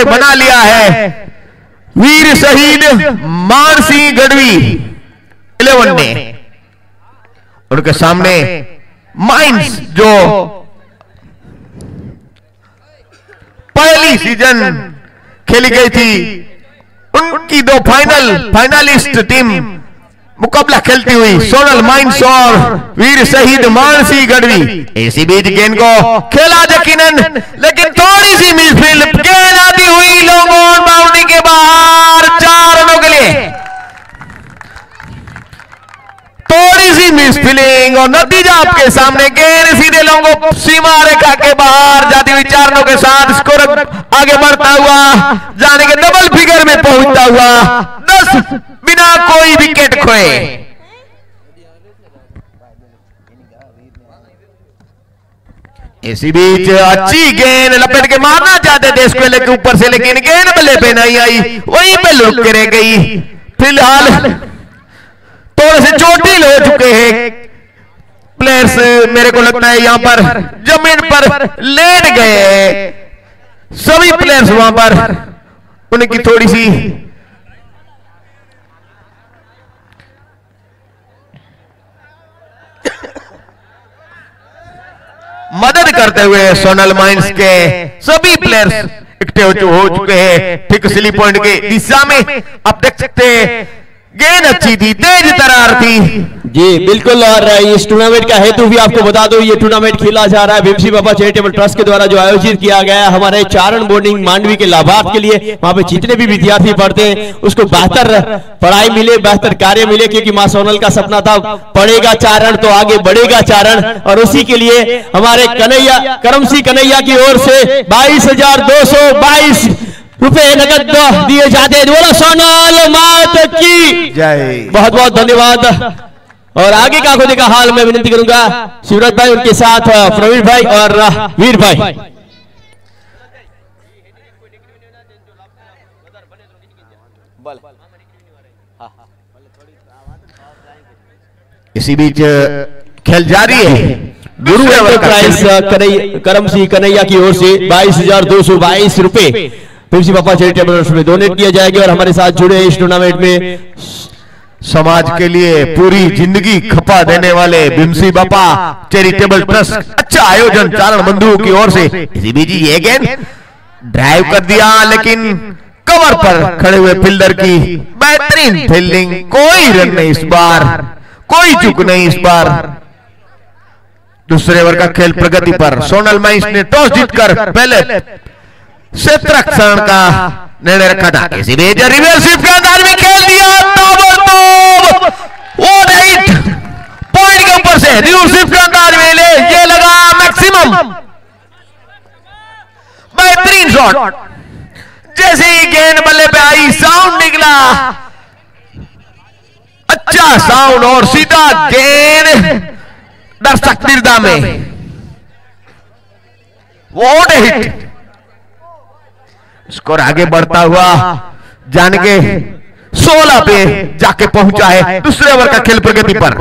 Score बना लिया है वीर शहीद मानसी गढ़वी 11 ने। उनके सामने माइंस जो पहली सीजन खेली गई थी, उनकी दो फाइनलिस्ट टीम मुकाबला खेलती हुई सोनल माइंस और वीर शहीद मानसी गढ़वी। इसी बीच गेंद को खेला यकीनन, लेकिन थोड़ी सी मिसफील्ड, गेंद आती हुई लॉन्ग ऑन बाउंड्री के बाहर 4 रनों के लिए। थोड़ी सी मिसफील्डिंग और नतीजा आपके सामने, गेंद सीधे लॉन्ग सीमा रेखा के बाहर जाती हुई 4 रनों के साथ स्कोर आगे बढ़ता हुआ जाने के डबल फिगर में पहुंचता हुआ 10 बिना कोई विकेट खोए। इसी बीच अच्छी गेंद लपेट के मारना चाहते थे इसको लेके ऊपर से, लेकिन गेंद बल्ले पे नहीं आई, वहीं पे लुक के रह गई। फिलहाल थोड़े से चोटिल हो चुके हैं प्लेयर्स, मेरे को लगता है यहां पर जमीन पर लेट गए सभी प्लेयर्स, वहां पर उनकी थोड़ी सी मदद करते हुए सोनल माइंस के सभी प्लेयर्स इकट्ठे हो चुके हैं ठीक स्लिप पॉइंट के दिशा में। आप देख सकते हैं गेंद अच्छी थी, तेज तरार थी जी बिल्कुल। और इस टूर्नामेंट का हेतु भी आपको बता दो, ये टूर्नामेंट खेला जा रहा है भीमसी बाबा चैरिटेबल ट्रस्ट के द्वारा, जो आयोजित किया गया है हमारे चारण बोर्डिंग मांडवी के लाभार्थ के लिए। वहां पे जितने भी विद्यार्थी पढ़ते हैं उसको बेहतर पढ़ाई मिले, बेहतर कार्य मिले, क्योंकि मां सोनल का सपना था पढ़ेगा चारण तो आगे बढ़ेगा चारण, और उसी के लिए हमारे कन्हैया करम सिंह कन्हैया की ओर से 22,222 रुपए नगद दिए जाते हैं। बोलो सोनल मात की जय, बहुत बहुत धन्यवाद। और आगे का खुद का हाल मैं विनती करूंगा शिवराज भाई, उनके साथ प्रवीण भाई और वीर भाई। इसी बीच खेल जारी है। गुरु प्राइज करम सिंह कन्हैया की ओर से 22,222 रुपए भीमसी बाबा चैरिटेबल ट्रस्ट में डोनेट किया जाएगा। और हमारे साथ जुड़े इस टूर्नामेंट में समाज के लिए पूरी जिंदगी खपा देने वाले भीमसी बाबा चैरिटेबल ट्रस्ट, अच्छा आयोजन चारण बंधुओं की ओर से। इसी बीच ये गेंद ड्राइव कर दिया, लेकिन कवर पर खड़े हुए फील्डर की बेहतरीन फील्डिंग, कोई रन नहीं इस बार, कोई चूक नहीं इस बार। दूसरे ओवर का खेल प्रगति पर सोनल माइंस ने टॉस जीतकर पहले क्षेत्ररक्षण का निर्णय रखा था। इसी बीच रिवर्स स्वीप के अंदाज में खेल दिया, ताबड़तोड़ पॉइंट के ऊपर से रिवर्स स्वीप के अंदाज में ले, ये लगा मैक्सिमम, बेहतरीन शॉट। जैसे ही गेंद बल्ले पे आई साउंड निकला, अच्छा साउंड, और सीधा गेंद दर्शक निर्दा में, व्हाट अ हिट। स्कोर आगे बढ़ता हुआ जाने के 16 पे जाके पहुंचा है दूसरे ओवर का खेल प्रगति पर।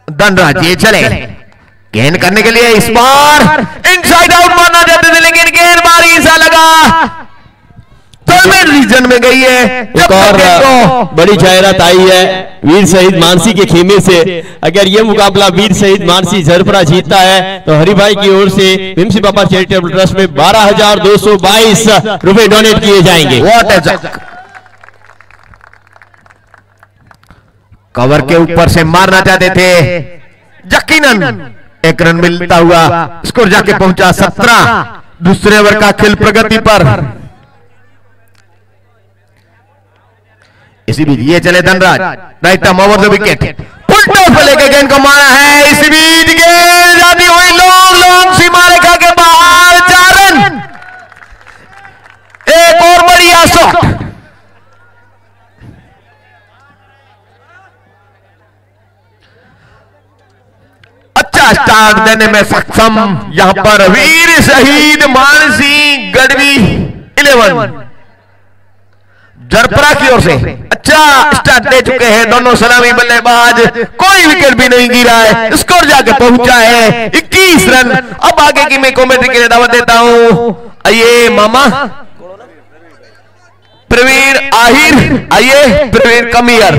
धनराज ये चले गेंद करने के लिए, इस बार इनसाइड आउट मारना चाहते थे, लेकिन गेंद बारी सा लगा, रीजन में गई है। एक और बड़ी जाहिरात आई है वीर शहीद मानसी के खेमे से। अगर ये मुकाबला वीर शहीद मानसी झरपरा जीतता है तो हरि भाई की ओर से भीमसी बाबा चैरिटेबल ट्रस्ट में 12,222 रुपए डोनेट किए जाएंगे। कवर के ऊपर से मारना चाहते थे, यकीनन एक रन मिलता हुआ स्कोर जाके पहुंचा 17। दूसरे ओवर का खेल प्रगति पर। इसी बीच ये चले Dhanraj, right arm over the wicket, full toss पे लेके गेंद को मारा है। इसी बीच गेंद जाती हुई लॉन्ग सीमा रेखा के बाहर, 4 रन। एक और बढ़िया शॉट, अच्छा स्टार्ट देने में सक्षम यहां पर वीर शहीद मानसी गढ़वी 11, जरपरा की ओर से अच्छा स्टार्ट दे चुके हैं दोनों सलामी बल्लेबाज, कोई विकेट भी नहीं गिरा है, स्कोर जाके पहुंचा है 21 रन। अब आगे की मैं कमेंट्री के लिए दावत देता हूं, आइए मामा प्रवीण आहिर, आइए प्रवीण कमियर।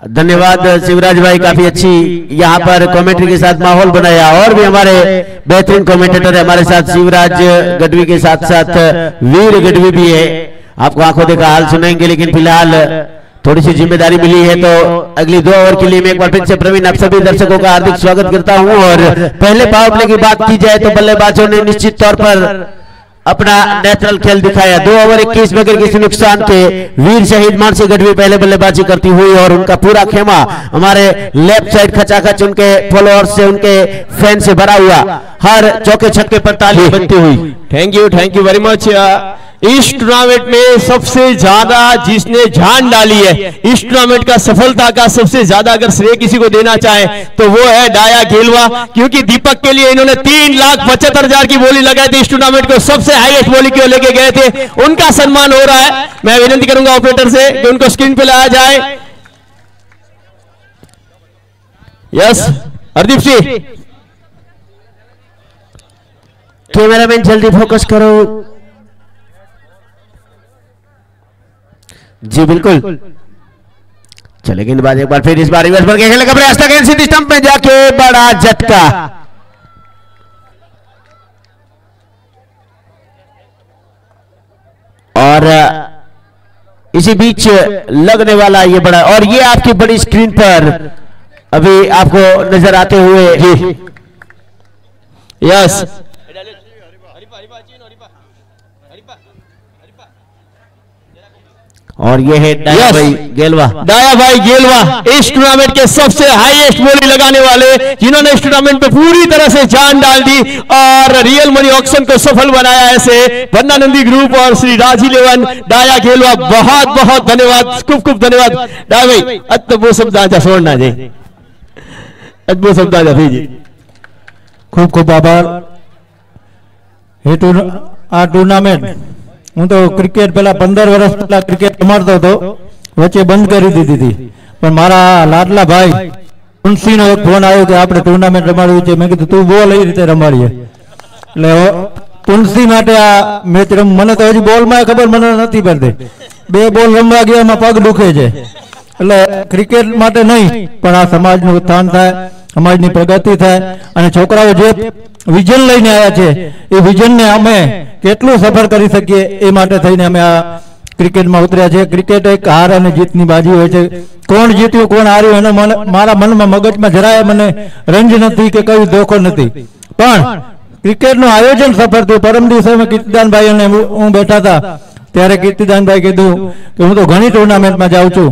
धन्यवाद शिवराज भाई, काफी अच्छी यहाँ पर कमेंट्री के साथ माहौल बनाया। और भी हमारे बेहतरीन कमेंटेटर है हमारे साथ, शिवराज गढ़वी के साथ साथ वीर गढ़वी भी है। आपको आंखों देखा हाल सुनाएंगे, लेकिन फिलहाल थोड़ी सी जिम्मेदारी मिली है, तो अगली 2 ओवर के लिए मैं एक बार फिर से प्रवीण आप सभी दर्शकों का हार्दिक स्वागत करता हूं। और पहले पावर प्ले की बात की जाए तो बल्लेबाजों ने निश्चित तौर पर अपना नेचुरल खेल दिखाया। 2 ओवर 21 बगैर किसी नुकसान के वीर शहीद मानसी गढ़वी पहले बल्लेबाजी करती हुई, और उनका पूरा खेमा हमारे लेफ्ट साइड खचाखच उनके फॉलोअर्स से, उनके फैन से भरा हुआ, हर चौके छक्के पर ताली बजती हुई। Thank you very much. इस टूर्नामेंट में सबसे ज्यादा जिसने जान डाली है, इस टूर्नामेंट का सफलता का सबसे ज्यादा अगर श्रेय किसी को देना चाहे तो वो है डाया गेलवा, क्योंकि दीपक के लिए इन्होंने 3,75,000 की बोली लगाई थी। इस टूर्नामेंट को सबसे हाईएस्ट बोली क्यों लेके गए थे, उनका सम्मान हो रहा है। मैं विनती करूंगा ऑपरेटर से कि उनको स्क्रीन पे लाया जाए। यस हरदीप सिंह, कैमरामैन जल्दी फोकस करो जी। बिल्कुल चले गेंदबाज एक बार फिर इस बार रिवर्स पर खेलने का प्रयास था, गेंद सीधी स्टंप में जाके बड़ा झटका। और इसी बीच लगने वाला ये बड़ा, और ये आपकी बड़ी स्क्रीन पर अभी आपको नजर आते हुए यस और ये है डाया भाई गेलवा। डाया भाई गेलवा इस टूर्नामेंट के सबसे हाईएस्ट बोली लगाने वाले, जिन्होंने इस टूर्नामेंट पे पूरी तरह से जान डाल दी और रियल मनी ऑक्शन को सफल बनाया। ऐसे वन्नानंदी ग्रुप और श्री राज 11 डाया गेलवा, बहुत बहुत धन्यवाद, खूब धन्यवाद डाया भाई। अद्भुत शब्द आजा छोड़ना जी, अद्भुत शब्द आजा जी, खूब आभार। आ टूर्नामेंट હું તો ક્રિકેટ પેલા 15 વર્ષ પહેલા ક્રિકેટ રમાડતો હતો, વચ્ચે બંધ કરી દીધી હતી, પણ મારા લાડલા ભાઈ મુનસીનો એક ફોન આવ્યો કે આપણે ટુર્નામેન્ટ રમાડવી છે। મેં કીધું તું બોલ એ રીતે રમાડીએ, એટલે તુલસી માટે આ મેચ મને તો હજી બોલમાં ખબર મને નથી પડતી, 2 બોલ રમવા ગયા એમાં પગ દુખે છે, એટલે ક્રિકેટ માટે નહીં પણ આ સમાજનું ઉત્થાન થાય, સમાજની પ્રગતિ થાય, અને છોકરાઓ જે વિઝન લઈને આવ્યા છે એ વિઝનને અમે કેટલું સફળ કરી શકીએ એ માટે થઈને અમે આ ક્રિકેટમાં ઉતર્યા છે। ક્રિકેટ એક હાર અને જીતની બાજી હોય છે, કોણ જીત્યું કોણ હાર્યું એનો મારા મનમાં મગજમાં જરાય મને રંજ નથી કે કઈ ધોખો નથી, પણ ક્રિકેટનું આયોજન સફળ થયું। પરમ દિવસે અમે કીર્તિદાનભાઈ અને હું બેઠા હતા ત્યારે કીર્તિદાનભાઈ કીધું કે હું તો ઘણી ટુર્નામેન્ટમાં જાઉં છું,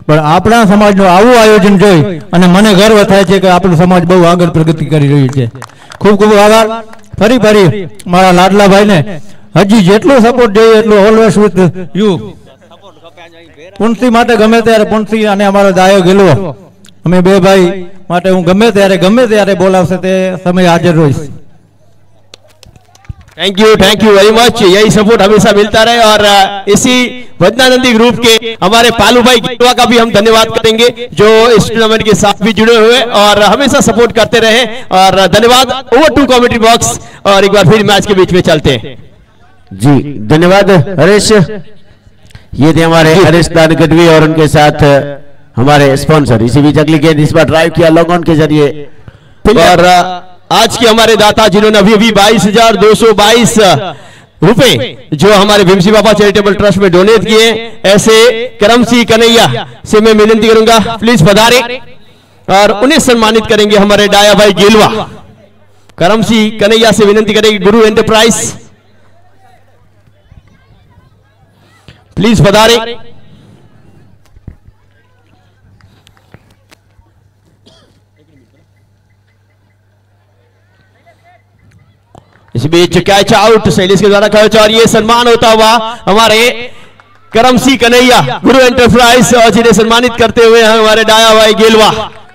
પણ આપણા સમાજનું આવું આયોજન જોઈ અને મને ગર્વ થાય છે કે આપણું સમાજ બહુ આગળ પ્રગતિ કરી રહ્યું છે। खूब आभार फरी मारा लाडला भाई ने हजी जेटलो सपोर्ट જોઈએ એટલો ઓલવેઝ વિથ યુ। પુનસી માટે ગમે ત્યારે પુનસી અને અમારો દાયો ગેલવો અમે બે ભાઈ માટે હું ગમે ત્યારે બોલાવશે તે સમય હાજર રહીશ। Thank you very much. यही सपोर्ट हमेशा मिलता रहे और इसी वन्नानंदी ग्रुप के हमारे पालू भाई गेलवा का भी हम धन्यवाद करेंगे, जो इस टूर्नामेंट के साथ भी जुड़े हुए और हमेशा सपोर्ट करते रहे। और धन्यवाद। ओवर टू कमेंट्री बॉक्स और एक बार फिर मैच के बीच में चलते हैं जी। धन्यवाद हरीश। ये थे हमारे हरीश दान गढ़वी और उनके साथ हमारे स्पॉन्सर। इसी बीच अगली गेंद इस बार ड्राइव किया लॉग ऑन के जरिए, और आज के हमारे दाता जिन्होंने अभी 22,222 रुपए जो हमारे भीमसी बाबा चैरिटेबल ट्रस्ट में डोनेट किए, ऐसे करम सिंह कन्हैया से मैं विनती करूंगा प्लीज पधारे और उन्हें सम्मानित करेंगे हमारे डाया भाई गेलवा। करम सिंह कन्हैया से विनती करेंगे गुरु एंटरप्राइज प्लीज पधारे। इस बीच कैच आउट शैलेश के द्वारा कैच, और ये सम्मान होता हुआ हमारे करम सिंह कन्हैया गुरु एंटरप्राइज और जिन्हें सम्मानित करते हुए हमारे डाया भाई गेलवा।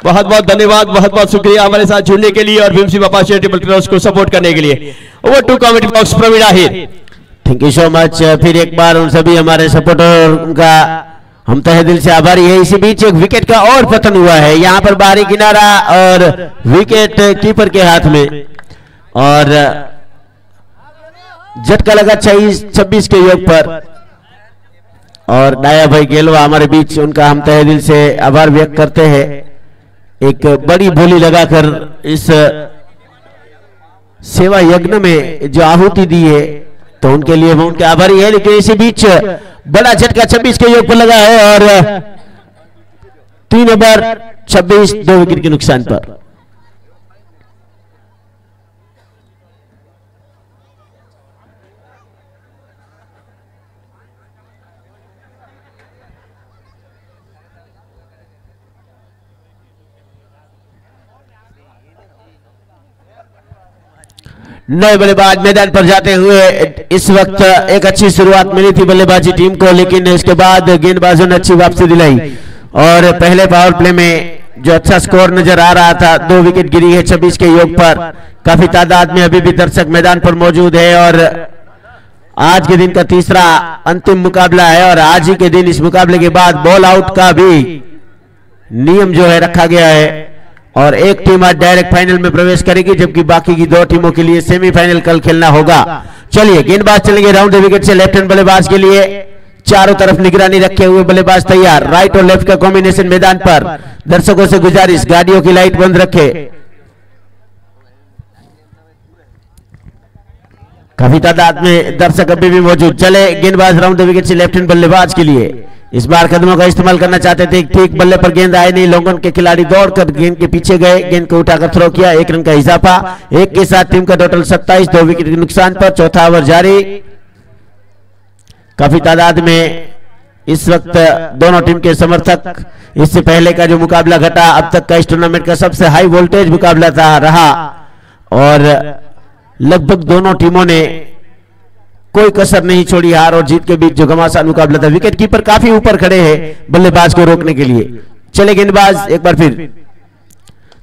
बहुत बहुत धन्यवाद, बहुत बहुत शुक्रिया हमारे साथ जुड़ने के लिए और भीमसी बाबा चैरिटेबल ट्रस्ट को सपोर्ट करने के लिए। Over to committee box Praveen Ahir. Thank you so much. फिर एक बार उन सभी हमारे सपोर्टर का हम तहे दिल से आभारी है। इसी बीच एक विकेट का और पतन हुआ है, यहाँ पर बाहरी किनारा और विकेट कीपर के हाथ में और झटका लगा 26 के योग पर और डाया भाई गेलवा हमारे बीच, उनका हम तहे दिल से आभार व्यक्त करते हैं। एक बड़ी बोली लगाकर इस सेवा यज्ञ में जो आहुति दी है तो उनके लिए हम उनके आभारी है। लेकिन इसी बीच बड़ा झटका 26 के योग पर लगा है और 3 ओवर 26 2 विकेट के नुकसान पर। नए बल्लेबाज मैदान पर जाते हुए इस वक्त एक अच्छी शुरुआत मिली थी बल्लेबाजी टीम को, लेकिन इसके बाद गेंदबाजों ने अच्छी वापसी दिलाई और पहले पावर प्ले में जो अच्छा स्कोर नजर आ रहा था 2 विकेट गिरी है 26 के योग पर। काफी तादाद में अभी भी दर्शक मैदान पर मौजूद है और आज के दिन का तीसरा अंतिम मुकाबला है और आज ही के दिन इस मुकाबले के बाद बॉल आउट का भी नियम जो है रखा गया है और एक टीम आज डायरेक्ट फाइनल में प्रवेश करेगी जबकि बाकी की 2 टीमों के लिए सेमीफाइनल कल खेलना होगा। चलिए गेंदबाज चलेंगे राउंड विकेट से लेफ्ट हैंड बल्लेबाज के लिए। चारों तरफ निगरानी रखे हुए बल्लेबाज तैयार, राइट और लेफ्ट का कॉम्बिनेशन मैदान पर। दर्शकों से गुजारिश गाड़ियों की लाइट बंद रखे। काफी तादाद में दर्शक अभी भी मौजूद। चले गेंदबाज राउंड विकेट से लेफ्ट हैंड बल्लेबाज के लिए। इस बार कदमों का इस्तेमाल करना चाहते थे, ठीक बल्ले पर गेंद आए नहीं, लोगन के खिलाड़ी दौड़कर गेंद के पीछे गए, गेंद को उठाकर थ्रो किया। 1 रन का इजाफा, 1 के साथ टीम का टोटल 27 2 विकेट के नुकसान पर। चौथा ओवर जारी। काफी तादाद में इस वक्त दोनों टीम के समर्थक, इससे पहले का जो मुकाबला घटा अब तक का इस टूर्नामेंट का सबसे हाई वोल्टेज मुकाबला था रहा और लगभग दोनों टीमों ने कोई कसर नहीं छोड़ी। हार और जीत के बीच जो घमासान मुकाबला था। विकेट कीपर काफी ऊपर खड़े हैं बल्लेबाज को रोकने के लिए। चले गेंदबाज एक बार फिर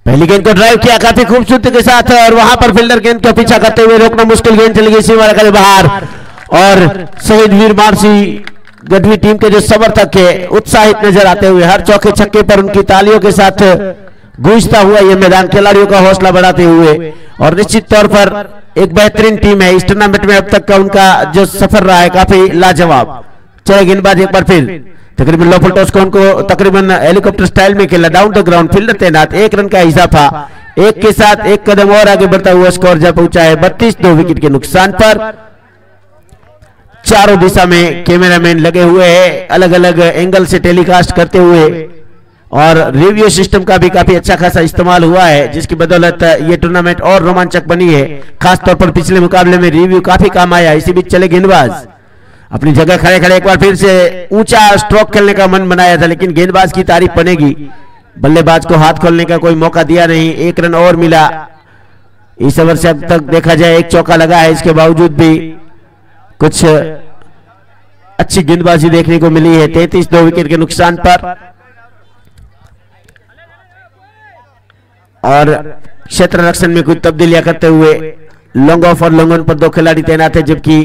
पहली गेंद को ड्राइव किया काफी खूबसूरती के साथ और वहां पर फील्डर गेंद का पीछा करते हुए रोकना मुश्किल, गेंद चली गई सीमा रेखा के बाहर और शहीद वीर मानसी गढ़वी टीम के जो समर्थक है उत्साहित नजर आते हुए हर चौके छक्के पर उनकी तालियों के साथ गूंजता हुआ यह मैदान खिलाड़ियों का हौसला बढ़ाते हुए और निश्चित तौर पर एक बेहतरीन टीम है इस टूर्नामेंट में। अब तक का उनका जो सफर रहा है काफी लाजवाब। चले गेंदबाज एक बार फिर तकरीबन लो फुल टॉस को उनको तकरीबन हेलीकॉप्टर स्टाइल में खेला, डाउन द ग्राउंड, फील्डर तैनात। 1 रन का इजाफा, 1 के साथ 1 कदम और आगे बढ़ता हुआ स्कोर जा पहुंचा है 32 2 विकेट के नुकसान पर। चारों दिशा में कैमरामैन लगे हुए हैं अलग अलग एंगल से टेलीकास्ट करते हुए और रिव्यू सिस्टम का भी काफी अच्छा खासा इस्तेमाल हुआ है जिसकी बदौलत ये टूर्नामेंट और रोमांचक बनी है। खासतौर पर पिछले मुकाबले में रिव्यू काफी काम आया। इसी बीच चले गेंदबाज अपनी जगह खड़े खड़े एक बार फिर से ऊंचा स्ट्रोक खेलने का मन बनाया था लेकिन गेंदबाज की तारीफ बनेगी। बल्लेबाज को हाथ खोलने का कोई मौका दिया नहीं। 1 रन और मिला इस ओवर से। अब तक देखा जाए 1 चौका लगा है, इसके बावजूद भी कुछ अच्छी गेंदबाजी देखने को मिली है। 33 2 विकेट के नुकसान पर और क्षेत्र रक्षण में कुछ तब्दीलियां करते हुए लॉन्ग ऑफ और लॉन्ग ऑन पर 2 खिलाड़ी तैनात है जबकि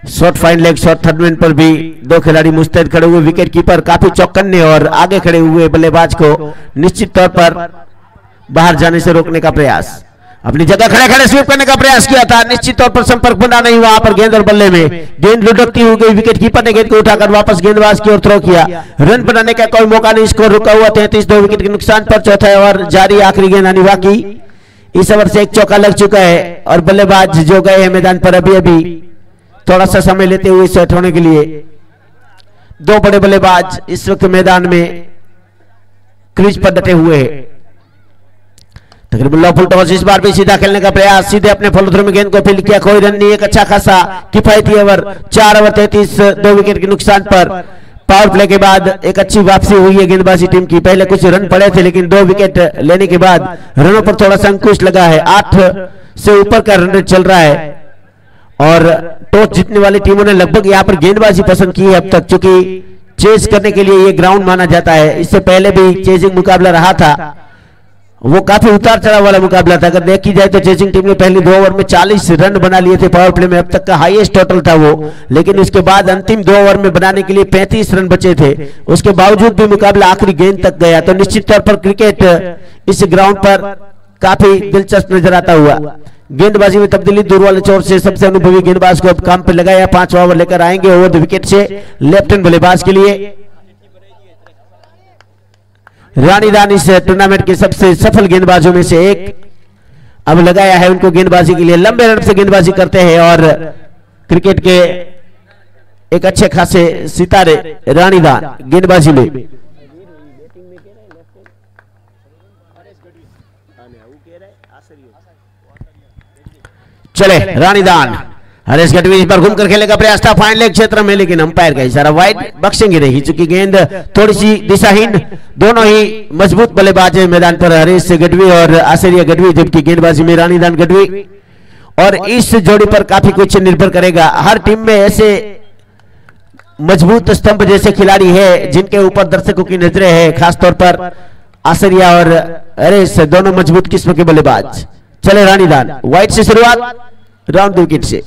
short fine leg short third man पर भी 2 खिलाड़ी मुस्तैद खड़े हुए। विकेट कीपर काफी चौकन्ने और आगे खड़े हुए बल्लेबाज को निश्चित तौर पर बाहर जाने से रोकने का प्रयास, अपनी जगह खड़े खड़े स्वीप करने का प्रयास किया था। निश्चित तौर पर संपर्क बना नहीं वहां पर गेंद और बल्ले में गेंद लुढ़कती हुई गई। विकेट कीपर ने गेंद को उठाकर वापस गेंदबाज की ओर थ्रो किया। रन बनाने का कोई मौका नहीं, स्कोर रुका हुआ 33 2 विकेट के नुकसान पर। चौथा ओवर जारी, आखिरी गेंद आनी बाकी। इस ओवर से 1 चौका लग चुका है और बल्लेबाज जो गए हैं मैदान पर अभी अभी थोड़ा सा समय लेते हुए सेट होने के लिए। 2 बड़े बल्लेबाज इस वक्त मैदान में क्रीज पर डटे हुए हैं। तकरीबन लो फुल टॉस, इस बार भी सीधा खेलने का प्रयास, सीधे अपने फॉलो थ्रू में गेंद को फील्ड किया, कोई रन नहीं। एक अच्छा खासा किफायती ओवर, 4 ओवर 33 2 विकेट के नुकसान पर। पावर प्ले के बाद एक अच्छी वापसी हुई है गेंदबाजी टीम की। पहले कुछ रन पड़े थे लेकिन 2 विकेट लेने के बाद रनों पर थोड़ा सा अंकुश लगा है। 8 से ऊपर का रन रेट चल रहा है और टॉस जीतने वाली टीमों ने लगभग यहां पर गेंदबाजी पसंद की है अब तक, चूंकि चेज करने के लिए ये ग्राउंड माना जाता है। इससे पहले भी चेजिंग मुकाबला रहा था, वो काफी उतार चढ़ाव वाला मुकाबला था। अगर देखी जाए तो चेजिंग टीम ने पहले 2 ओवर में 40 रन बना लिए थे पावर प्ले में, अब तक का हाईएस्ट टोटल था वो। लेकिन उसके बाद अंतिम 2 ओवर में बनाने के लिए 35 रन बचे थे, उसके बावजूद भी मुकाबला आखिरी गेंद तक गया। तो निश्चित तौर पर क्रिकेट इस ग्राउंड पर काफी दिलचस्प नजर आता हुआ। गेंदबाजी में तब्दीली, दूर वाले छोर से सबसे अनुभवी गेंदबाज को अब काम पे लगाया। 5 ओवर लेकर आएंगे ओवर द विकेट से लेफ्ट हैंड बल्लेबाज के लिए रानीदान इस टूर्नामेंट के सबसे सफल गेंदबाजों में से एक। अब लगाया है उनको गेंदबाजी के लिए, लंबे रन से गेंदबाजी करते हैं और क्रिकेट के एक अच्छे खासे सितारे रानीदान गेंदबाजी में। चले रानीदान, हरेश गढ़वी इस बार घूमकर खेलने का प्रयास था फाइन लेग क्षेत्र में, लेकिन अंपायर का इशारा वाइड, बख्शेंगे नहीं चूंकि गेंद थोड़ी सी दिशाहीन। दोनों ही मजबूत बल्लेबाज है मैदान पर, हरेश गढ़वी और आसरिया गढ़वी, जबकि गेंदबाजी में रानीदान गढ़वी। और इस जोड़ी पर काफी कुछ निर्भर करेगा। हर टीम में ऐसे मजबूत स्तंभ जैसे खिलाड़ी है जिनके ऊपर दर्शकों की नजरें हैं, खासतौर पर आसरिया और हरेश दोनों मजबूत किस्म के बल्लेबाज। चले रानीदान, वाइड से शुरुआत, राउंड विकेट से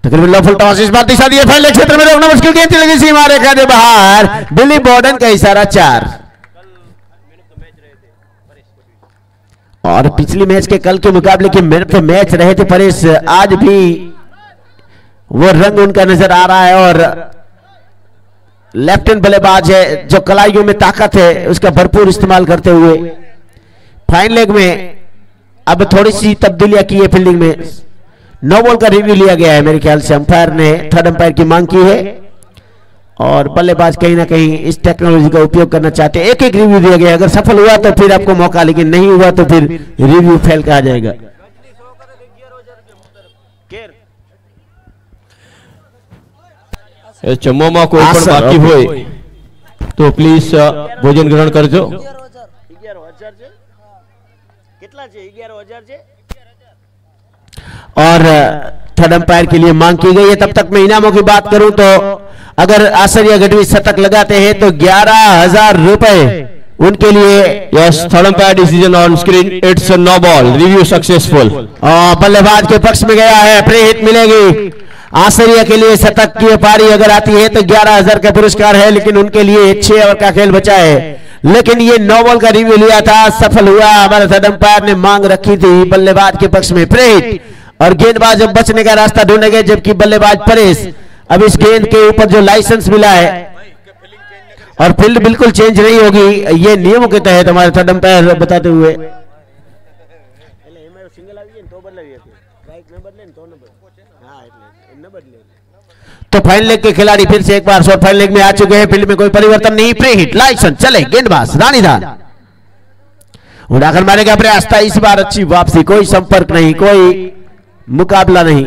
तकरीबन लॉफुल टॉस, इस बार दिशा दिए फैले क्षेत्र में रोकना मुश्किल, गेंद लगी सीमा रेखा के बाहर, बिली बॉर्डन का इशारा 4। और पिछली मैच के कल के मुकाबले के मैन ऑफ द मैच रहे थे परेश, आज भी वो रंग उनका नजर आ रहा है। और लेफ्ट हैंड बल्लेबाज है जो कलाइयों में ताकत है उसका भरपूर इस्तेमाल करते हुए फाइन लेग में अब थोड़ी सी तब्दीलियां की है फील्डिंग में। 9 बॉल का रिव्यू लिया गया है, मेरे ख्याल से अंपायर ने थर्ड अंपायर की मांग की है और बल्लेबाज कहीं ना कहीं इस टेक्नोलॉजी का उपयोग करना चाहते हैं। एक एक रिव्यू दिया गया, अगर सफल हुआ तो फिर आपको मौका, लेकिन नहीं हुआ तो फिर रिव्यू फेल कहा जाएगा। चम्मोमा कोई पण बाकी होय तो प्लीज भोजन ग्रहण करजो। और थर्ड अंपायर के लिए मांग की गई है। तब तक मैं इनामों की बात करूं तो अगर आसरिया गढ़वी शतक लगाते हैं तो 11,000 रुपए उनके लिए। Yes, third umpire decision on screen, it's no ball, review successful. बल्लेबाज के पक्ष में गया है, फ्री हिट मिलेगी आसरिया के लिए। शतक की पारी अगर आती है तो 11,000 का पुरस्कार है, लेकिन उनके लिए 6 ओवर का खेल बचा है। लेकिन ये 9 बॉल का रिव्यू लिया था, सफल हुआ। हमारे थर्ड अंपायर ने मांग रखी थी बल्लेबाज के पक्ष में फ्री हिट, और गेंदबाज अब बचने का रास्ता ढूंढेंगे, जबकि बल्लेबाज परेश अब इस गेंद के ऊपर जो लाइसेंस मिला है और फील्ड बिल्कुल चेंज नहीं होगी, ये नियमों के तहत हमारे थर्ड अंपायर बताते हुए। तो फाइन लेग के खिलाड़ी फिर से एक बार शॉर्ट फाइन लेग में आ चुके हैं, फील्ड में कोई परिवर्तन नहीं, फ्री हिट लाइसेंस। चले गेंदबाज रानीदान उड़ाकर मारेगा प्रयास था, इस बार अच्छी वापसी, कोई संपर्क नहीं, कोई मुकाबला नहीं,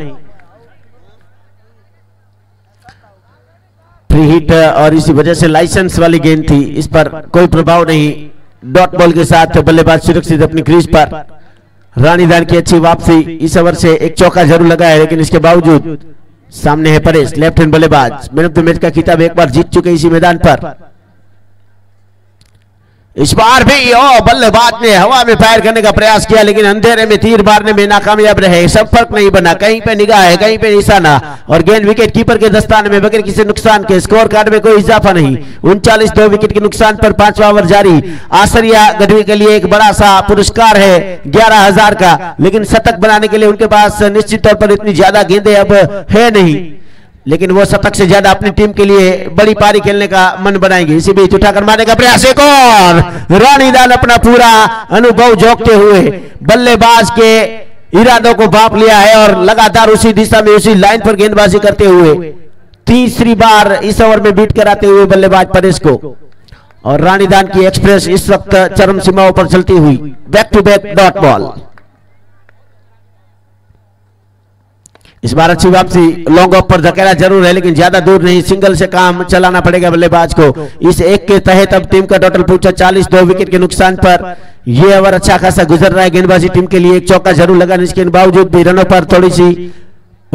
फ्री हिट और इसी वजह से लाइसेंस वाली गेंद थी, इस पर कोई प्रभाव नहीं। डॉट बॉल के साथ बल्लेबाज सुरक्षित अपनी क्रीज पर। रानीदान की अच्छी वापसी, इस ओवर से एक चौका जरूर लगा है, लेकिन इसके बावजूद सामने है परेश, लेफ्ट हैंड बल्लेबाज, मैन ऑफ द मैच का खिताब एक बार जीत चुके इसी मैदान पर। इस बार भी बल्लेबाज ने हवा में फायर करने का प्रयास किया, लेकिन अंधेरे में तीर मारने में नाकामयाब रहे, संपर्क नहीं बना, कहीं पे निगाह है कहीं पे निशाना, और गेंद विकेट कीपर के दस्ताने में बगैर किसी नुकसान के। स्कोर कार्ड में कोई इजाफा नहीं, 39 2 विकेट के नुकसान पर 5वां ओवर जारी। आसरिया गढ़वी के लिए एक बड़ा सा पुरस्कार है 11,000 का, लेकिन शतक बनाने के लिए उनके पास निश्चित तौर पर इतनी ज्यादा गेंदें अब है नहीं, लेकिन वो शतक से ज्यादा अपनी टीम के लिए बड़ी पारी खेलने का मन बनाएंगे। इसी बीच उठाकर मारने का प्रयास, एक और रानीदान अपना पूरा अनुभव जोकते हुए बल्लेबाज के इरादों को भांप लिया है और लगातार उसी दिशा में उसी लाइन पर गेंदबाजी करते हुए तीसरी बार इस ओवर में बीट कराते हुए बल्लेबाज परेश को। और रानीदान की एक्सप्रेस इस वक्त चरम सीमाओं पर चलती हुई, back to back dot ball. इस बार अच्छी वापसी, लॉन्ग ऑफ पर धकेला जरूर है, लेकिन ज्यादा दूर नहीं, सिंगल से काम चलाना पड़ेगा बल्लेबाज को। इस एक के तहत अब टीम का टोटल पूछा 40 2 विकेट के नुकसान पर। यह ओवर अच्छा खासा गुजर रहा है गेंदबाजी टीम के लिए, एक चौका जरूर लगा, इसके बावजूद भी रनों पर थोड़ी सी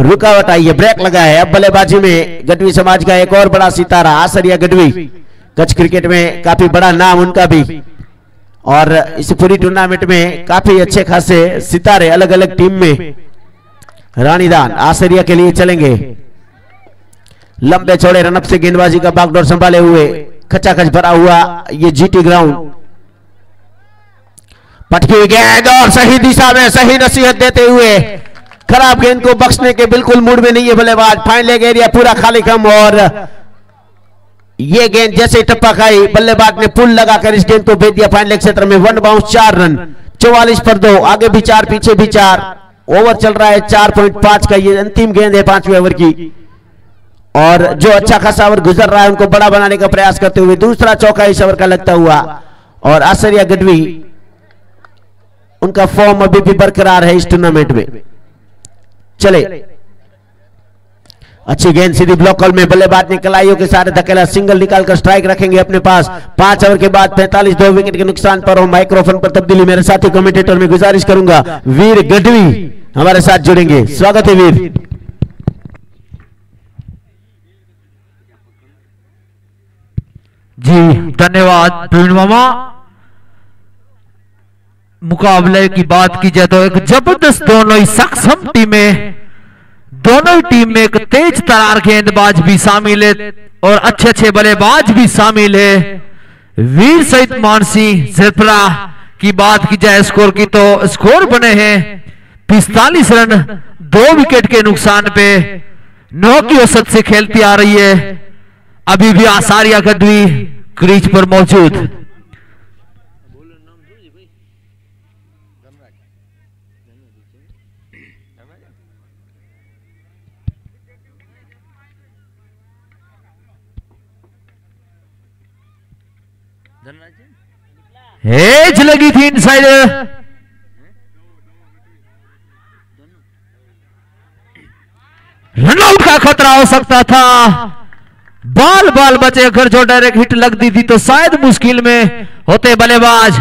रुकावट आई है, ब्रेक लगा है। अब बल्लेबाजी में गढ़वी समाज का एक और बड़ा सितारा आसरिया गढ़वी, कच्छ क्रिकेट में काफी बड़ा नाम उनका भी, और इस पूरी टूर्नामेंट में काफी अच्छे खासे सितारे अलग अलग टीम में रानीदान आसरिया के लिए चलेंगे। लंबे चौड़े रनअप से गेंदबाजी का बागडोर संभाले हुए खचाखच भरा हुआ ये जीटी ग्राउंड, पटकी हुई गेंद और सही दिशा में सही नसीहत देते हुए खराब गेंद को बख्शने के बिल्कुल मूड में नहीं है बल्लेबाज। फाइन लेग एरिया पूरा खाली कम, और ये गेंद जैसे टप्पा खाई बल्लेबाज ने पुल लगाकर इस गेंद को भेज दिया फाइन लेग क्षेत्र में। 1 बाउंस 4 रन, 44 पर 2, आगे भी 4 पीछे भी 4। ओवर चल रहा है 4.5 का, ये अंतिम गेंद है 5वें ओवर की, और जो अच्छा खासा ओवर गुजर रहा है उनको बड़ा बनाने का प्रयास करते हुए दूसरा चौका इस ओवर का लगता हुआ, और आसरिया गढ़वी उनका फॉर्म अभी भी बरकरार है इस टूर्नामेंट में। चले, अच्छी गेंद सीधी ब्लॉक कॉल में, बल्लेबाज ने कलाइयों के सारे धकेला, सिंगल निकालकर स्ट्राइक रखेंगे अपने पास। 5 ओवर के बाद 45, 2 विकेट के नुकसान पर। माइक्रोफोन पर तब्दीली मेरे साथी कमेंटेटर में गुजारिश करूंगा, वीर गढ़वी हमारे साथ जुड़ेंगे। स्वागत है वीर। जी धन्यवाद प्रवीण मामा। मुकाबले की बात की जाए तो एक जबरदस्त दोनों ही सक्षम टीमें, दोनों ही टीम में एक तेज तरार गेंदबाज भी शामिल है और अच्छे अच्छे बल्लेबाज भी शामिल है। वीर सहित मानसी सिरपरा की बात की जाए स्कोर की तो स्कोर बने हैं 45 रन, 2 विकेट के नुकसान पे 9 की औसत से खेलती आ रही है। अभी भी आसारिया गढ़वी क्रीज पर मौजूद। एज लगी थी इनसाइड, रनआउट का खतरा हो सकता था। बाल बाल बचे, अगर जो डायरेक्ट हिट लगती थी तो शायद मुश्किल में होते बल्लेबाज,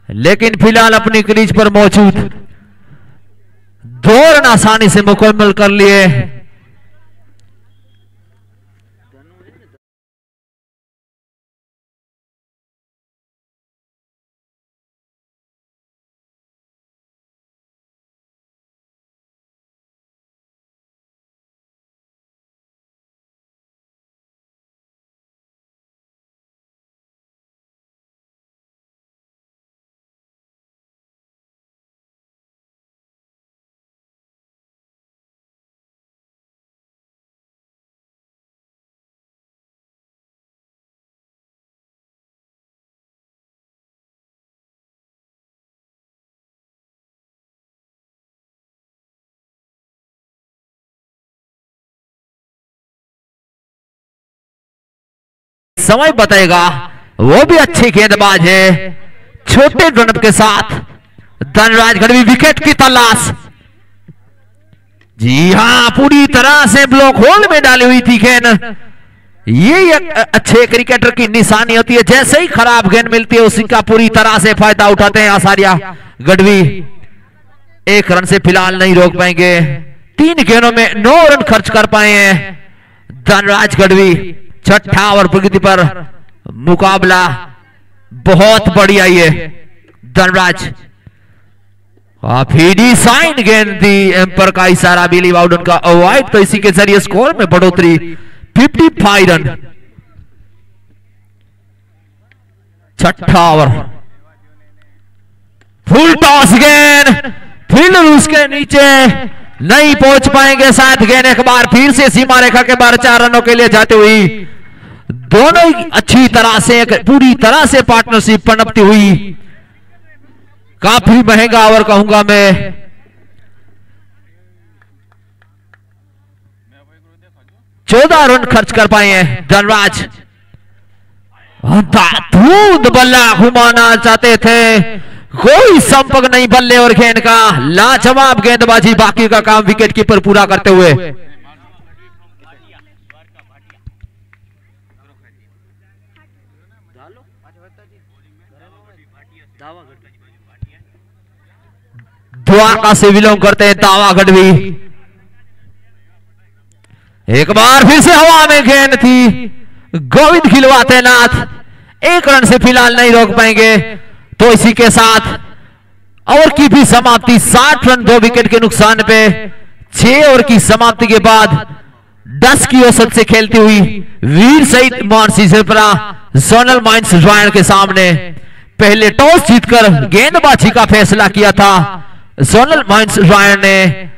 लेकिन फिलहाल अपनी क्रीज पर मौजूद 2 रन आसानी से मुकम्मल कर लिए। समय बताएगा, वो भी अच्छी गेंदबाज है छोटे रन के साथ। धनराज गढ़वी विकेट की तलाश, जी हां पूरी तरह से ब्लॉक होल में डाली हुई थी गेंद। ये एक अच्छे क्रिकेटर की निशानी होती है, जैसे ही खराब गेंद मिलती है उसी का पूरी तरह से फायदा उठाते हैं आसारिया गढ़वी। 1 रन से फिलहाल नहीं रोक पाएंगे, 3 गेंदों में 9 रन खर्च कर पाए हैं धनराज गढ़वी। 6ठा ओवर प्रगति पर मुकाबला बहुत बढ़िया है। धनराज काफी डिसाइन गेंद दी, एम्पर का इशारा बिली बाउडन का अवॉइड, तो इसी के जरिए स्कोर में बढ़ोतरी 55 रन। 6ठा ओवर, फुल टॉस गेंद, फील्डर उसके नीचे नहीं पहुंच पाएंगे शायद। गेंद एक बार फिर से सीमा रेखा के बाहर 4 रनों के लिए जाते हुई। दोनों ही अच्छी तरह से एक पूरी तरह से पार्टनरशिप पनपती हुई। काफी महंगा ओवर कहूंगा मैं। चौदह रन खर्च कर पाए हैं धनराज। धूंध बल्ला घुमाना चाहते थे, कोई संपर्क नहीं बल्ले और गेंद का। लाजवाब गेंदबाजी, बाकी का काम विकेट कीपर पूरा करते हुए। द्वारका से विलोंग करते हैं दावा गढ़वी। एक बार फिर से हवा में गेंद थी, गोविंद खिलवा तैनात, 1 रन से फिलहाल नहीं रोक पाएंगे। तो इसी के साथ ओवर की भी समाप्ति, 60 रन 2 विकेट के नुकसान पे 6 ओवर की समाप्ति के बाद 10 की औसत से खेलती हुई वीर शहीद Mohan Singh Sirpura zonal mines royal के सामने पहले टॉस जीतकर गेंदबाजी का फैसला किया था जोनल माइंस रॉयल ने।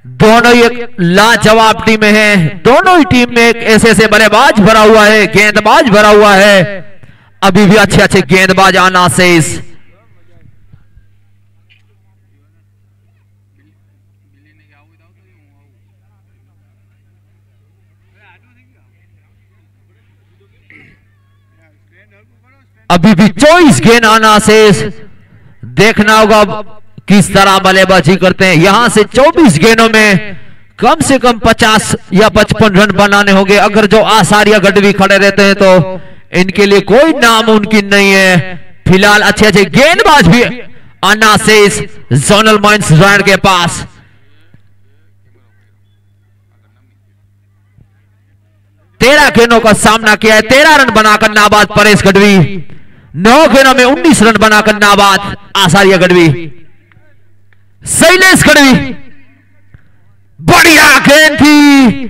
दोनों ही एक लाजवाब टीम है, दोनों ही टीम में एक ऐसे बल्लेबाज भरा हुआ है, गेंदबाज भरा हुआ है, अभी भी अच्छे गेंदबाज आना शेष। अभी भी 24 गेंद आना शेष, देखना होगा किस तरह बल्लेबाजी करते हैं। यहां से 24 गेंदों में कम से कम 50 या 55 रन बनाने होंगे। अगर जो आसारिया गढ़वी खड़े रहते हैं तो इनके लिए कोई नामुमकिन नहीं है। फिलहाल अच्छे गेंदबाज भी आना शेष जोनल माइंस रॉयल के पास। तेरह गेंदों का सामना किया है, 13 रन बनाकर नाबाद परेश गढ़वी, 9 गेंदों में 19 रन बनाकर नाबाद आसारिया गढ़वी। शैलेश गढ़वी, बढ़िया गेंद थी,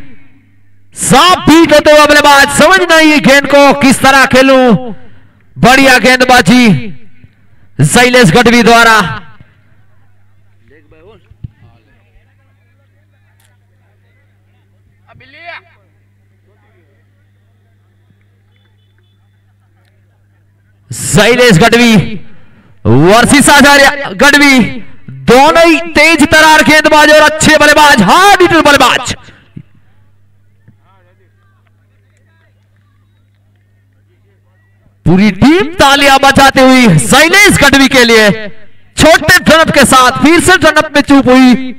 सांप बीट होते हुए बल्लेबाज, समझ नहीं गेंद को किस तरह खेलूं, बढ़िया गेंदबाजी शैलेश गढ़वी द्वारा। शैलेश गढ़वी वर्सेस आचार्य गढ़वी, दोनों ही तेज तरार गेंदबाज और अच्छे बल्लेबाज, हार्ड हिटर बल्लेबाज। पूरी टीम तालियां बजाते हुई शैलेश गढ़वी के लिए। छोटे रनअप के साथ फिर से रनअप में चूक हुई।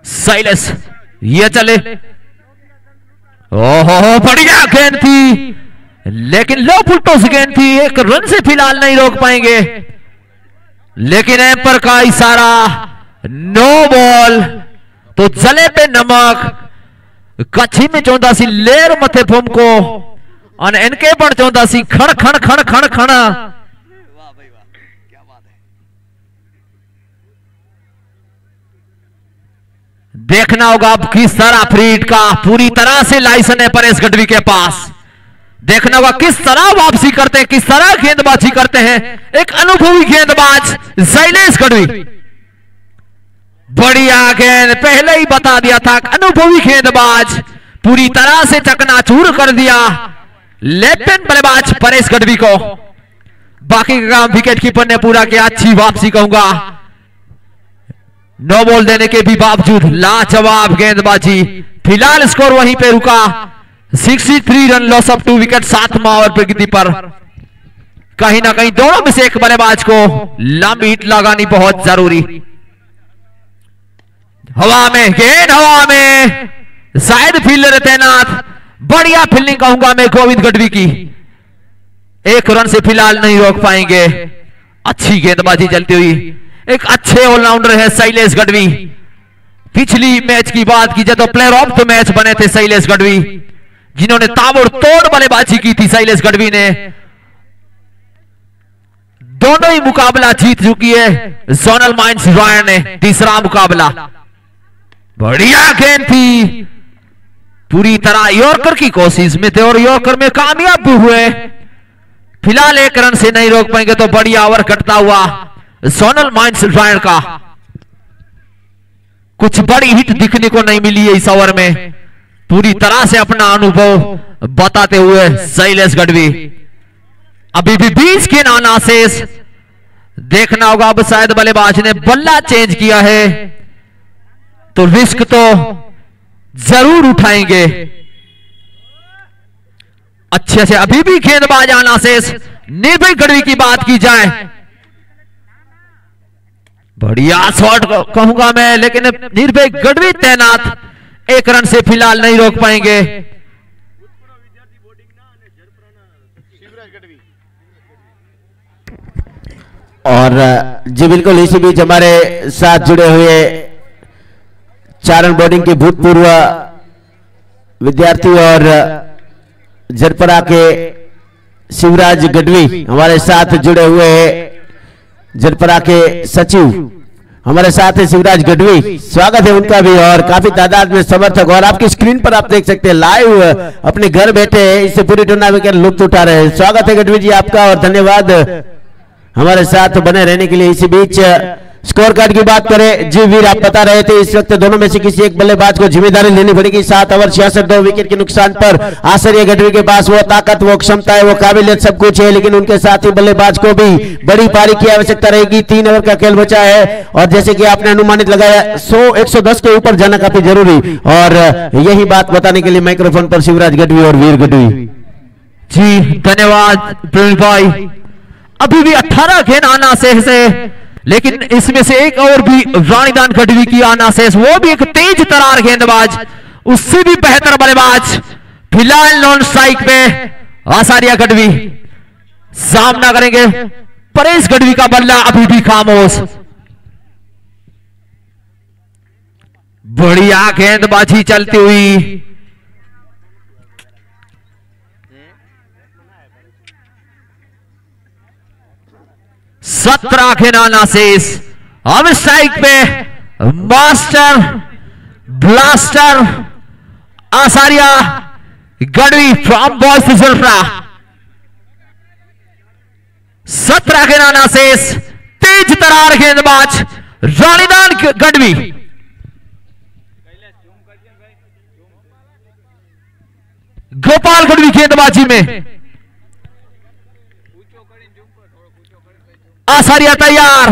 शैलेश ये चले, ओहो बढ़िया गेंद थी, लेकिन लो फुटों से गेंद थी, 1 रन से फिलहाल नहीं रोक पाएंगे। लेकिन एम्पर का इशारा, नो बॉल। तो जले पे नमक, कच्छी में चौंदा सी लेर मथे फूम को और इनके पर चौंदा सी खड़ खड़ खड़ खड़ खड़। देखना होगा अब किस तरह फ्रीड का पूरी तरह से लाइसेंस है परेश गढ़वी के पास। देखना होगा किस तरह वापसी करते हैं, किस तरह गेंदबाजी करते हैं एक अनुभवी गेंदबाज शैलेश गढ़वी। बढ़िया गेंद, पहले ही बता दिया था, अनुभवी गेंदबाज पूरी तरह से चकनाचूर कर दिया लेफ्ट हैंड बल्लेबाज परेश गढ़वी को। बाकी का काम विकेट कीपर ने पूरा किया, अच्छी वापसी कहूंगा। नो बॉल देने के भी बावजूद लाजवाब गेंदबाजी। फिलहाल स्कोर वहीं पे रुका, 63 रन लॉस ऑफ 2 विकेट 7वां ओवर प्रगति पर। कहीं ना कहीं दोनों में से एक बल्लेबाज को लंबी हिट लगानी बहुत जरूरी। हवा में गेंद, हवा में शायद फील्डर तैनात, बढ़िया फील्डिंग कहूंगा मैं गोविंद गढ़वी की। 1 रन से फिलहाल नहीं रोक पाएंगे। अच्छी गेंदबाजी चलती हुई, एक अच्छे ऑलराउंडर है शैलेश गढ़वी। पिछली मैच की बात की जाए तो प्लेयर ऑफ द मैच बने थे शैलेश गढ़वी, जिन्होंने ताबड़तोड़ बल्लेबाजी की थी शैलेश गढ़वी ने। दोनों ही मुकाबला जीत चुकी है जोनल माइंस रॉयल ने, तीसरा मुकाबला। बढ़िया गेंद थी, पूरी तरह यॉर्कर की कोशिश में थे और यॉर्कर में कामयाब भी हुए। फिलहाल 1 रन से नहीं रोक पाएंगे तो बढ़िया ओवर कटता हुआ जोनल माइंस रॉयल का। कुछ बड़ी हिट दिखने को नहीं मिली है इस ओवर में, पूरी तरह से अपना अनुभव बताते हुए शैलेश गढ़वी। अभी भी 20 के नाना शेष। देखना होगा अब शायद बल्लेबाज ने बल्ला चेंज किया है तो रिस्क तो जरूर उठाएंगे। अच्छे से अभी भी गेंदबाज आना शेष। निर्भय गढ़वी की बात की जाए, बढ़िया शॉट कहूंगा मैं, लेकिन निर्भय गढ़वी तैनात, 1 रन से फिलहाल नहीं रोक पाएंगे। और जी बिल्कुल इसी बीच हमारे साथ जुड़े हुए चारण बोर्डिंग के भूतपूर्व विद्यार्थी और जरपरा के शिवराज गढ़वी हमारे साथ जुड़े हुए जरपरा के सचिव हमारे साथ है शिवराज गढ़वी, स्वागत है उनका भी। और काफी तादाद में समर्थक और आपकी स्क्रीन पर आप देख सकते हैं लाइव अपने घर बैठे इससे पूरी टूर्नामेंट का लुत्फ उठा रहे हैं। स्वागत है गढ़वी जी आपका और धन्यवाद हमारे साथ बने रहने के लिए। इसी बीच स्कोर कार्ड की बात करें, जी वीर आप बता रहे थे इस वक्त दोनों में से किसी एक बल्लेबाज को जिम्मेदारी लेनी पड़ेगी। 7 ओवर 66 2 विकेट के नुकसान पर आचार्य गढ़वी के पास वो ताकत, वो क्षमता है, वो काबिलियत सब कुछ है, लेकिन उनके साथ ही बल्लेबाज को भी बड़ी पारी की आवश्यकता रहेगी। 3 ओवर का खेल बचा है और जैसे कि आपने अनुमानित लगाया 100-110 के ऊपर जाना काफी जरूरी, और यही बात बताने के लिए माइक्रोफोन पर शिवराज गढ़वी और वीर गढ़वी जी। धन्यवाद प्रवीण भाई। अभी भी 18 गेंद आना शेष है, लेकिन इसमें से एक और भी रानीदान गढ़वी की आना शेष, वो भी एक तेज तरार गेंदबाज, उससे भी बेहतर बल्लेबाज। फिलहाल नॉन स्ट्राइक पे आचार्य गढ़वी सामना करेंगे। परेश गढ़वी का बल्ला अभी भी खामोश। बढ़िया गेंदबाजी चलती हुई, 17 गेंद आना शेष। अब स्ट्राइक पे master blaster Acharya Gadhvi from boys Jarpara. 17 गेंद आना शेष। तेज तरार गेंदबाज रानीदान गढ़वी। गोपाल गढ़वी गेंदबाजी में। आचार्य तैयार,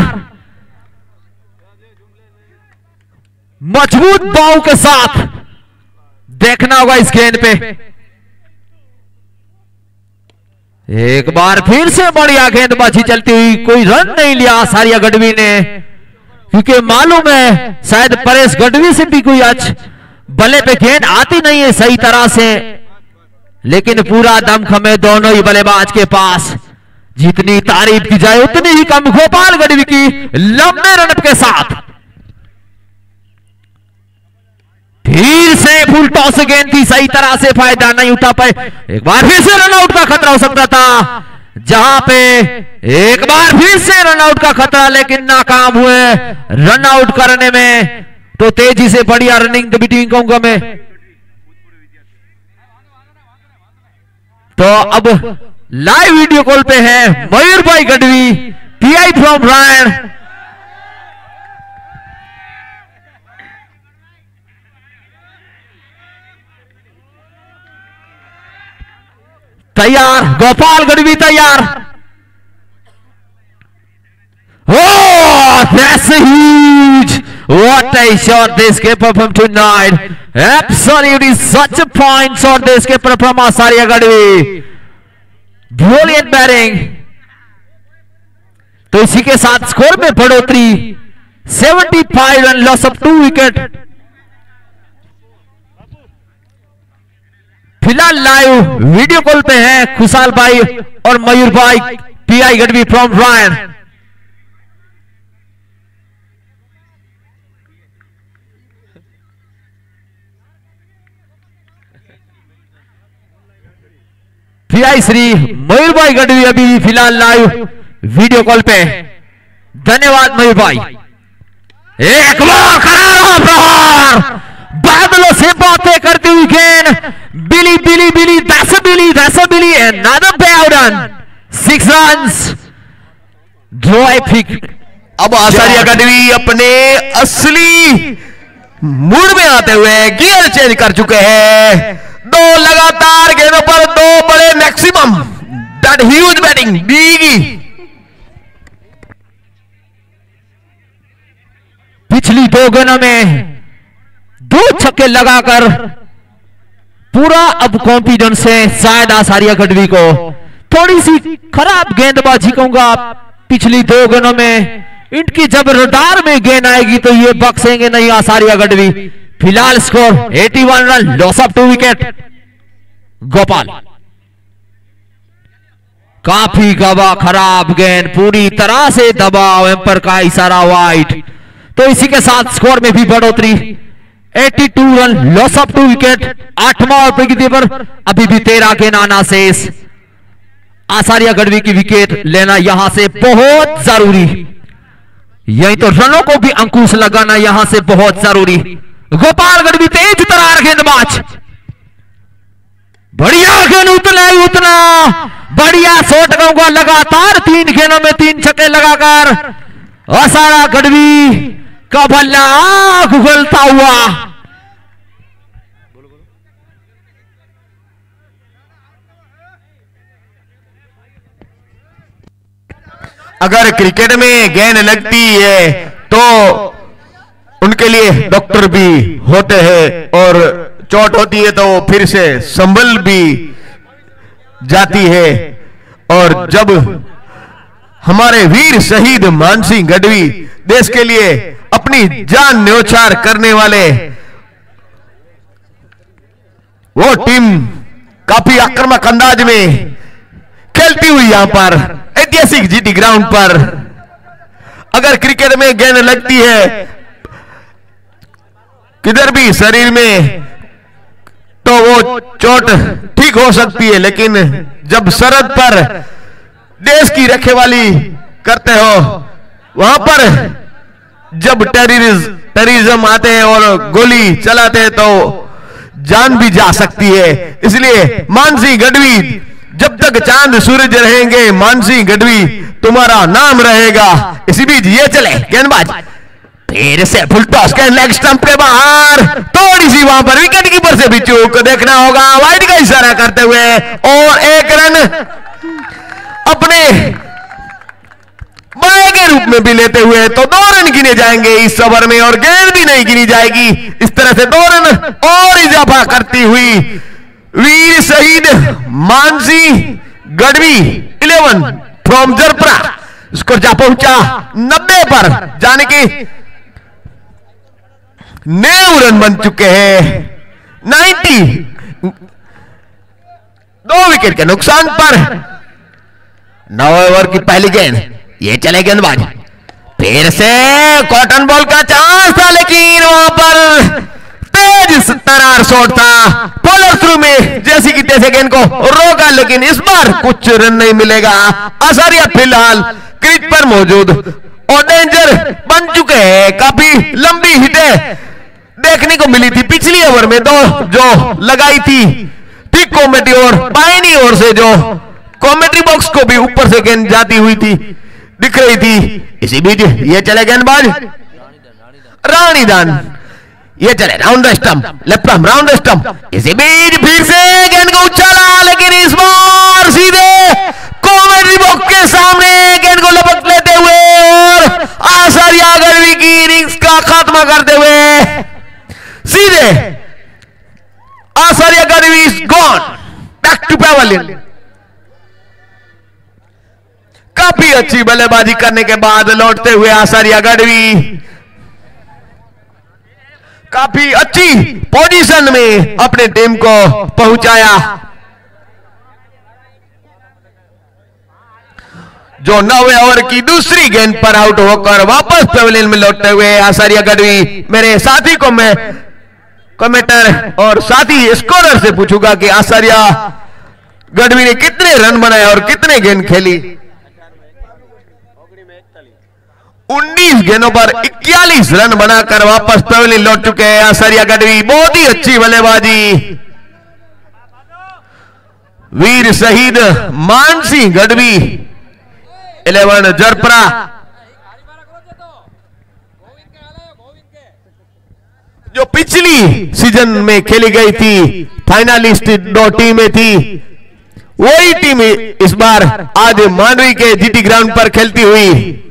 मजबूत बाव के साथ देखना होगा इस गेंद पे। एक बार फिर से बढ़िया गेंदबाजी चलती हुई, कोई रन नहीं लिया आचार्य गढ़वी ने, क्योंकि मालूम है शायद परेश गढ़वी से भी कोई आज बल्ले पे गेंद आती नहीं है सही तरह से, लेकिन पूरा दमखम है दोनों ही बल्लेबाज के पास। जितनी तारीफ की जाए उतनी ही कम गोपाल गढ़वी की लंबे रन के साथ। फिर से फुल टॉस गेंद थी, सही तरह से फायदा नहीं उठा पाए। एक बार फिर से रनआउट का खतरा हो सकता था, जहां पे एक बार फिर से रनआउट का खतरा, लेकिन नाकाम हुए रनआउट करने में। तो तेजी से बढ़िया रनिंग बिटवीन कहूंगा मैं। तो अब लाइव वीडियो कॉल पे है मयूर भाई गढ़वी, पीआई फ्रॉम रायण। तैयार, गोपाल गढ़वी तैयार। Oh, that's a huge! What a shot this keeper from tonight. Absolutely such a point shot this keeper from Acharya Gadvi. Brilliant batting. तो इसी के साथ स्कोर में बढ़ोतरी, 75 रन, लॉस ऑफ 2 विकेट। फिलहाल लाइव वीडियो कॉल पे हैं खुशाल भाई और मयूर भाई, PI Gadhvi from Rayan. PI Shri Mayur भाई गढ़वी अभी फिलहाल लाइव वीडियो कॉल पे। धन्यवाद मयूर भाई। एक बार करारा प्रहार, बादलों से बातें करती हुई गेंद, billy Billy billy that's a billy, another bow run, 6 runs, ड्रॉय पिक। अब आचार्य गढ़वी अपने असली मूड में आते हुए गियर चेंज कर चुके हैं। 2 लगातार गेंदों पर 2 बड़े मैक्सिमम, दैट ह्यूज बैटिंग दी। पिछली 2 गेंदों में 2 छक्के लगाकर पूरा अब कॉन्फिडेंस है शायद आचार्य गढ़वी को। थोड़ी सी खराब गेंदबाजी कहूंगा पिछली 2 गेंदों में, इनकी जब रडार में गेंद आएगी तो ये बख्शेंगे नहीं आचार्य गढ़वी। फिलहाल score 81 run, loss of 2 wicket. Gopal काफी गवा खराब गेंद, पूरी तरह से दबाव, एम्पर का इशारा वाइड। तो इसी के साथ स्कोर में भी बढ़ोतरी, 82 रन, लॉस ऑफ 2 विकेट, 8वां ओवर की पर अभी भी 13 गेंद आना शेष। आचार्य गढ़वी की विकेट लेना यहां से बहुत जरूरी, यही तो रनों को भी अंकुश लगाना यहां से बहुत जरूरी। गोपाल गढ़वी तेज तरार गेंदबाज, बढ़िया गेंद, उतना बढ़िया शॉट कहूंगा, लगातार 3 गेंदों में 3 छक्के लगाकर आचार्य गढ़वी का बल्ला आंख उगलता हुआ। अगर क्रिकेट में गेंद लगती है तो उनके लिए डॉक्टर भी होते हैं, और चोट होती है तो फिर से संभल भी जाती है। और जब हमारे वीर शहीद मानसिंह गढ़वी देश के लिए अपनी जान न्योछावर करने वाले, वो टीम काफी आक्रामक अंदाज में खेलती हुई यहां पर ऐतिहासिक जीटी ग्राउंड पर, अगर क्रिकेट में गेंद लगती है किधर भी शरीर में तो वो चोट ठीक हो सकती है, लेकिन जब सरहद पर देश की रखवाली करते हो, वहां पर जब टेररिज्म आते हैं और गोली चलाते हैं तो जान भी जा सकती है। इसलिए मानसिंह गढ़वी, जब तक चांद सूरज रहेंगे मानसिंह गढ़वी तुम्हारा नाम रहेगा। इसी बीच ये चले गेंदबाज, फिर से फुल टॉस के लेग स्टंप के बाहर, थोड़ी सी वहां पर विकेट कीपर से भी चूक, देखना होगा वाइड का इशारा करते हुए, और 1 रन अपने बाय के रूप में भी लेते हुए, तो 2 रन गिने जाएंगे इस ओवर में, और गेंद भी नहीं गिनी जाएगी। इस तरह से 2 रन और इजाफा करती हुई वीर शहीद मानसिंह गढ़वी 11 फ्रॉम जरपरा स्कोर जा पहुंचा 90 पर, जाने के 90 रन बन चुके हैं। 90 2 विकेट के नुकसान पर 9 ओवर की पहली गेंद, ये चले गेंदबाज, फिर से कॉटन बॉल का चांस था, लेकिन वहां पर तेज तरार शॉट था, फॉलो थ्रू में जैसी की तैसे गेंद को रोका, लेकिन इस बार कुछ रन नहीं मिलेगा। आचार्य फिलहाल क्रीज पर मौजूद और डेंजर बन चुके हैं। काफी लंबी हिटें देखने को मिली थी पिछली ओवर में, 2 जो लगाई थी ठीक कॉमेडी और बाईनी ओर से जो कॉमेडी बॉक्स को भी ऊपर से गेंद जाती हुई थी दिख रही थी। इसी बीच ये चले गेंदबाज रानीदान, ये चले round the stump, left arm round the stump. इसी बीच फिर से गेंद को उछाला, लेकिन इस बार सीधे कॉमेडी बॉक्स के सामने गेंद को लपक लेते हुए और आचार्य गढ़वी की इनिंग्स का खात्मा करते हुए सीधे Acharya Gadhvi is gone back to pavilion. काफी अच्छी बल्लेबाजी करने के बाद लौटते हुए आचार्य गढ़वी काफी अच्छी पोजीशन में अपने टीम को पहुंचाया। जो 9वें ओवर की दूसरी गेंद पर आउट होकर वापस पैवेलियन में लौटते हुए आचार्य गढ़वी, मेरे साथी को मैं कमेंटर और साथी स्कोरर से पूछूंगा कि आचार्य गढ़वी ने कितने रन बनाए और कितने गेंद खेली। 19 गेंदों पर 41 रन बनाकर वापस पैवेलियन लौट चुके हैं आचार्य गढ़वी। बहुत ही अच्छी बल्लेबाजी वीर शहीद मानसिंह गढ़वी 11 जरपरा। जो पिछली सीजन में खेली गई थी, फाइनलिस्ट 2 टीमें थी, वही टीम इस बार आज मांडवी के जीटी ग्राउंड पर खेलती हुई।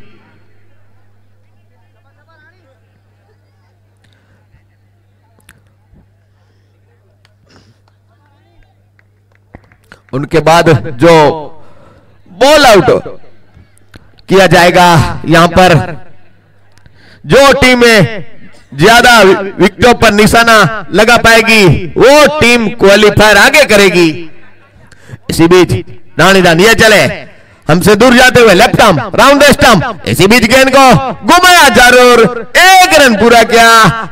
उनके बाद जो बॉल आउट किया जाएगा, यहां पर जो टीमें ज्यादा विकेटों पर निशाना लगा पाएगी वो टीम क्वालिफायर आगे करेगी। इसी बीच रानीदान ये चले, हमसे दूर जाते हुए लेफ्ट आर्म राउंड स्टंप, इसी बीच गेंद को घुमाया जरूर, एक रन पूरा किया,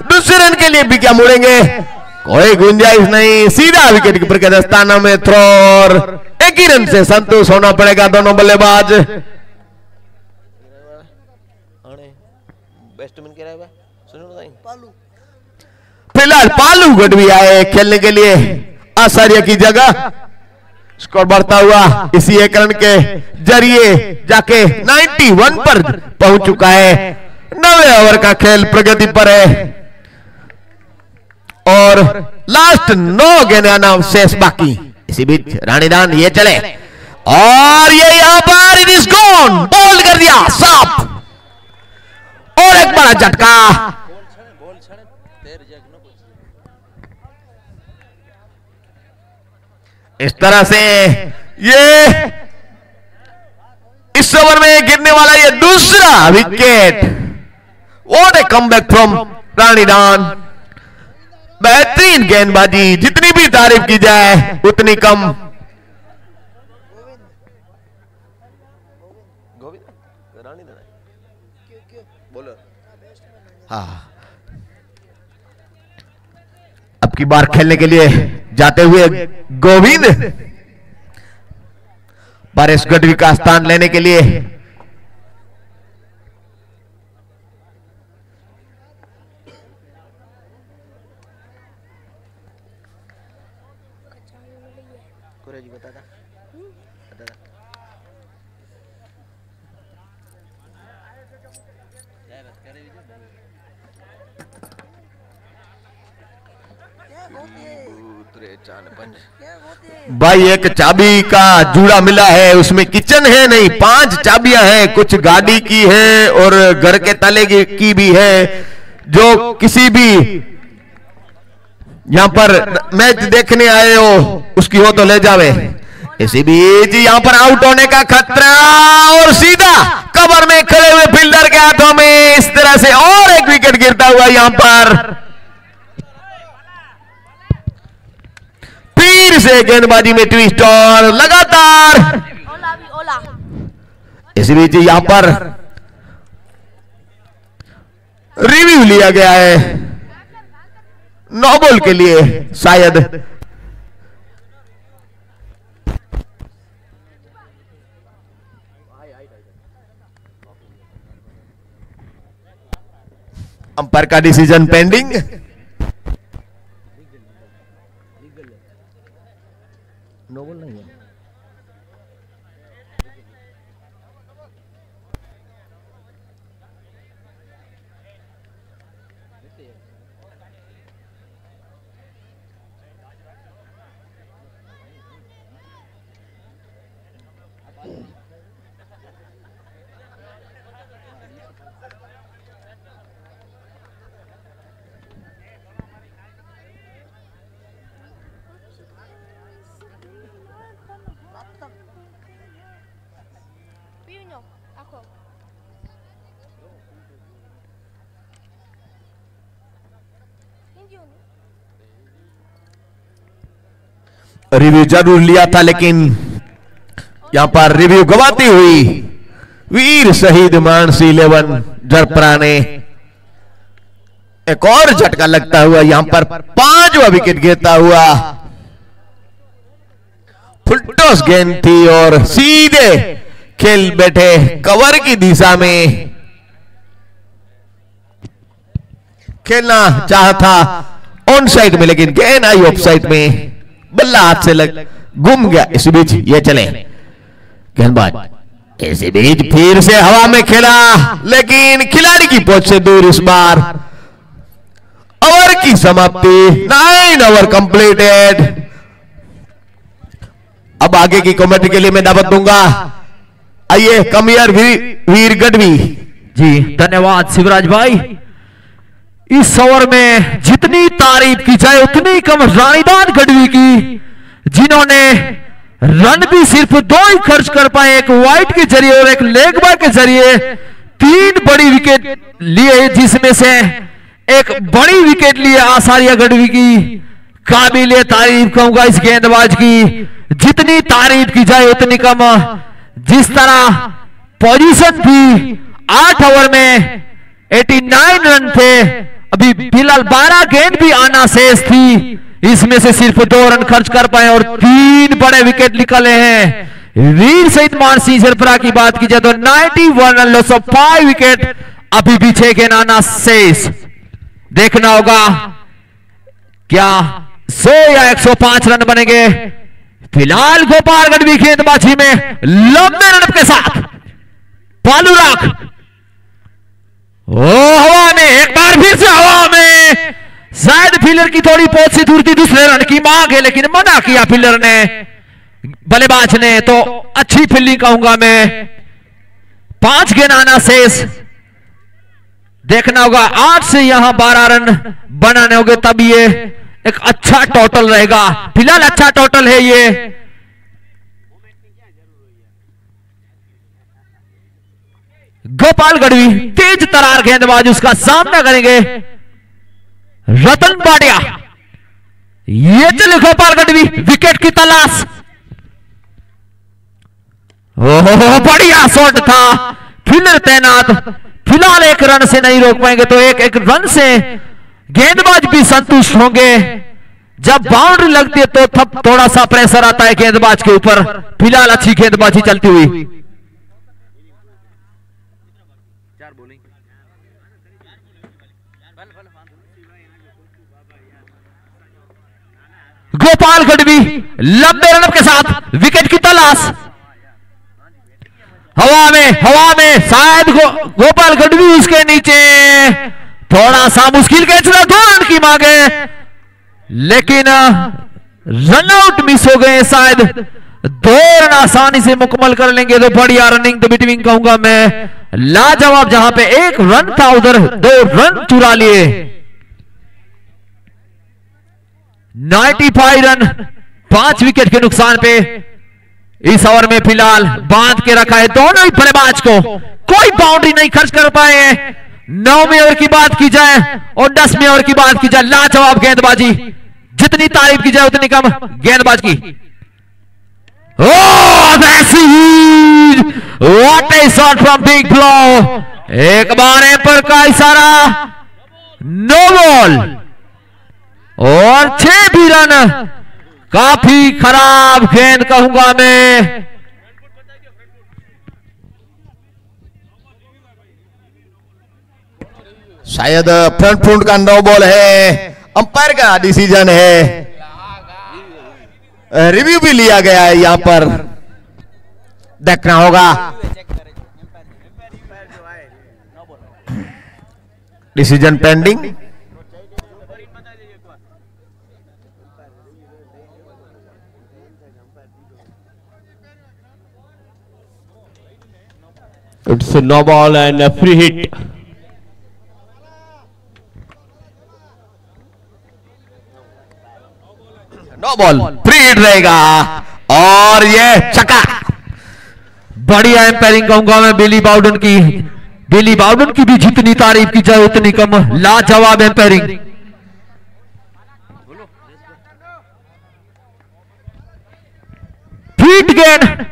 दूसरे रन के लिए भी क्या मुड़ेंगे, कोई गुंजाइश नहीं, सीधा विकेट कीपर के दस्ताना में थ्रो और एक ही रन से संतोष होना पड़ेगा दोनों बल्लेबाज। फिलहाल पालू गढ़वी आए खेलने के लिए आचार्य की जगह, स्कोर बढ़ता हुआ इसी एक रन के जरिए जाके 91 पर पहुंच चुका है। 9वें ओवर का खेल प्रगति पर है और लास्ट 9 गेंद शेष बाकी। इसी बीच रानीदान ये चले और ये यहां पर इट इज गॉन, बॉल कर दिया साफ और एक बड़ा झटका। इस तरह से ये इस ओवर में गिरने वाला ये दूसरा wicket. What a comeback from Ranidan, बेहतरीन गेंदबाजी, जितनी भी तारीफ की जाए उतनी कम। हाँ, अब की बार खेलने के लिए जाते हुए गोविंद परेश गढ़वी का स्थान लेने के लिए भाई एक चाबी का जूड़ा मिला है, उसमें किचन है नहीं, 5 चाबियां हैं, कुछ गाड़ी की है और घर के ताले की भी है। जो किसी भी यहां पर मैच देखने आए हो उसकी हो तो ले जावे। इसी बीच यहां पर आउट होने का खतरा और सीधा कवर में खड़े हुए फील्डर के हाथों में, इस तरह से और एक विकेट गिरता हुआ यहां पर। फिर से गेंदबाजी में ट्विस्ट और लगातार इस बीच यहां पर रिव्यू लिया गया है नो बॉल के लिए शायद। अंपायर का डिसीजन पेंडिंग। नो बॉल नहीं है। रिव्यू जरूर लिया था लेकिन यहां पर रिव्यू गवाती हुई वीर शहीद मानसी 11 जरपरा ने एक और झटका लगता हुआ यहां पर 5वां विकेट गिरता हुआ। फुलटॉस गेंद थी और सीधे खेल बैठे कवर की दिशा में खेलना चाहा था ऑन साइड में, लेकिन गेंद आई ऑफ साइड में, बल्ला हाथ से गुम गया। इसी बीच ये चले गेंदबाज इसी बीच फिर से हवा में खेला लेकिन खिलाड़ी की पहुंच से दूर। इस बार ओवर की समाप्ति, 9 ओवर कंप्लीटेड। अब आगे की कमेटी के लिए मैं दावत दूंगा। आइए कमियर वीर गढ़वी जी। धन्यवाद शिवराज भाई। इस ओवर में जितनी तारीफ की जाए उतनी कम रानीदान गढ़वी की, जिन्होंने रन भी सिर्फ 2 ही खर्च कर पाए, एक वाइड के जरिए और एक लेग बाय के जरिए 3 बड़ी विकेट लिए, जिसमें से एक बड़ी विकेट लिए आचार्य गढ़वी की। काबिले तारीफ कहूंगा इस गेंदबाज की, जितनी तारीफ की जाए उतनी कम। जिस तरह पोजीशन थी 8 ओवर में 89 रन थे, अभी फिलहाल 12 गेंद भी आना शेष थी, इसमें से सिर्फ 2 रन खर्च कर पाए और 3 बड़े विकेट निकले हैं। वीर शहीद मान सिंह शेरपुरा की बात की जाए तो 91 रन लॉस ऑफ 5 विकेट, अभी भी 6 गेंद आना शेष। देखना होगा क्या 100 या 105 रन बनेंगे। फिलहाल गोपालगढ़ भी गेंदबाजी में लंबे रन के साथ पालू राख हवा में, एक बार फिर से हवा में। शायद फील्डर की थोड़ी पहुंच से दूर थी, दूसरे रन की मांग है लेकिन मना किया फील्डर ने, बल्लेबाज ने, तो अच्छी फील्डिंग कहूंगा मैं। 5 गेंद आना शेष। देखना होगा 8 से यहां 12 रन बनाने होंगे तब ये एक अच्छा टोटल रहेगा। फिलहाल अच्छा टोटल है ये। गोपाल गढ़वी तेज तरार गेंदबाज, उसका सामना करेंगे रतन पाटिया। ये चले गोपाल गढ़वी, विकेट की तलाश। ओहो बढ़िया शॉट था, फील्डर तैनात। फिलहाल 1 रन से नहीं रोक पाएंगे तो एक रन से गेंदबाज भी संतुष्ट होंगे। जब बाउंड्री लगती है तो तब थोड़ा सा प्रेशर आता है गेंदबाज के ऊपर। फिलहाल अच्छी गेंदबाजी चलती हुई। गोपाल गढ़वी लंबे रन के साथ विकेट की तलाश। हवा में शायद गोपाल गढ़वी उसके नीचे, थोड़ा सा मुश्किल कैच था, 2 रन की मांगे लेकिन रनआउट मिस हो गए। शायद 2 रन आसानी से मुकम्मल कर लेंगे तो बढ़िया रनिंग द बिटवीन कहूंगा मैं। लाजवाब, जहां पे 1 रन था उधर 2 रन चुरा लिए। 95 रन 5 विकेट के नुकसान पे इस ओवर में फिलहाल बांध के रखा है दोनों ही बल्लेबाज को। कोई बाउंड्री नहीं खर्च कर पाए हैं। 9वें ओवर की बात की जाए और 10वें ओवर की बात की जाए, लाजवाब गेंदबाजी। जितनी तारीफ की जाए उतनी कम गेंदबाज की। What A shot from big blow. एक बार पर का इशारा, नो बॉल और 6 भी रन। काफी खराब गेंद कहूंगा मैं। शायद फ्रंट फुट का नो बॉल है, अंपायर का डिसीजन है। रिव्यू भी लिया गया है, यहां पर देखना होगा। Decision pending. It's a no ball and a free hit. No ball, free hit रहेगा और ये छक्का। बढ़िया एम्पायरिंग कहूंगा मैं बिली बाउडन की। बिली बाउडन की भी जितनी तारीफ की जाए उतनी कम। लाजवाब एम्पायरिंग। फीट गेंद,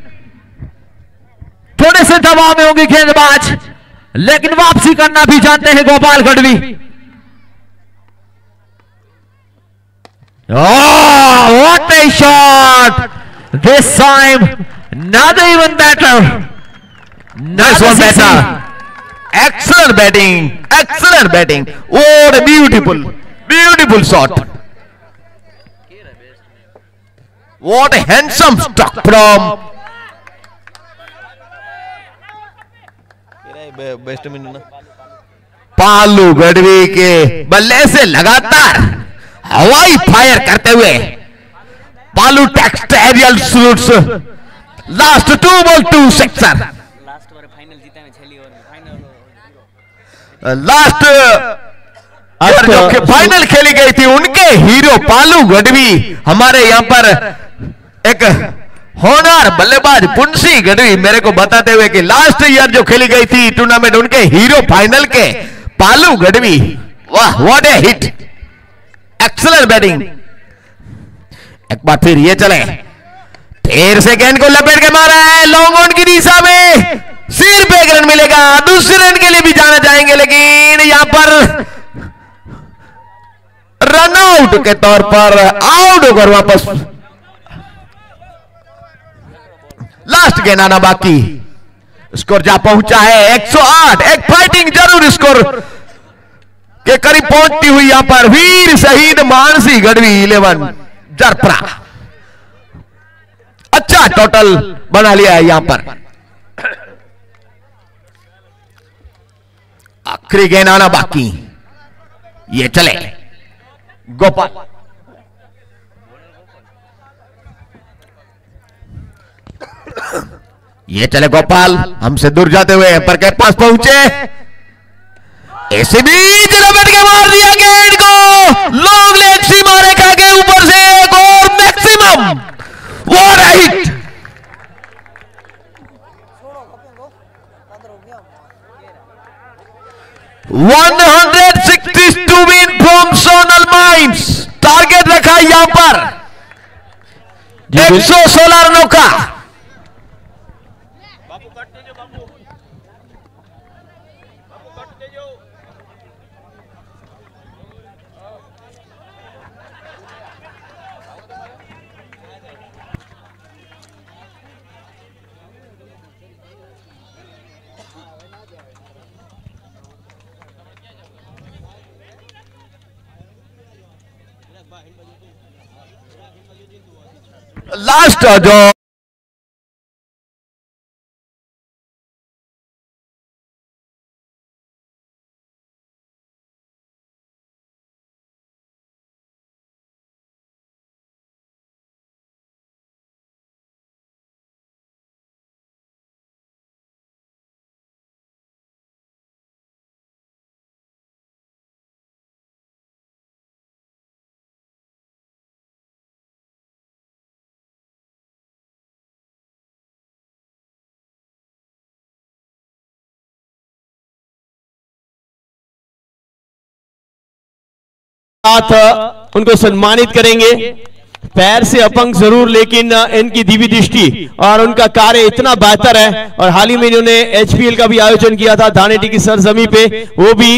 थोड़े से दबाव में होंगे गेंदबाज लेकिन वापसी करना भी जानते हैं Gopal Gadhvi. What a shot! This time, not even better. Nice one, better. Excellent batting. Excellent batting. What a beautiful shot. What a handsome struck from पालू गढ़वी के बल्ले से लगातार हवाई फायर करते हुए पालू takes aerial shoots. Last 2 ball 2 sixer. Last जो final खेली गई थी उनके हीरो पालू गढ़वी। हमारे यहां पर एक होनहार बल्लेबाज पुंसी गढ़वी मेरे को बताते हुए कि लास्ट ईयर जो खेली गई थी टूर्नामेंट उनके हीरो फाइनल के पालू गढ़वी। वाह, what A hit, excellent batting. एक बार फिर ये चले फिर से गेंद को लपेट के मारा है लॉन्ग ऑन की दिशा में, सिर पे रन मिलेगा, दूसरे रन के लिए भी जाना चाहेंगे लेकिन यहां पर रन आउट के तौर पर आउट होकर वापस लास्ट गेंद आना बाकी। स्कोर जा पहुंचा है 108, एक फाइटिंग जरूर स्कोर के करीब पहुंचती हुई यहां पर वीर शहीद मानसी गढ़वी 11 जरपरा। अच्छा टोटल बना लिया है यहां पर। आखिरी गेंद आना बाकी, ये चले गोपाल, ये चले गोपाल, हमसे दूर जाते हुए पर के पास पहुंचे, ऐसे बीच रबड़ के मार दिया गेंद को लॉन्ग लेग सीमा रेखा के ऊपर से एक और मैक्सिमम वो right. $162 win from Sonal Mines, target रखा यहां पर 116 रनों का। लास्ट जो साथ उनको सम्मानित करेंगे। पैर से अपंग जरूर, लेकिन इनकी दिव्य दृष्टि और उनका कार्य इतना बेहतर है। और हाल ही में इन्होंने एचपीएल का भी आयोजन किया था धानेटी की सरजमी पे, वो भी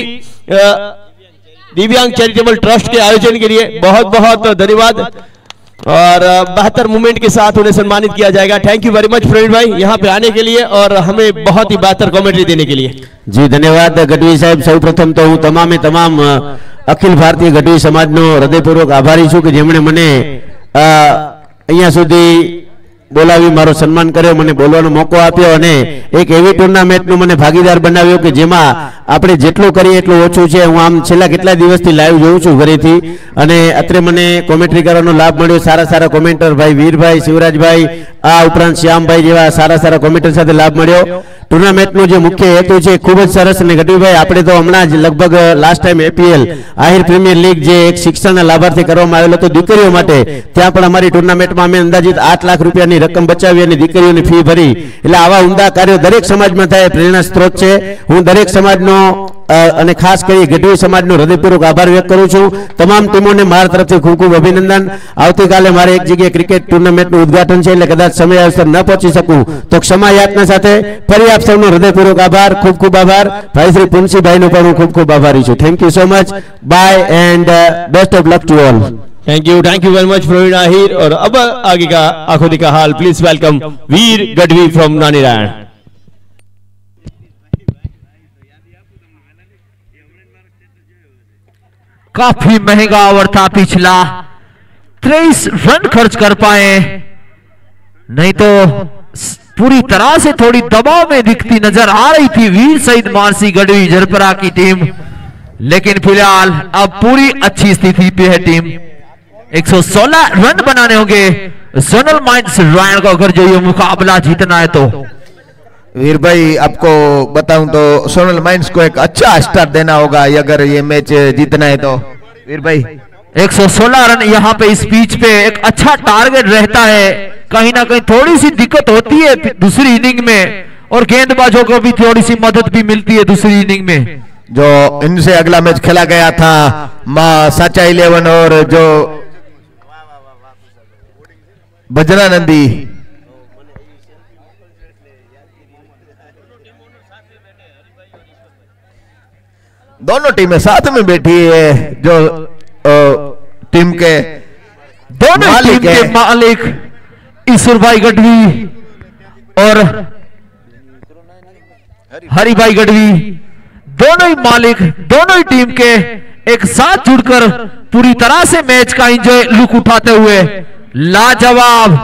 दिव्यांग चैरिटेबल ट्रस्ट के आयोजन के लिए बहुत बहुत धन्यवाद। और बेहतर मूवमेंट के साथ उन्हें सम्मानित किया जाएगा। Thank you very much Praveen भाई यहाँ पे आने के लिए और हमें बहुत ही बेहतर कमेंट्री देने के लिए। जी धन्यवाद गढ़वी साहब। सौ प्रथम तो हूँ તમામ અખિલ ભારતીય ગઢવી સમાજનો હૃદયપૂર્વક આભારી છું કે જેમણે મને અહીંયા સુધી બોલાવી મારો સન્માન કર્યો, મને બોલવાનો મોકો આપ્યો અને એક એવી ટુર્નામેન્ટનો મને ભાગીદાર બનાવ્યો કે જેમાં આપણે જેટલું કરીએ એટલું ઓછું છે। હું આમ છેલ્લા કેટલા દિવસથી લાઈવ જોઉં છું ઘરેથી અને અત્રે મને કોમેન્ટ્રી કરવાનો લાભ મળ્યો। સારા સારા કોમેન્ટર ભાઈ વીરભાઈ, શિવરાજભાઈ, આ ઉપરાંત શ્યામભાઈ જેવા સારા સારા કોમેન્ટર સાથે લાભ મળ્યો। ટુર્નામેન્ટનો જે મુખ્ય હેતુ છે ખૂબ જ સરસ અને ગઢવીભાઈ આપણે તો હમણાં જ લગભગ last time APL Ahir premier league જે એક શિક્ષણના લાભાર્થી કરવામાં આવેલો હતો દીકરીઓ માટે, ત્યાં પણ અમારી ટુર્નામેન્ટમાં અમે અંદાજિત 8 લાખ રૂપિયાની રકમ બચાવી અને દીકરીઓની ફી ભરી। એટલે આવા ઉમદા કાર્યો દરેક સમાજમાં થાય પ્રેરણા સ્ત્રોત છે। હું દરેક સમાજનો અને ખાસ કરી ગઢવી સમાજનો હૃદયપૂર્વક આભાર વ્યક્ત કરું છું। તમામ ટીમોને મારા તરફથી ખૂબ ખૂબ અભિનંદન। આવતીકાલે મારે એક જગ્યાએ ક્રિકેટ ટુર્નામેન્ટનું ઉદ્ઘાટન છે એટલે કદાચ સમય અવસર ન પહોંચી શકું તો ક્ષમા યાચના સાથે ફરી આપ સૌનો હૃદયપૂર્વક આભાર, ખૂબ ખૂબ આભાર। ભાઈ શ્રી પુનસીભાઈનો પણ હું ખૂબ ખૂબ આભારી છું। Thank you so much, bye and best of luck to all. Thank you very much Praveen Ahir. और अब आगे का आंखों का हाल please welcome Veer Gadhvi from Nanirayan. काफी महंगा ओवर था पिछला, 23 रन खर्च कर पाए, नहीं तो पूरी तरह से थोड़ी दबाव में दिखती नजर आ रही थी वीर शहीद मानसी गढ़वी जरपरा की टीम, लेकिन फिलहाल अब पूरी अच्छी स्थिति पे है टीम। 116 रन बनाने होंगे सोनल माइंड्स रायन को अगर जो ये मुकाबला जीतना है तो। वीर भाई आपको बताऊं तो सोनल माइंड्स को एक अच्छा स्टार्ट देना होगा अगर ये मैच जीतना है तो। वीर भाई 116 रन यहाँ पे इस पिच पे एक अच्छा टारगेट रहता है, कहीं ना कहीं थोड़ी सी दिक्कत होती है दूसरी इनिंग में और गेंदबाजों को भी थोड़ी सी मदद भी मिलती है दूसरी इनिंग में। जो इनसे अगला मैच खेला गया था मां साचा 11 और जो बजरानंदी दोनों टीमें साथ में बैठी है। जो टीम के दोनों टीम के मालिक ईश्वर भाई गढ़वी और हरि भाई गढ़वी, दोनों ही मालिक दोनों ही टीम के एक साथ जुड़कर पूरी तरह से मैच का एंजॉय लुक उठाते हुए लाजवाब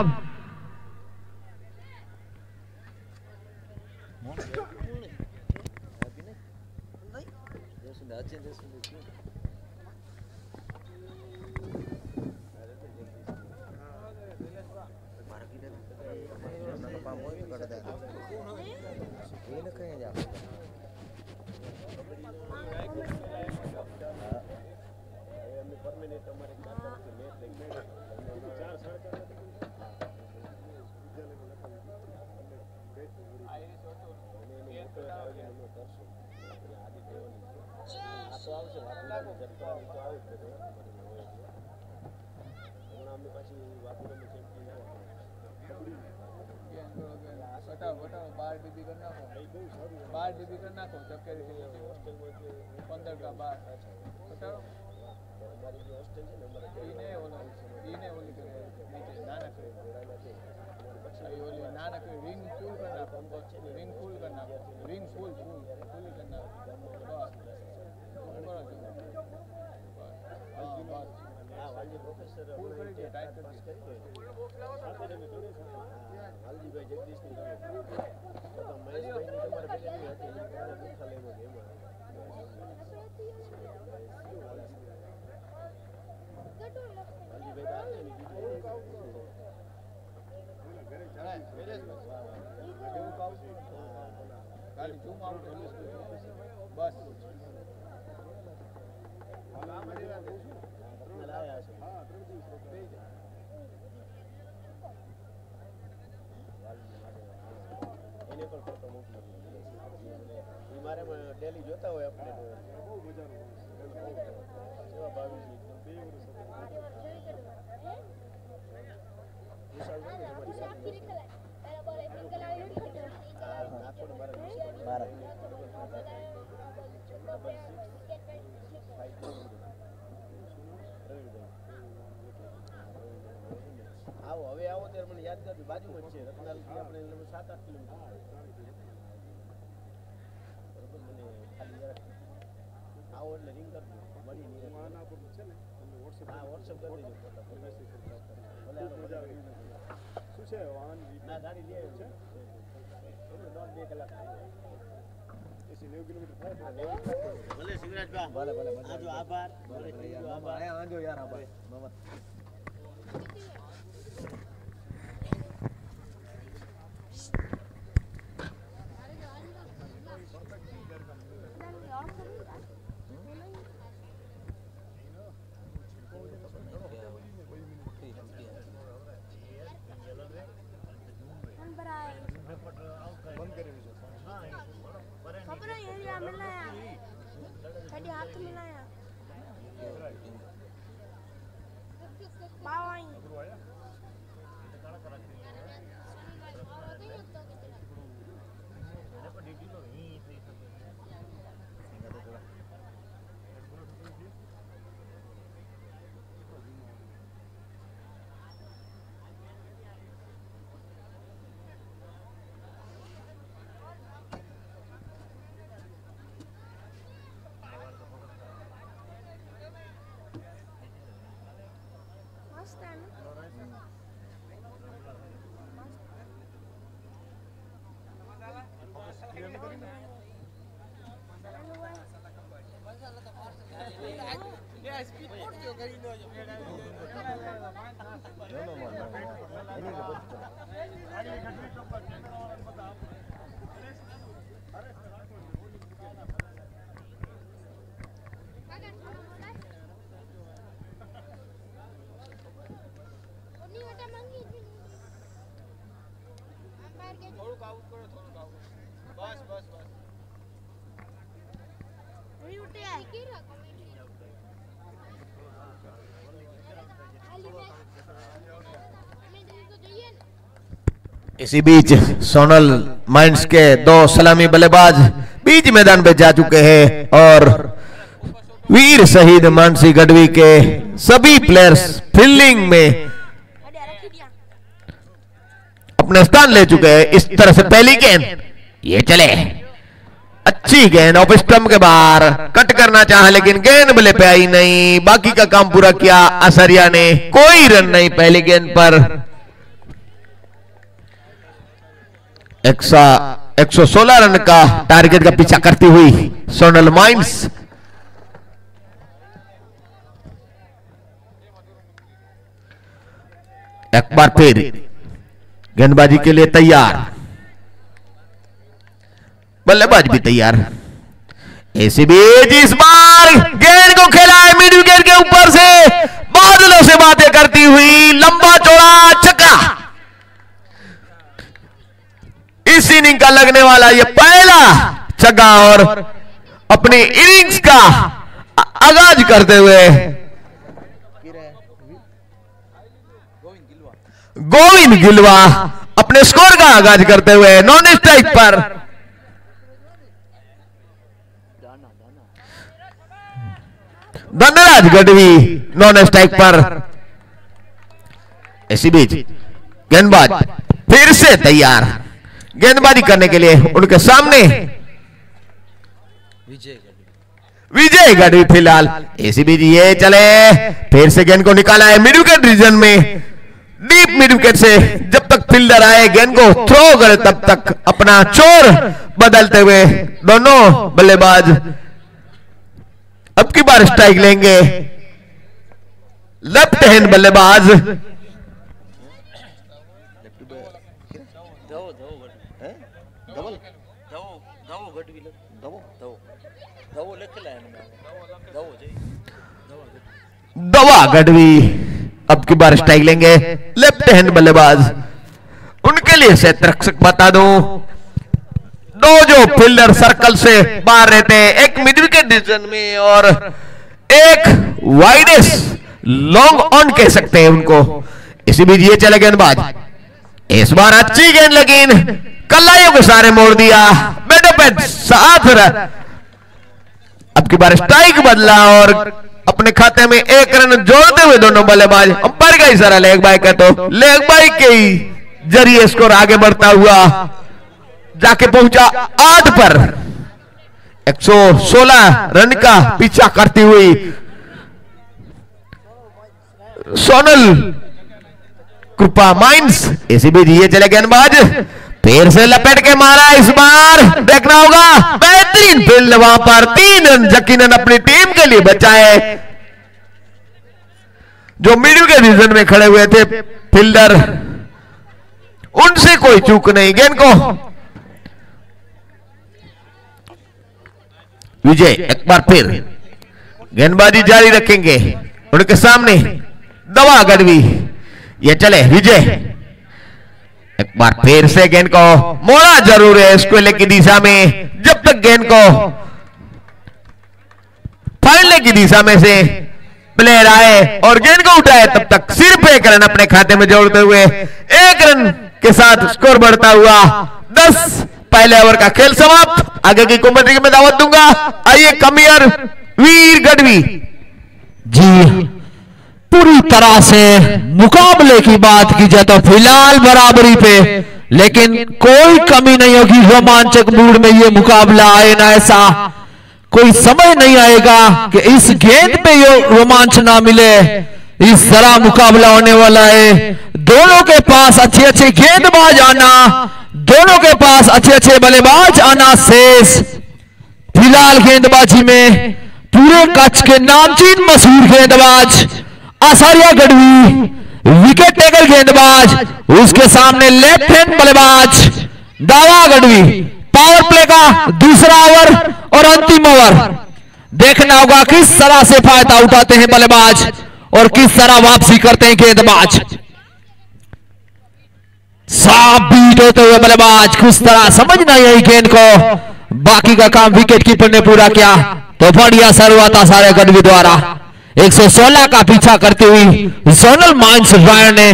इसी बीच सोनल माइंस के दो सलामी बल्लेबाज बीच मैदान पे जा चुके हैं और वीर शहीद मानसी गढ़वी के सभी प्लेयर्स फील्डिंग में अपने स्थान ले चुके हैं। इस तरह से पहली गेंद, ये चले, अच्छी गेंद ऑफ स्टंप के बाहर, कट करना चाहा लेकिन गेंद बल्ले पे आई नहीं। बाकी का काम पूरा किया असरिया ने, कोई रन नहीं पहली गेंद पर। 116 रन का टारगेट का पीछा करती हुई सोनल माइंस। एक बार फिर गेंदबाजी के लिए तैयार, बल्लेबाज भी तैयार। ऐसी बीच इस बार गेंद को खेला है मिड विकेट के ऊपर से, बादलों से बातें करती हुई, लंबा चौड़ा छक्का। इस इनिंग का लगने वाला यह पहला छक्का और अपनी इनिंग्स का आगाज करते हुए गोविंद गिलवा अपने स्कोर का आगाज करते हुए नॉन स्ट्राइक पर। धनराज गढ़वी नॉन स्ट्राइक पर। इसी बीच गेंदबाज फिर से तैयार गेंदबाजी करने के लिए। उनके सामने विजय गढ़वी फिलहाल। इसी बीच ये चले, फिर से गेंद को निकाला है मिड विकेट रीजन में, डीप मिड विकेट से। जब तक फील्डर आए गेंद को थ्रो करे तब तक अपना चोर बदलते हुए दोनों बल्लेबाज अब की बार स्ट्राइक लेंगे। लेफ्ट हैंड बल्लेबाज दवा गढ़वी अब की बार स्ट्राइक लेंगे। लेफ्ट हैंड बल्लेबाज, उनके लिए सेट रक्षक बता दूं, दो जो फील्डर सर्कल से बाहर रहते हैं, एक मिड विकेट डिवीजन में और एक वाइडेस्ट लॉन्ग ऑन कह सकते हैं उनको। इसी बीच ये चले गेंदबाज, इस बार अच्छी गेंद लेकिन कलाइयों को सारे मोड़ दिया, बैटो पैड साथ रहा। अब की बार स्ट्राइक बदला और अपने खाते में एक रन जोड़ते हुए दोनों बल्लेबाज। अंपायर का इशारा लेग बाय का, तो लेग बाय के ही जरिए स्कोर आगे बढ़ता हुआ जाके पहुंचा 8 पर। 116 रन का पीछा करती हुई सोनल कृपा माइंस। इसी बीच ये चले गेंदबाज, फिर से लपेट के मारा। इस बार देखना होगा, बेहतरीन फील्ड वहां पर, 3 रन यकीनन अपनी टीम के लिए बचाए। जो मिड विकेट रीजन में खड़े हुए थे फील्डर, उनसे कोई चूक नहीं। गेंद को विजय एक बार फिर गेंदबाजी जारी रखेंगे। उनके सामने दवा गढ़वी, ये चले विजय एक बार फिर से गेंद को मोड़ा जरूर है स्क्वेयर की दिशा में। जब तक गेंद को फाइनल की दिशा में से प्लेयर आए और गेंद को उठाए तब तक सिर्फ एक रन अपने खाते में जोड़ते हुए 1 रन के साथ स्कोर बढ़ता हुआ 10 पहले ओवर का खेल समाप्त। आगे की कमेंट्री में दावत दूंगा। आइए कमियर वीर गढ़वी जी, पूरी तरह से मुकाबले की बात की जाए तो फिलहाल बराबरी पे, लेकिन कोई कमी नहीं होगी रोमांचक मूड में ये मुकाबला आए ना। ऐसा कोई समय नहीं आएगा कि इस गेंद पे ये रोमांच ना मिले। इस तरह मुकाबला होने वाला है। दोनों के पास अच्छे अच्छे गेंदबाज आना, दोनों के पास अच्छे अच्छे बल्लेबाज आना शेष। फिलहाल गेंदबाजी में पूरे कच्छ के नामचीन मशहूर गेंदबाज आसारिया गढ़वी, विकेट टेकर गेंदबाज, उसके सामने लेफ्ट हैंड बल्लेबाज दावा गढ़वी। पावर प्ले का दूसरा ओवर और अंतिम ओवर देखना होगा किस तरह से फायदा उठाते हैं बल्लेबाज और किस तरह वापसी करते हैं गेंदबाज। साफ बीट होते हुए बल्लेबाज किस तरह समझना यही गेंद को, बाकी का काम विकेट कीपर ने पूरा किया। तो बढ़िया शुरुआत आसारिया गढ़वी द्वारा 116 का पीछा करती हुई सोनल माइंस रायन ने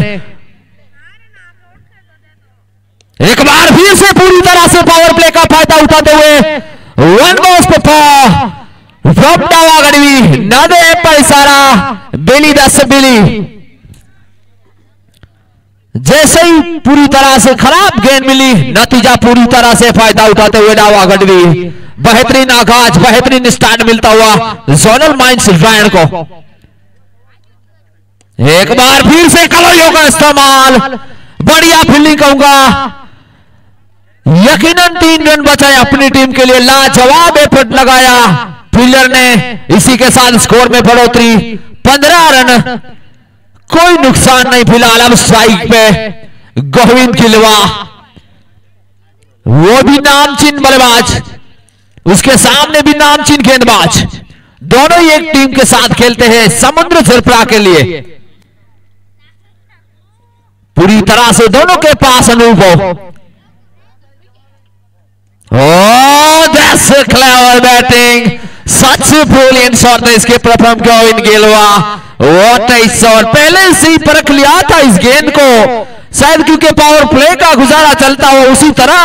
एक बार फिर से पूरी तरह से पावर प्ले का फायदा उठाते हुए 1 गोस पे फ्रॉम डावा गढ़वी न दे पर इशारा बेली 10 बेली। जैसे ही पूरी तरह से खराब गेंद मिली, नतीजा पूरी तरह से फायदा उठाते हुए डावा गढ़वी बेहतरीन आगाज, बेहतरीन स्टार्ट मिलता हुआ जोनल माइंस रायन को। एक बार फिर से कलाइयों का इस्तेमाल, बढ़िया फील्डिंग कहूंगा, यकीनन 3 रन बचाए अपनी टीम के लिए, लाजवाब एफर्ट लगाया फील्डर ने। इसी के साथ स्कोर में बढ़ोतरी 15 रन, कोई नुकसान नहीं फिलहाल। अब स्ट्राइक पे गोविंद गिलवा, वो भी नामचीन बल्लेबाज, उसके सामने भी नामचीन गेंदबाज, दोनों ही एक टीम के साथ खेलते हैं समुद्र झरपड़ा के लिए। पूरी तरह से दोनों के पास अनुभव। That's clever batting, such brilliant shot था इसके प्रथम गोविंद गिलवा। व्हाट अ शॉट, पहले से ही परख लिया था इस गेंद को, शायद क्योंकि पावर प्ले का गुजारा चलता हो उसी तरह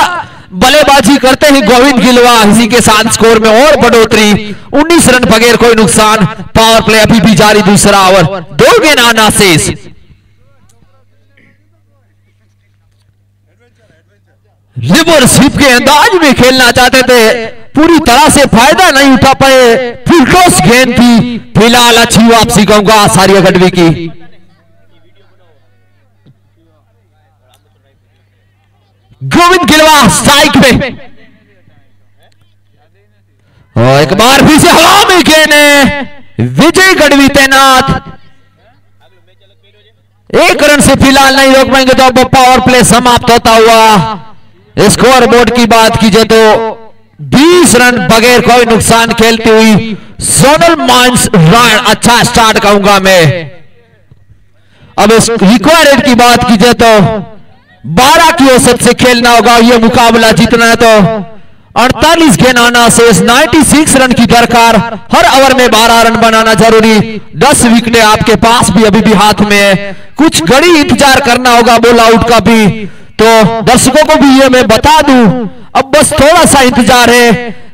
बल्लेबाजी करते हैं गोविंद गिलवा। इसी के साथ स्कोर में और बढ़ोतरी, 19 रन बगैर कोई नुकसान। पावर प्ले अभी भी जारी, दूसरा ओवर, 2 गेंद आना शेष। रिवर्सस्वीप के अंदाज में खेलना चाहते थे, पूरी तरह से फायदा नहीं उठा पाए, फिर क्रॉस गेंद थी। फिलहाल अच्छी वापसी कहूंगा सारिया गढ़वी की। गोविंद गिलवा स्ट्राइक पे, और एक बार फिर से हवा में गेंद, विजय गढ़वी तैनात। 1 रन से फिलहाल नहीं रोक पाएंगे तो अब पावर प्ले समाप्त होता हुआ। स्कोर बोर्ड की बात कीजिए तो 20 रन बगैर कोई नुकसान खेलती हुई जोनल माइंस रायन, अच्छा स्टार्ट कहूंगा मैं। अब इस रिक्वायर्ड की बात कीजिए तो 12 की औसत से खेलना होगा, यह मुकाबला जीतना है तो 48 गेंद आना शेष, 96 रन की दरकार, हर ओवर में 12 रन बनाना जरूरी। 10 विकेट आपके पास भी अभी भी हाथ में है, कुछ घड़ी इंतजार करना होगा बॉल आउट का भी, तो दर्शकों को भी ये मैं बता दूं, अब बस थोड़ा सा इंतजार है।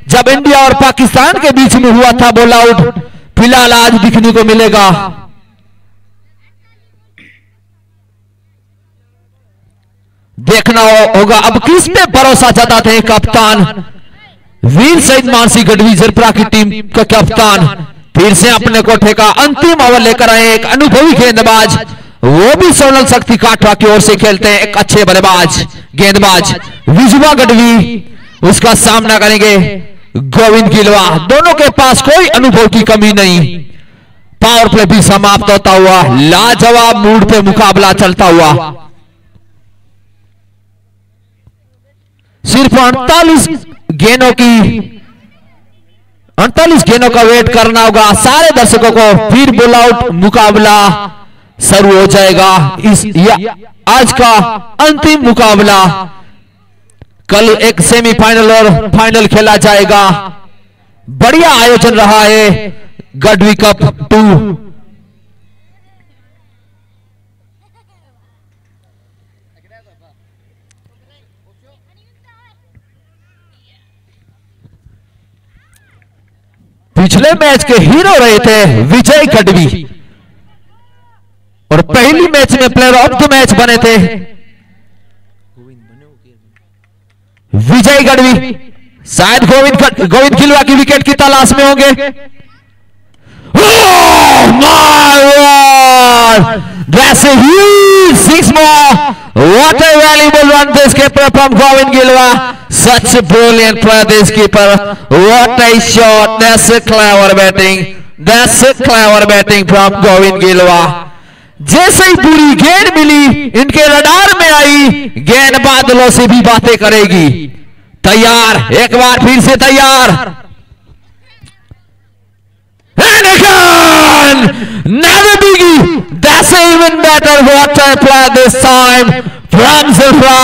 जब इंडिया और पाकिस्तान के बीच में हुआ था बॉल आउट, फिलहाल आज दिखने को मिलेगा। देखना होगा अब किस पे भरोसा जताते हैं कप्तान वीर शहीद मानसी गढ़वी झरपड़ा की टीम का कप्तान। फिर से अपने कोठे का अंतिम ओवर लेकर आए एक अनुभवी गेंदबाज, वो भी सोनल शक्ति काठवा की ओर से खेलते हैं एक अच्छे बल्लेबाज गेंदबाज विजुआ गढ़वी, उसका सामना करेंगे गोविंद गिलवा। दोनों के पास कोई अनुभव की कमी नहीं। पावर प्ले भी समाप्त होता हुआ, लाजवाब मूड पे मुकाबला चलता हुआ। सिर्फ 48 गेंदों का वेट करना होगा सारे दर्शकों को, फिर बॉल आउट मुकाबला शुरू हो जाएगा। आज का अंतिम मुकाबला, कल एक सेमीफाइनल और फाइनल खेला जाएगा। बढ़िया आयोजन रहा है गढ़वी कप 2। पिछले मैच के हीरो रहे थे विजय गढ़वी और पहली मैच में प्लेयर ऑफ द मैच बने थे विजय गढ़वी। शायद गोविंद गिलवा की विकेट की तलाश में होंगे। That's a huge 6 more. What a valuable run this keeper from Govind Gilwa. Such a brilliant play this keeper. What a shot. That's a clever batting. That's a clever batting from Govind Gilwa. जैसे ही पूरी गेंद मिली इनके radar में आई, गेंद बादलों से भी बातें करेगी। तैयार, एक बार फिर से तैयार। And again, never biggie. That's even better. What a play this time from Zafra.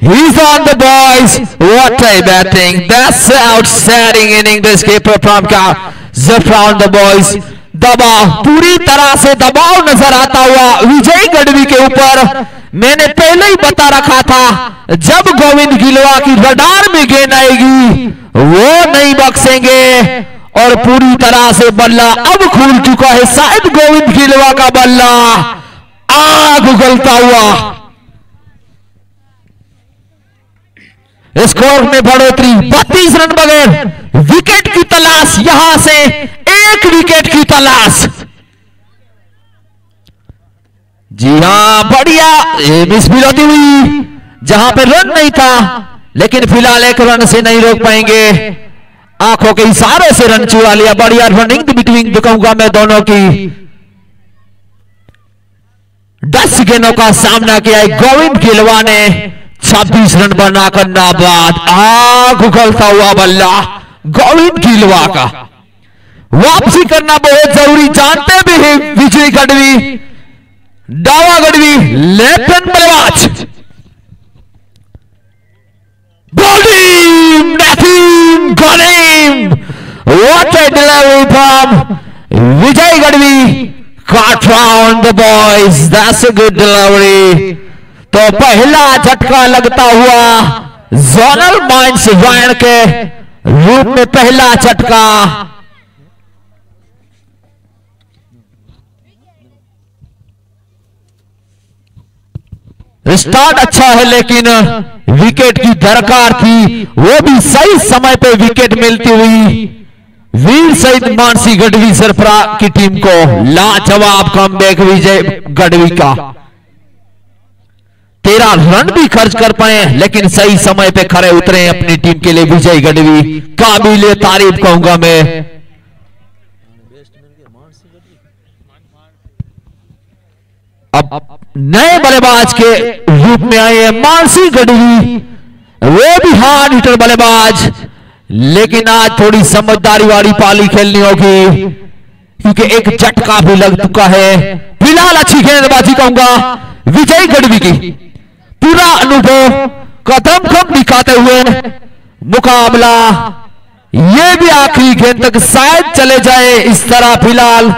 He's on the boys. What a batting. That's outstanding inning this keeper from Zafra on the boys. दबाव, पूरी तरह से दबाव नजर आता हुआ विजय गढ़वी के ऊपर। मैंने पहले ही बता रखा था, जब गोविंद गिलवा की रडार में गेंद आएगी वो नहीं बख्शेंगे और पूरी तरह से बल्ला अब खुल चुका है। शायद गोविंद खिलवा का बल्ला आग उगलता हुआ। स्कोर में बढ़ोतरी, 32 रन बगैर विकेट की तलाश, यहां से एक विकेट की तलाश। जी हां, बढ़िया मिसफील्ड होती हुई, जहां पे रन नहीं था, लेकिन फिलहाल एक रन से नहीं रोक पाएंगे। आंखों के इशारे से रन चुरा लिया। बढ़िया रनिंग बिटवीन कहूंगा मैं दोनों की। 10 गेंदों का सामना किया है गोविंद खिलवा ने। 26 रन बनाकर नाबाद। आग उगलता हुआ बल्ला गोविंद खिलवा का। वापसी करना बहुत जरूरी, जानते भी है विजय गढ़वी, दावा गढ़वी, लेफ्ट हैंड बल्लेबाज। Bowling Naseem Ganim, what a delivery from Vijay Gadhvi. Caught round the boys, that's a good delivery। तो पहला झटका लगता हुआ जोनल माइंस वायन के रूप में पहला झटका। स्टार्ट अच्छा है, लेकिन विकेट की दरकार थी, वो भी सही समय पे विकेट मिलती हुई वीर शहीद मानसी गढ़वी सरफरा की टीम को। लाजवाब कमबैक विजय गढ़वी का। 13 रन भी खर्च कर पाए, लेकिन सही समय पे खड़े उतरे अपनी टीम के लिए विजय गढ़वी। काबिल तारीफ कहूंगा मैं। अब नए बल्लेबाज के रूप में आए हैं मानसी गढ़वी, वो भी हार्ड हिटर बल्लेबाज, लेकिन आज थोड़ी समझदारी वाली पाली खेलनी होगी, क्योंकि एक झटका भी लग चुका है। फिलहाल अच्छी गेंदबाजी कहूंगा विजय गढ़वी की। पूरा अनुभव कदम कम दिखाते हुए मुकाबला ये भी आखिरी गेंद तक शायद चले जाए। इस तरह फिलहाल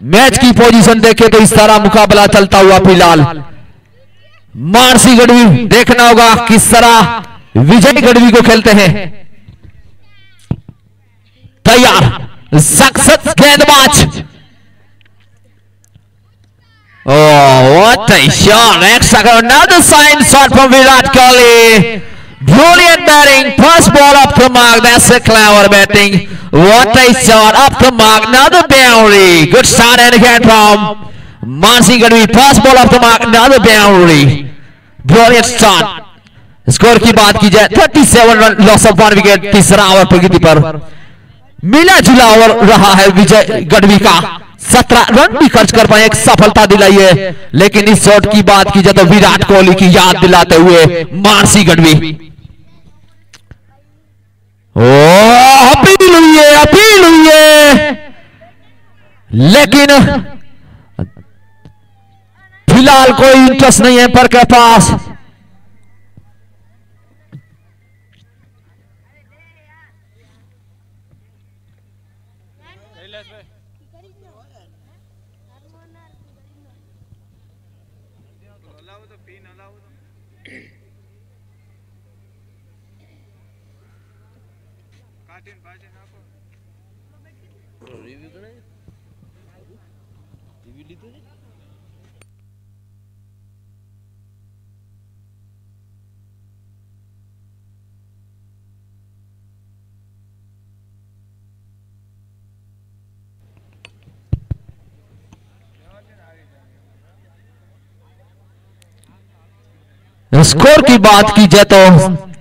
मैच की पोजीशन देखे तो इस तरह मुकाबला चलता हुआ फिलहाल मानसी गढ़वी। देखना होगा किस तरह विजय गढ़वी को खेलते हैं। तैयार, सक्सेस गेंदबाज। Oh, what a shot! Next, another sign shot from Virat Kohli. Brilliant batting, first ball up the mark. That's a clever batting. What a shot up the mark. Another boundary. Good start and again from Mansi Gadvi. First ball up the mark. Another boundary. Brilliant start. Score की बात की जाए 37 run, loss of 1 wicket. तीसरा over प्रगति पर मिला जुला over रहा है विजय गढ़वी का। 17 रन भी खर्च कर पाए, एक सफलता दिलाई है, लेकिन इस शॉट की बात की जाए तो विराट कोहली की याद दिलाते हुए मानसी गढ़वी। अपील हुई है, लेकिन फिलहाल कोई इंटरेस्ट नहीं है पर के पास। स्कोर की बात की जाए तो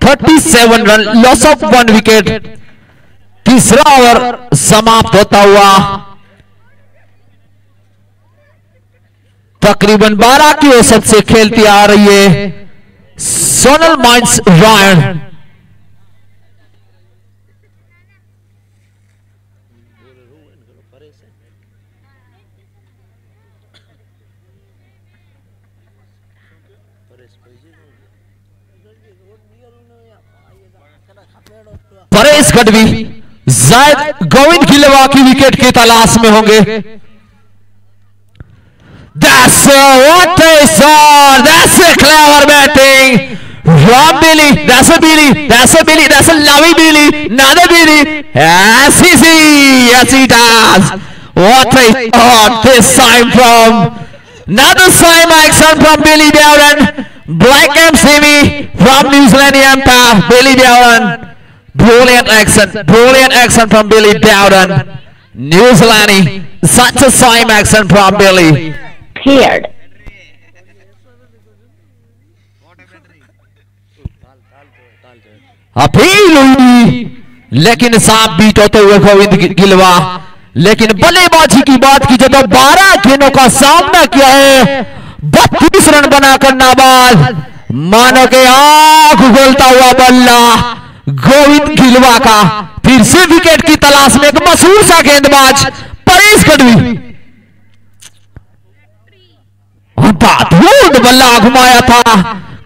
37 रन, लॉस ऑफ 1 विकेट। तीसरा ओवर समाप्त होता हुआ तकरीबन 12 की औसत से खेलती आ रही है सोनल माइंस रॉयल। परेश गढ़वी शायद गोविंद खिलवा की विकेट की तलाश में होंगे। That's what they saw. That's a clever batting from Billy. That's a Billy. That's a Billy. That's a lovely Billy. Another Billy. Yes, yes, he does. What a shot this time from another side action from Billy Dowden. Black MCV from New Zealand Empire. Billy Dowden. Brilliant action from Billy Dowden. New Zealand. Such a side action from Billy. Cleared. Appeal हुई लेकिन साफ beat होते हुए गोविंद गिलवा। लेकिन बल्लेबाजी की बात की जाए तो 12 गेंदों का सामना किया है, 32 रन बनाकर नाबाद। मानो के आंख उगलता हुआ बल्ला गोविंद गिलवा का। फिर से विकेट की तलाश में एक मशहूर सा गेंदबाज परेश गढ़वी। बल्ला घुमाया था,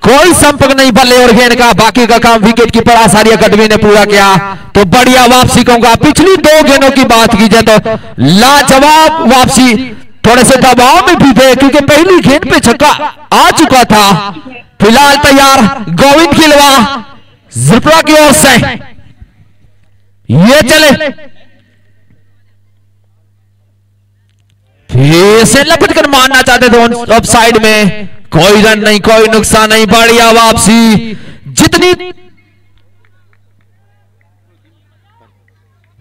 कोई संपर्क नहीं बल्ले और गेंद का। बाकी का काम विकेट कीपर आचार्य गढ़वी ने पूरा किया। तो बढ़िया वापसी कहूंगा। पिछली 2 गेंदों की बात की जाए तो लाजवाब वापसी। थोड़े से दबाव में भी थे क्योंकि पहली गेंद पे छक्का आ चुका था। फिलहाल तैयार गोविंद गिलवा जिप्रा की ओर से। ये चले फिर से लपट कर मारना चाहते थे ऑफ साइड में। कोई रन नहीं, कोई नुकसान नहीं। बढ़िया वापसी।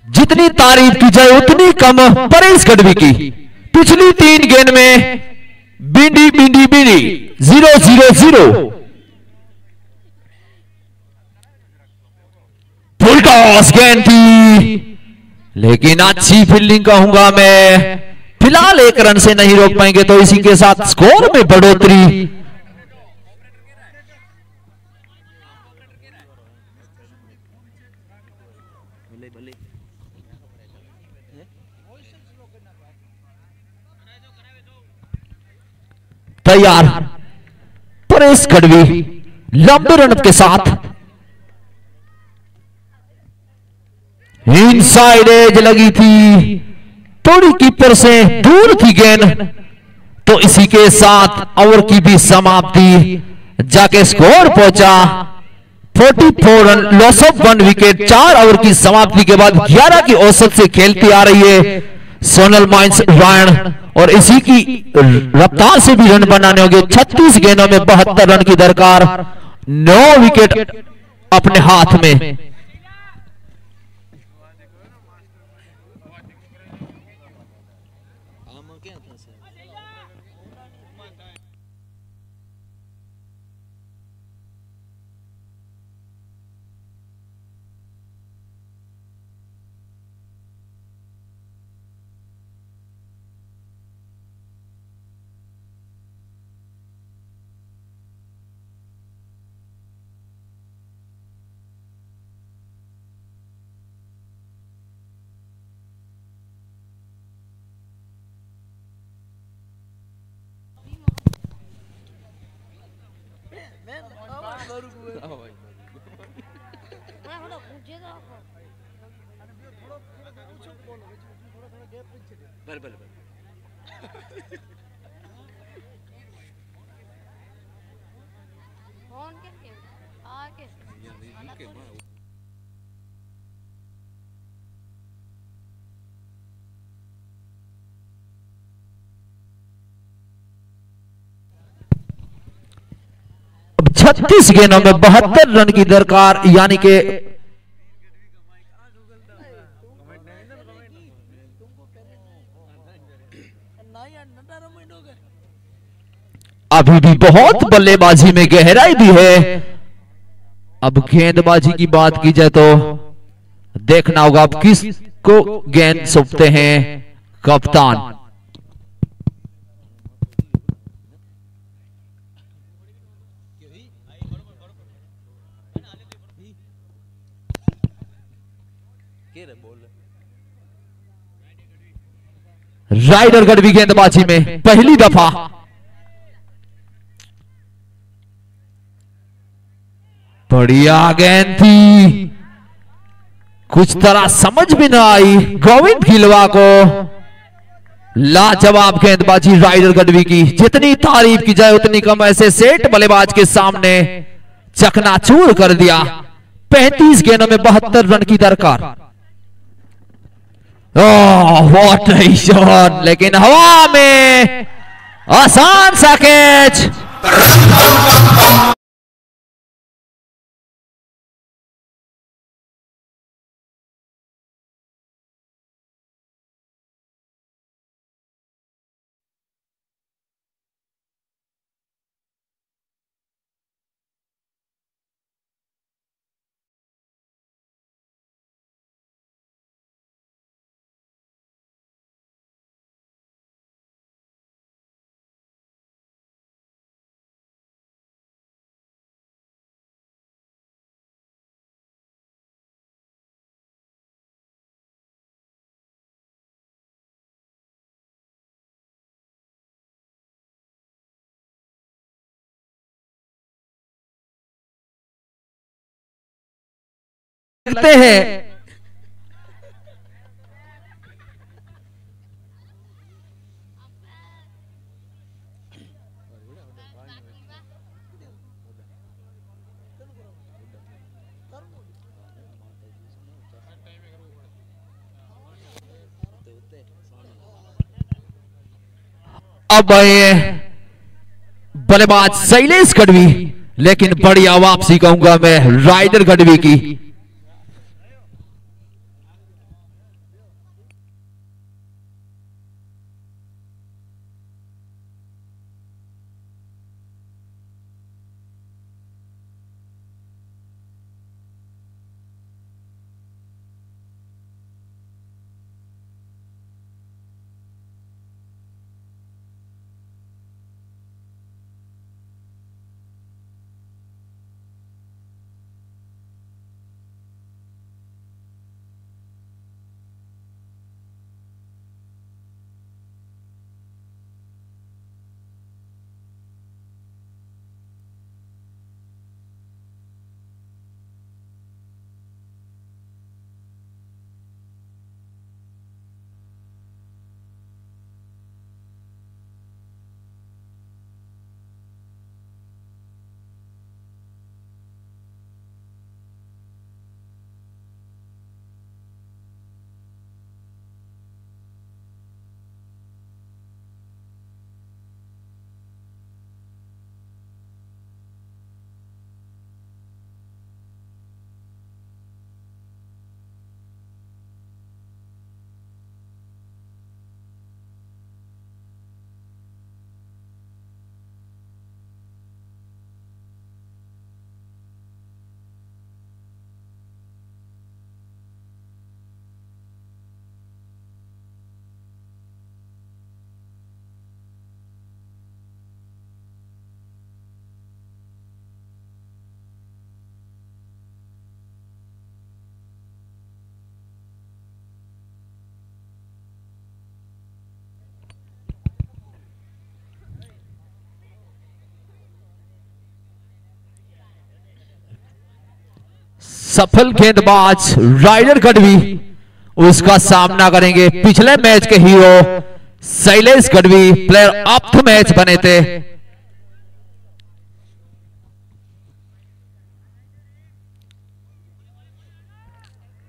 जितनी तारीफ की जाए उतनी कम परेश गढ़वी की। पिछली 3 गेंद में बिंडी 0-0-0 फुल टॉस गेंद थी, लेकिन अच्छी फील्डिंग कहूंगा मैं। फिलहाल 1 रन से नहीं रोक पाएंगे तो इसी के साथ स्कोर में बढ़ोतरी। तैयार परेश गढ़वी लंबे रन के साथ। इनसाइड एज लगी थी, थोड़ी कीपर से दूर थी गेंद। तो इसी के साथ ओवर की भी समाप्ति, जाके स्कोर पहुंचा 44 run, loss of 1 wicket. 4 over की समाप्ति के बाद 11 की औसत से खेलती आ रही है सोनल माइंस रायण। और इसी की रफ्तार से भी रन बनाने होंगे। 36 गेंदों में 72 रन की दरकार, 9 विकेट अपने हाथ में। अब 36 गेंदों में 72 रन की दरकार, यानी कि अभी भी बहुत बल्लेबाजी में गहराई भी है। अब गेंदबाजी की बात की जाए तो देखना होगा अब किसको गेंद सौंपते हैं कप्तान। राइडर गढ़वी गेंदबाजी में पहली दफा। बढ़िया गेंद थी, कुछ तरह समझ भी ना आई गोविंद गिलवा को। लाजवाब गेंदबाजी राइडर गढ़वी की, जितनी तारीफ की जाए उतनी कम। ऐसे सेठ बल्लेबाज के सामने चकनाचूर कर दिया। 35 गेंदों में 72 रन की दरकार। व्हाट अ शॉट, लेकिन हवा में आसान सा कैच। देखते हैं अब ये बल्लेबाज शैलेश गढ़वी, लेकिन बढ़िया वापसी कहूंगा मैं राइडर गढ़वी की। सफल गेंदबाज राइडर गढ़वी, उसका सामना करेंगे पिछले मैच के hero Shailesh Gadhvi, player of the match बने थे।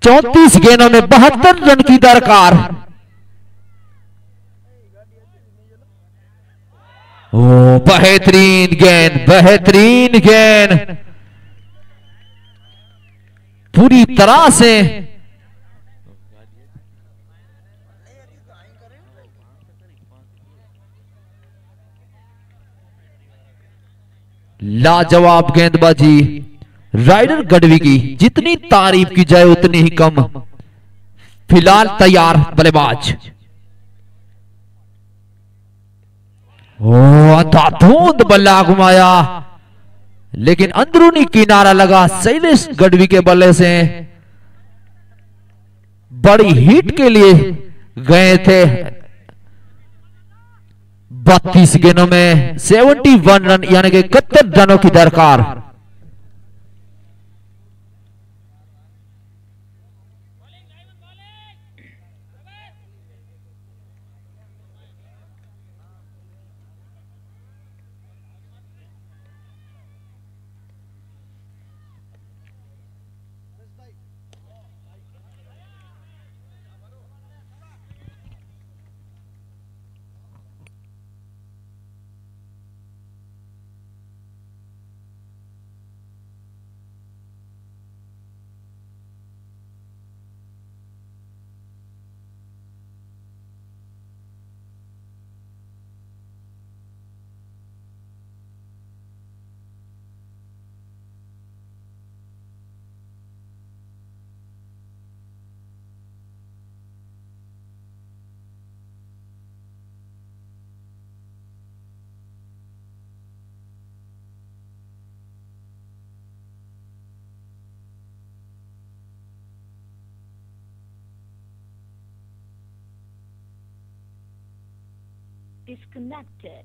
चौंतीस गेंदों में 72 रन की दरकार। ओ बेहतरीन गेंद, बेहतरीन गेंद, पूरी तरह से लाजवाब गेंदबाजी राइडर गढ़वी की, जितनी तारीफ की जाए उतनी ही कम। फिलहाल तैयार बल्लेबाज। अंधाधुंध बल्ला घुमाया, लेकिन अंदरूनी किनारा लगा शैलेश गढ़वी के बल्ले से। बड़ी हिट के लिए गए थे। 32 गेंदों में 71 रन, यानी कि 71 रनों की दरकार। disconnected.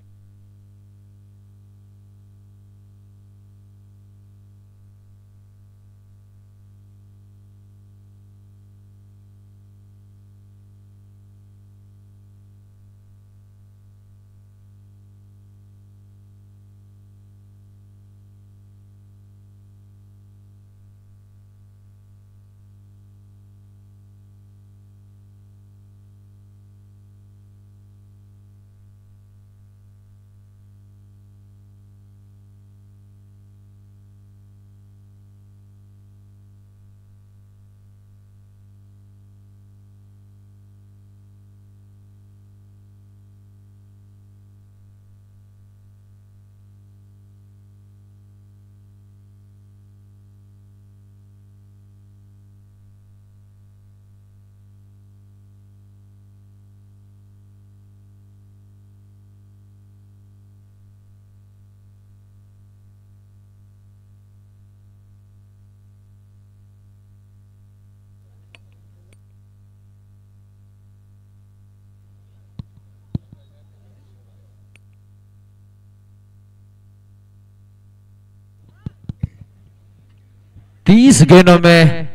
तीस गेंदों में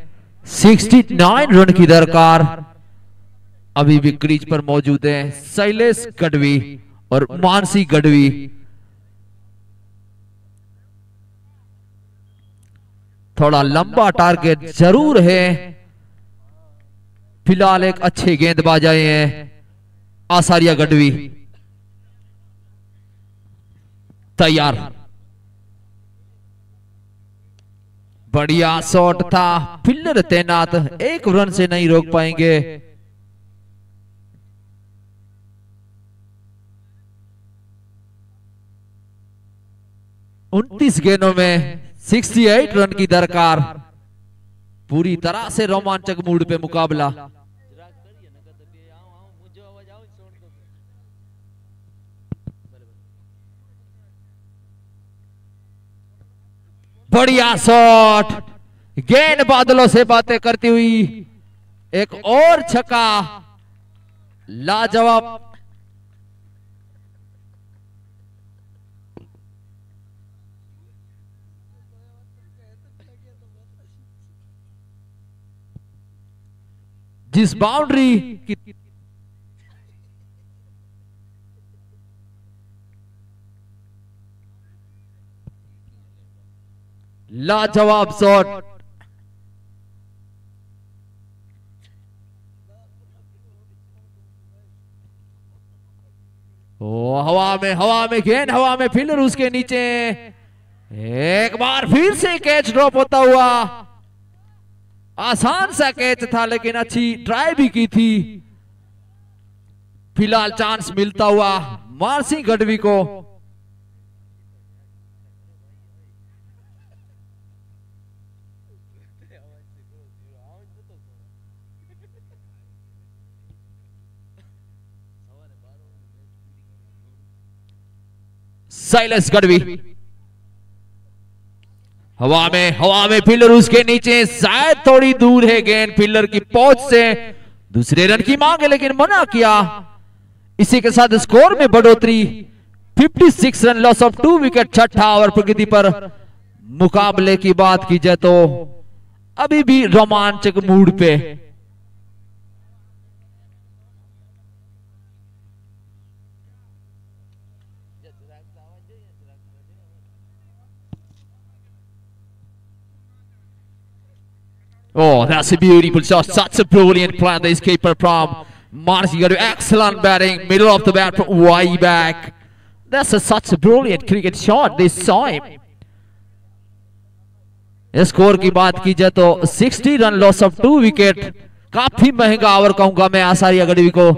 69 रन की दरकार। अभी भी क्रीज पर मौजूद हैं शैलेश गढ़वी और मानसी गढ़वी। थोड़ा लंबा टारगेट जरूर है। फिलहाल एक अच्छे गेंदबाज आए हैं आसारिया गढ़वी। तैयार, बढ़िया शॉट था, फील्डर तैनात, एक रन से नहीं रोक पाएंगे। उनतीस गेंदों में 68 रन की दरकार। पूरी तरह से रोमांचक मूड पे मुकाबला। बढ़िया शॉट, गेंद बादलों से बातें करती हुई एक और छक्का, लाजवाब। जिस बाउंड्री की लाजवाब शॉट, हवा में गेंद, हवा में फील्डर उसके नीचे। एक बार फिर से कैच ड्रॉप होता हुआ। आसान सा कैच था लेकिन अच्छी ट्राई भी की थी। फिलहाल चांस मिलता हुआ मानसी गढ़वी को। शैलेश गढ़वी हवा में फील्डर उसके नीचे। शायद थोड़ी दूर है गेंद फील्डर की पहुंच से। दूसरे रन की मांग है लेकिन मना किया। इसी के साथ स्कोर में बढ़ोतरी। 56 रन, लॉस ऑफ 2 विकेट। छठा ओवर प्रगति पर। मुकाबले की बात की जाए तो अभी भी रोमांचक मूड पे। Oh, that's a beautiful shot. Such a brilliant plan. The escaper from Marcy got excellent batting, middle of the bat from way back. That's such a brilliant cricket shot this time. Score की बात की जाए तो 60 run, loss of 2 wicket. काफी महंगा over कहूंगा मैं आसारिया गढ़वी को।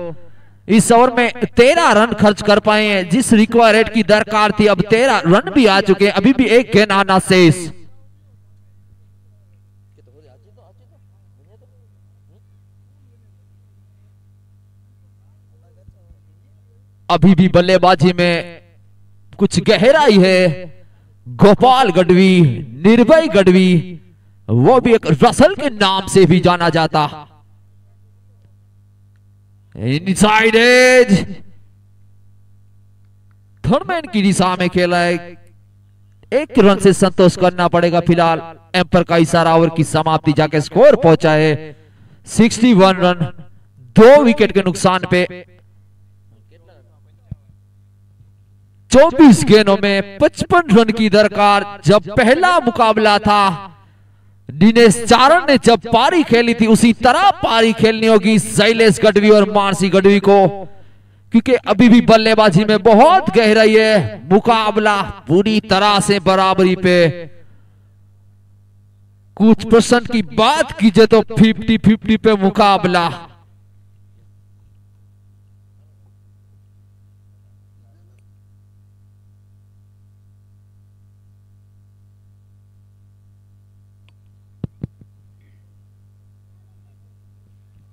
इस ओवर में 13 रन खर्च कर पाए हैं। जिस रिक्वायर्ड की दरकार थी अब 13 रन भी आ चुके हैं। अभी भी एक गेंद आना शेष। अभी भी बल्लेबाजी में कुछ गहराई है। गोपाल गढ़वी, निर्भय गढ़वी, वो भी एक रसल के नाम से भी जाना जाता। इनसाइड एज, थर्डमैन की दिशा में खेला है। 1 रन से संतोष करना पड़ेगा। फिलहाल एम्पर का इशारा, ओवर की समाप्ति जाके स्कोर पहुंचा है 61 रन 2 विकेट के नुकसान पे। 24 गेंदों में 55 रन की दरकार। जब पहला मुकाबला था दिनेश चारण ने जब पारी खेली थी, उसी तरह पारी खेलनी होगी शैलेश गढ़वी और मानसी गढ़वी को, क्योंकि अभी भी बल्लेबाजी में बहुत गहराई है। मुकाबला पूरी तरह से बराबरी पे। कुछ % की बात कीजिए तो 50-50 पे मुकाबला।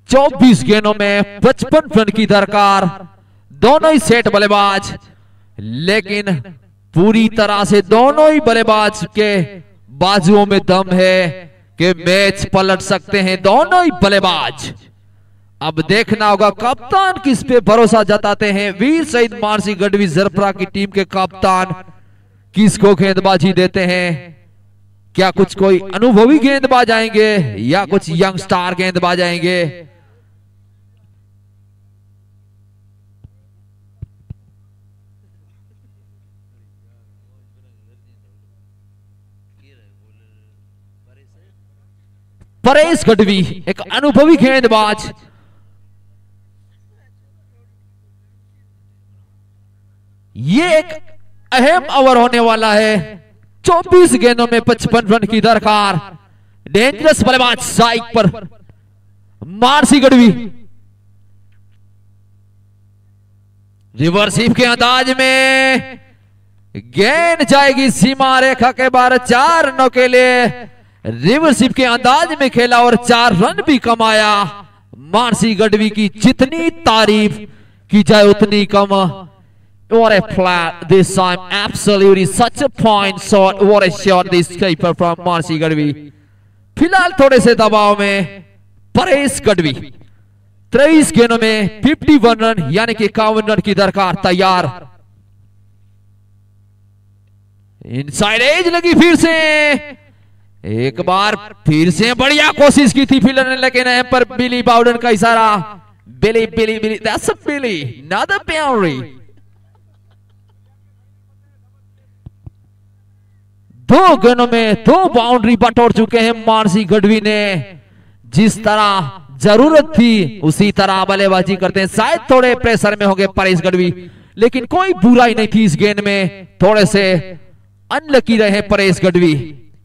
चौबीस गेंदों में 55 रन की दरकार। दोनों ही सेट बल्लेबाज, लेकिन पूरी तरह से दोनों ही बल्लेबाज के बाजुओं में दम है कि मैच पलट सकते हैं दोनों ही बल्लेबाज। अब देखना होगा कप्तान किस पे भरोसा जताते हैं। वीर शहीद मानसी गढ़वी जरपरा की टीम के कप्तान किसको गेंदबाजी देते हैं? क्या कुछ कोई अनुभवी गेंदबाज आएंगे या कुछ यंग स्टार गेंदबाज आएंगे? परेश गढ़वी एक अनुभवी गेंदबाज। ये एक अहम ओवर होने वाला है। 24 गेंदों में 55 रन की दरकार। डेंजरस बल्लेबाज साइक पर मानसी गढ़वी। रिवर्स स्वीप के अंदाज में गेंद जाएगी सीमा रेखा के बाहर। 4 रनों के लिए रिवर्स स्वीप के अंदाज में खेला और 4 रन भी कमाया। मानसी गढ़वी की जितनी तारीफ की जाए उतनी कम। What a flat this time, absolutely such a point shot. What a shot this keeper from Mansi Gadhvi. फिलहाल थोड़े से दबाव में परेश गढ़वी। 23 गेंदों में 51 रन यानी कि 51 रन की दरकार तैयार। इनसाइड एज लगी फिर से। एक बार फिर से बढ़िया कोशिश की थी फील्डर ने, लेकिन पर बिली बाउडन का इशारा। Billy Billy Billy, that's a Billy, not a boundary. 2 गेंदों में 2 बाउंड्री बटोर चुके हैं मानसी गढ़वी ने। जिस तरह जरूरत थी उसी तरह बल्लेबाजी करते हैं। शायद थोड़े प्रेशर में होंगे परेश गढ़वी, लेकिन कोई बुराई नहीं थी इस गेंद में। थोड़े से अनलकी रहे परेश गढ़वी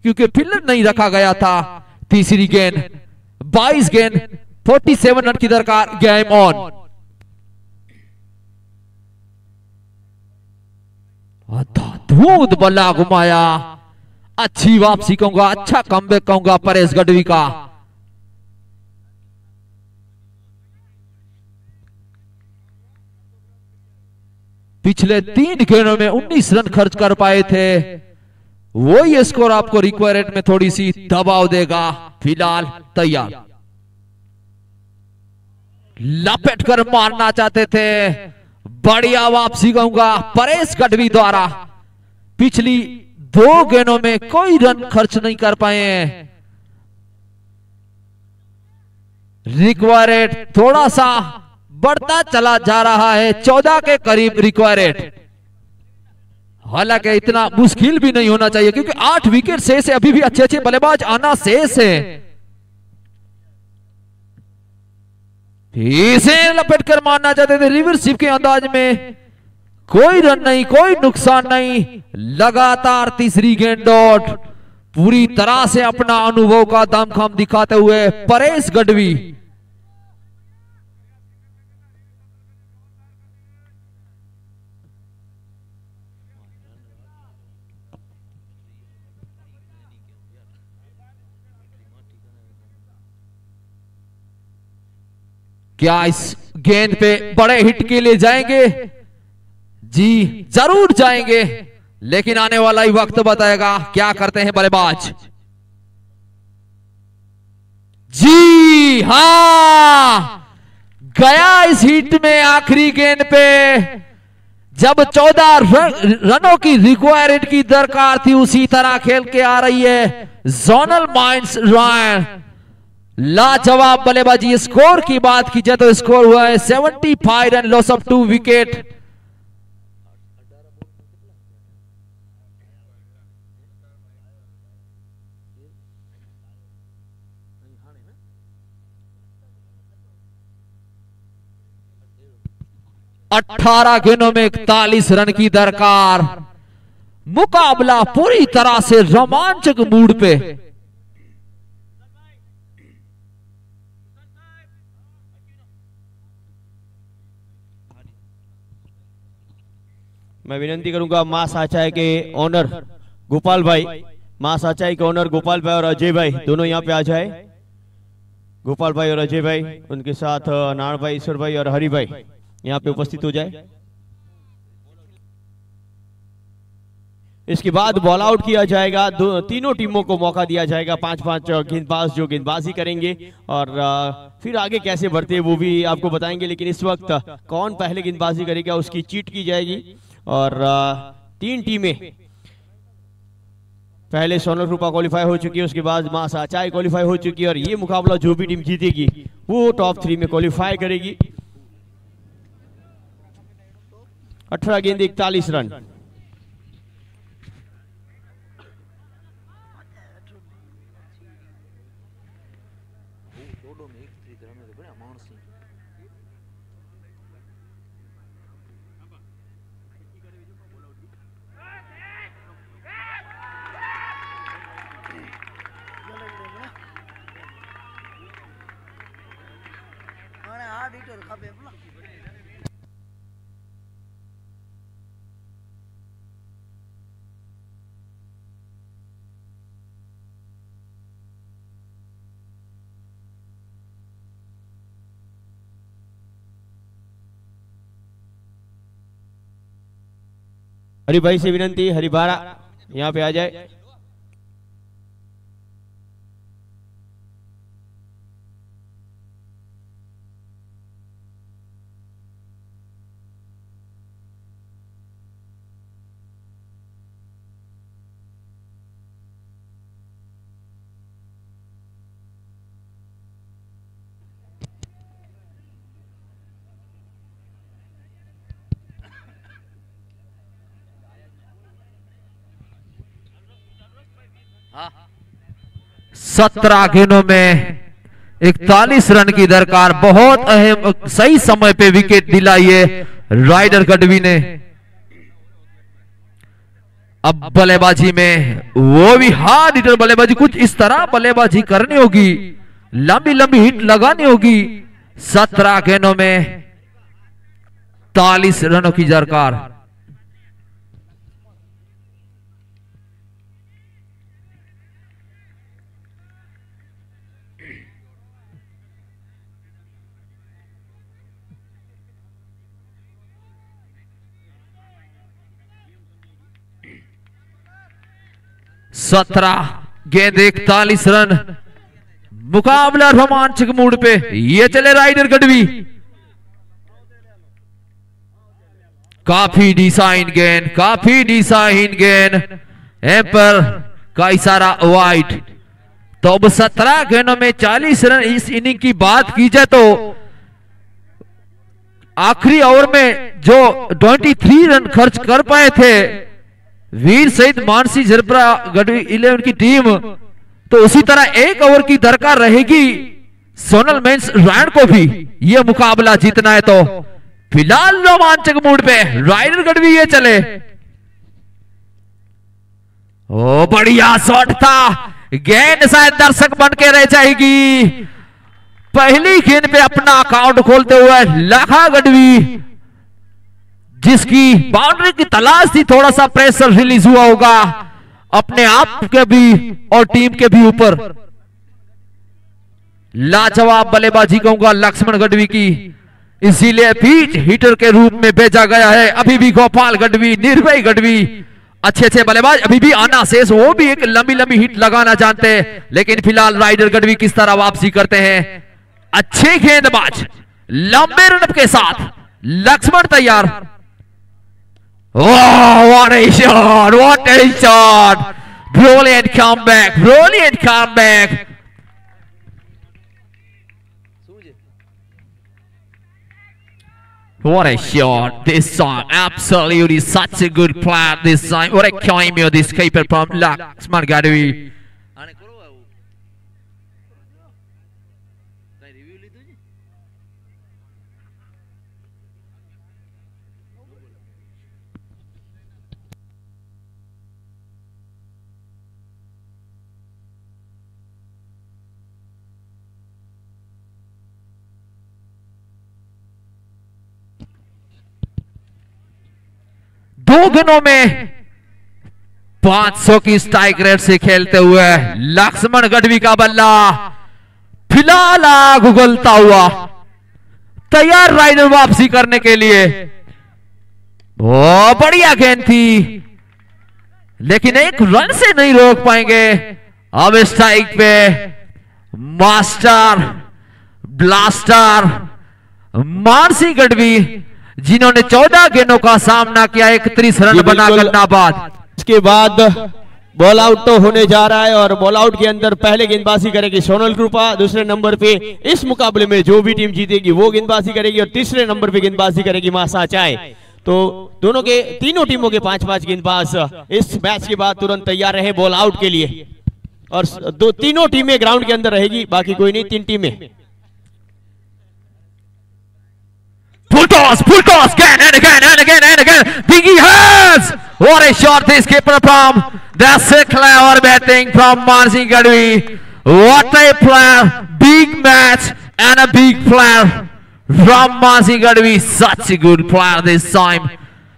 क्योंकि फील्डर नहीं रखा गया था। तीसरी गेंद 22 गेंद 47 रन की दरकार। Game on. अद्भुत बल्ला घुमाया। अच्छी वापसी कहूंगा, अच्छा कमबैक कहूंगा परेश गढ़वी का। पिछले 3 गेंदों में 19 रन खर्च कर पाए थे। वो ये स्कोर आपको रिक्वायर्ड में थोड़ी सी दबाव देगा। फिलहाल तैयार। लपेट कर मारना चाहते थे। बढ़िया वापसी कहूंगा परेश गढ़वी द्वारा। पिछली 2 गेंदों में कोई रन खर्च नहीं कर पाए हैं। रिक्वायर्ड थोड़ा सा बढ़ता चला जा रहा है। 14 के करीब रिक्वायर्ड। हालांकि इतना मुश्किल भी नहीं होना चाहिए क्योंकि 8 विकेट शेष है। अभी भी अच्छे अच्छे बल्लेबाज आना शेष है। इसे लपेट कर मारना चाहते थे रिवर्स स्वीप के अंदाज में। कोई रन नहीं, कोई नुकसान नहीं। लगातार तीसरी गेंद डॉट। पूरी तरह से अपना अनुभव का दमखम दिखाते हुए परेश गढ़वी। क्या इस गेंद पे बड़े हिट के लिए जाएंगे? जी जरूर जाएंगे, लेकिन आने वाला ही वक्त बताएगा क्या करते हैं बल्लेबाज। जी हां, गया इस हिट में आखिरी गेंद पे जब 14 रनों की रिक्वायर्ड की दरकार थी, उसी तरह खेल के आ रही है जोनल माइंड्स रॉयल। लाजवाब बल्लेबाजी। स्कोर की बात की जाए तो स्कोर हुआ है 75 रन, लॉस ऑफ 2 विकेट। अठारह गेंदों में 41 रन की दरकार। मुकाबला पूरी तरह से रोमांचक मूड पे। मैं विनंती करूंगा मां साचाई के ओनर गोपाल भाई, मां साचाई के ओनर गोपाल भाई और अजय भाई दोनों यहां पे आ जाए। गोपाल भाई और अजय भाई, उनके साथ नारायण भाई, ईश्वर भाई और हरि भाई यहां पे उपस्थित हो जाए। इसके बाद बॉल आउट किया जाएगा। तीनों टीमों को मौका दिया जाएगा। 5-5 गेंदबाज जो गेंदबाजी करेंगे और फिर आगे कैसे बढ़ते हैं वो भी आपको बताएंगे। लेकिन इस वक्त कौन पहले गेंदबाजी करेगा उसकी चीट की जाएगी। और 3 टीमें पहले सोनल रूपा क्वालिफाई हो चुकी है, उसके बाद मां साचाई क्वालिफाई हो चुकी है और ये मुकाबला जो भी टीम जीतेगी वो टॉप 3 में क्वालिफाई करेगी। 18 गेंद 41 रन। हरि भाई से विनंती, हरि बारा यहाँ पे आ जाए। हाँ। 17 गेंदों में 41 रन की दरकार। बहुत अहम सही समय पे विकेट दिलाई है राइडर गढ़वी ने। अब बल्लेबाजी में वो भी हार्ड हिटर बल्लेबाजी, कुछ इस तरह बल्लेबाजी करनी होगी, लंबी लंबी हिट लगानी होगी। 17 गेंदों में 41 रनों की दरकार। सत्रह गेंद 41 रन। मुकाबला रोमांचक मूड पे। ये चले राइडर गढ़वी। काफी डिजाइन गेंद, काफी डिजाइन गेंद। एम्पर का इशारा वाइड। तो अब 17 गेंदों में 40 रन। इस इनिंग की बात की जाए तो आखिरी ओवर में जो 23 रन खर्च कर पाए थे वीर सहित मानसी झरपरा गढ़वी 11 की टीम, तो उसी तरह 1 ओवर की दरकार रहेगी सोनल मेंस रॉयल को भी यह मुकाबला जीतना है। तो फिलहाल रोमांचक मूड पे राइडर गढ़वी ये चले। ओ बढ़िया शॉट था। गेंद शायद दर्शक बन के रह जाएगी। पहली गेंद पे अपना अकाउंट खोलते हुए लाखा गढ़वी, जिसकी बाउंड्री की तलाश थी, थोड़ा सा प्रेशर रिलीज हुआ होगा अपने आप के भी और टीम के भी ऊपर। लाजवाब बल्लेबाजी कहूंगा लक्ष्मण गढ़वी की, इसीलिए बीच हिटर के रूप में भेजा गया है। अभी भी गोपाल गढ़वी, निर्भय गढ़वी अच्छे बल्लेबाज अभी भी आना शेष, वो भी एक लंबी लंबी हिट लगाना जानते हैं। लेकिन फिलहाल राइडर गढ़वी किस तरह वापसी करते हैं। अच्छे गेंदबाज लंबे रन के साथ लक्ष्मण तैयार। Oh, what a shot! What a shot! Brilliant comeback! Brilliant comeback! What a shot this time! Absolutely such a good plan this time. What a cameo this keeper from Laxman Gadvi. दो गेंदों में 500 की strike rate से खेलते हुए लक्ष्मण गढ़वी का बल्ला फिलहाल आग उगलता हुआ तैयार राइडर वापसी करने के लिए। बहुत बढ़िया गेंद थी लेकिन एक रन से नहीं रोक पाएंगे। अब स्ट्राइक पे मास्टर ब्लास्टर मानसी गढ़वी जिन्होंने 14 गेंदों का सामना किया 31 रन बनाकर नाबाद। इसके बाद बॉल आउट तो होने जा रहा है और बॉल आउट के अंदर पहले गेंदबाजी करेगी सोनल कृपा, दूसरे नंबर पे इस मुकाबले में जो भी टीम जीतेगी वो गेंदबाजी करेगी और तीसरे नंबर पे गेंदबाजी करेगी मासा चाय। तो दोनों के तीनों टीमों के 5-5 गेंदबाज इस मैच के बाद तुरंत तैयार रहे बॉल आउट के लिए और तीनों टीमें ग्राउंड के अंदर रहेगी, बाकी कोई नहीं, 3 टीमें। Full toss, again and again. Biggie has! What a shot this keeper from that's a clever batting from Mansi Gadvi. What a player, big match and a big player from Mansi Gadvi. Such a good player this time.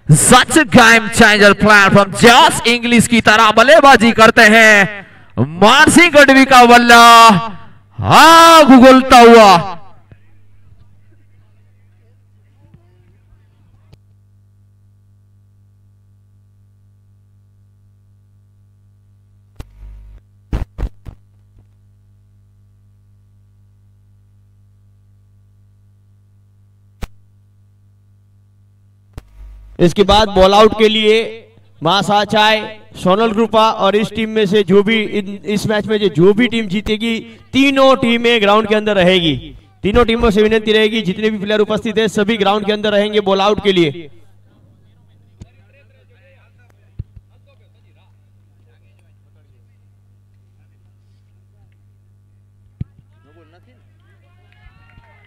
Such a game changer player from Josh English की तरह बल्लेबाजी करते हैं मानसी गढ़वी का बल्ला आग उगलता हुआ। इसके बाद बॉल आउट के लिए मासा चाय, सोनल कृपा और इस टीम में से जो भी इस मैच में जो भी टीम जीतेगी तीनों टीमें ग्राउंड के अंदर रहेगी। तीनों टीमों से विनती रहेगी जितने भी प्लेयर उपस्थित है सभी ग्राउंड के अंदर रहेंगे बॉल आउट के लिए।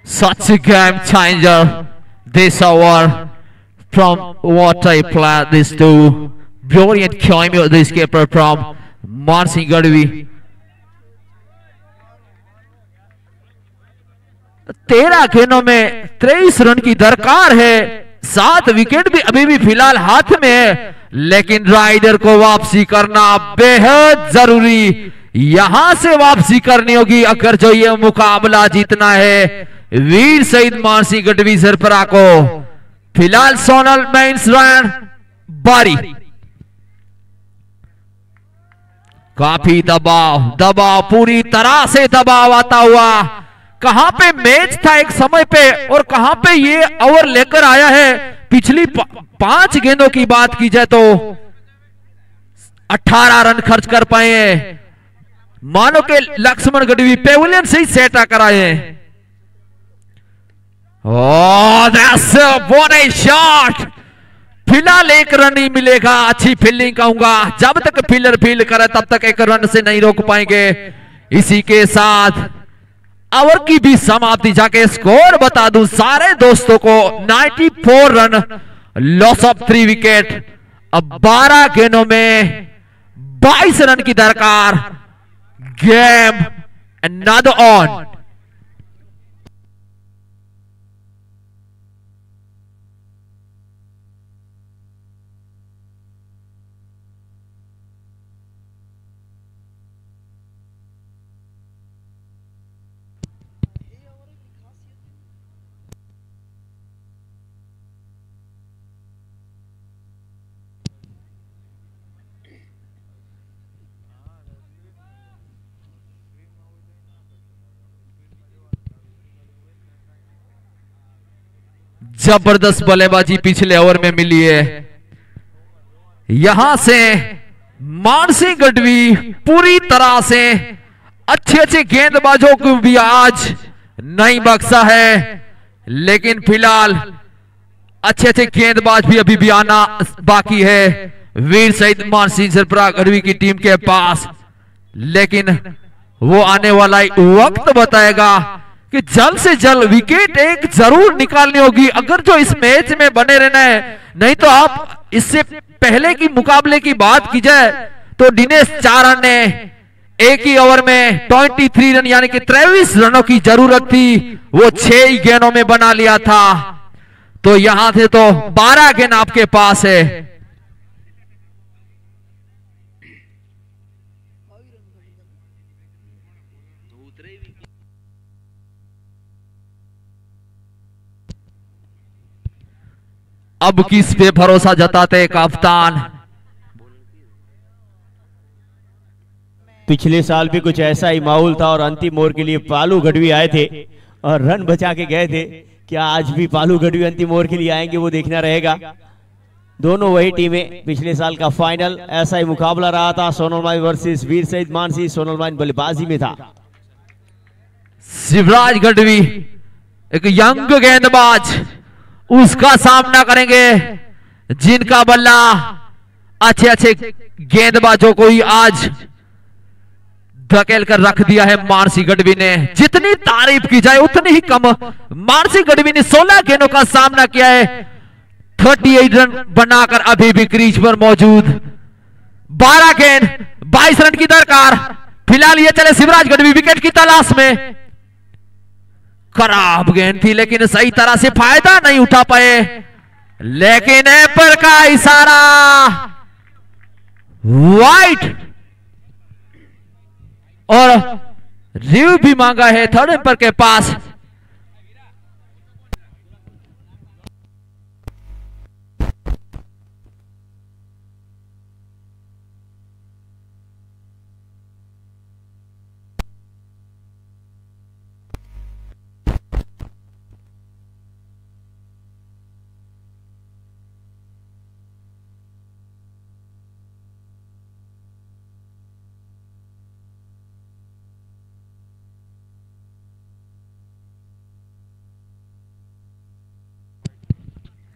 Such a game changer this hour. From what I play this two brilliant cameo this keeper from Mansi Gadvi. 13 गेंदों में 23 रन की दरकार है, 7 विकेट भी अभी भी फिलहाल हाथ में है, लेकिन राइडर को वापसी करना बेहद जरूरी। यहां से वापसी करनी होगी अगर जो ये मुकाबला जीतना है वीर शहीद मानसी गढ़वी सरपरा को। फिलहाल सोनल मेंस रन बारी, काफी दबाव पूरी तरह से दबाव आता हुआ। कहां पे मैच था एक समय पे और कहां पे ये ओवर लेकर आया है। पिछली 5 गेंदों की बात की जाए तो 18 रन खर्च कर पाए हैं। मानो के लक्ष्मण गढ़वी पेविलियन से ही सेट आकर आए हैं। Oh, that's what a shot! फिलहाल 1 रन ही मिलेगा, अच्छी फील्डिंग कहूंगा। जब तक फील्डर फील्ड करे तब तक 1 रन से नहीं रोक पाएंगे। इसी के साथ ओवर की भी समाप्ति, जाके स्कोर बता दूं सारे दोस्तों को। 94 रन, लॉस ऑफ 3 विकेट। अब 12 गेंदों में 22 रन की दरकार। Game another on. जबरदस्त बल्लेबाजी पिछले ओवर में मिली है। यहां से मानसी गढ़वी पूरी तरह से अच्छे गेंदबाजों को भी आज नहीं बख्शा है, लेकिन फिलहाल अच्छे गेंदबाज भी अभी भी आना बाकी है वीर शहीद मानसी सरफराज गढ़वी की टीम के पास। लेकिन वो आने वाला वक्त बताएगा कि जल्द से जल्द विकेट एक जरूर निकालनी होगी अगर जो इस मैच में बने रहना है। नहीं तो आप इससे पहले की मुकाबले की बात की जाए तो दिनेश चारण ने एक ही ओवर में 23 रन यानी कि 23 रनों की जरूरत थी, वो 6 ही गेंदों में बना लिया था। तो यहां से तो 12 गेंद आपके पास है। अब किस पे भरोसा जताते कप्तान? पिछले साल भी कुछ ऐसा ही माहौल था और अंतिम ओवर के लिए पालू गढ़वी आए थे और रन बचा के गए थे। क्या आज भी पालू गढ़वी अंतिम ओवर के लिए आएंगे, वो देखना रहेगा। दोनों वही टीमें, पिछले साल का फाइनल ऐसा ही मुकाबला रहा था। सोनल माइन वर्सेस वीर शहीद मानसी, सोनल माइन बल्लेबाजी में था। शिवराज गढ़वी एक यंग गेंदबाज, उसका सामना करेंगे जिनका बल्ला अच्छे गेंदबाजों को ही आज धकेल कर रख दिया है मानसी गढ़वी ने। जितनी तारीफ की जाए उतनी ही कम। मानसी गढ़वी ने 16 गेंदों का सामना किया है, 38 रन बनाकर अभी भी क्रीज पर मौजूद। 12 गेंद 22 रन की दरकार। फिलहाल ये चले शिवराज गढ़वी विकेट की तलाश में। खराब गेंद थी लेकिन सही तरह से फायदा नहीं उठा पाए, लेकिन एम्पायर का इशारा वाइड और रिव्यू भी मांगा है थर्ड एम्पायर के पास।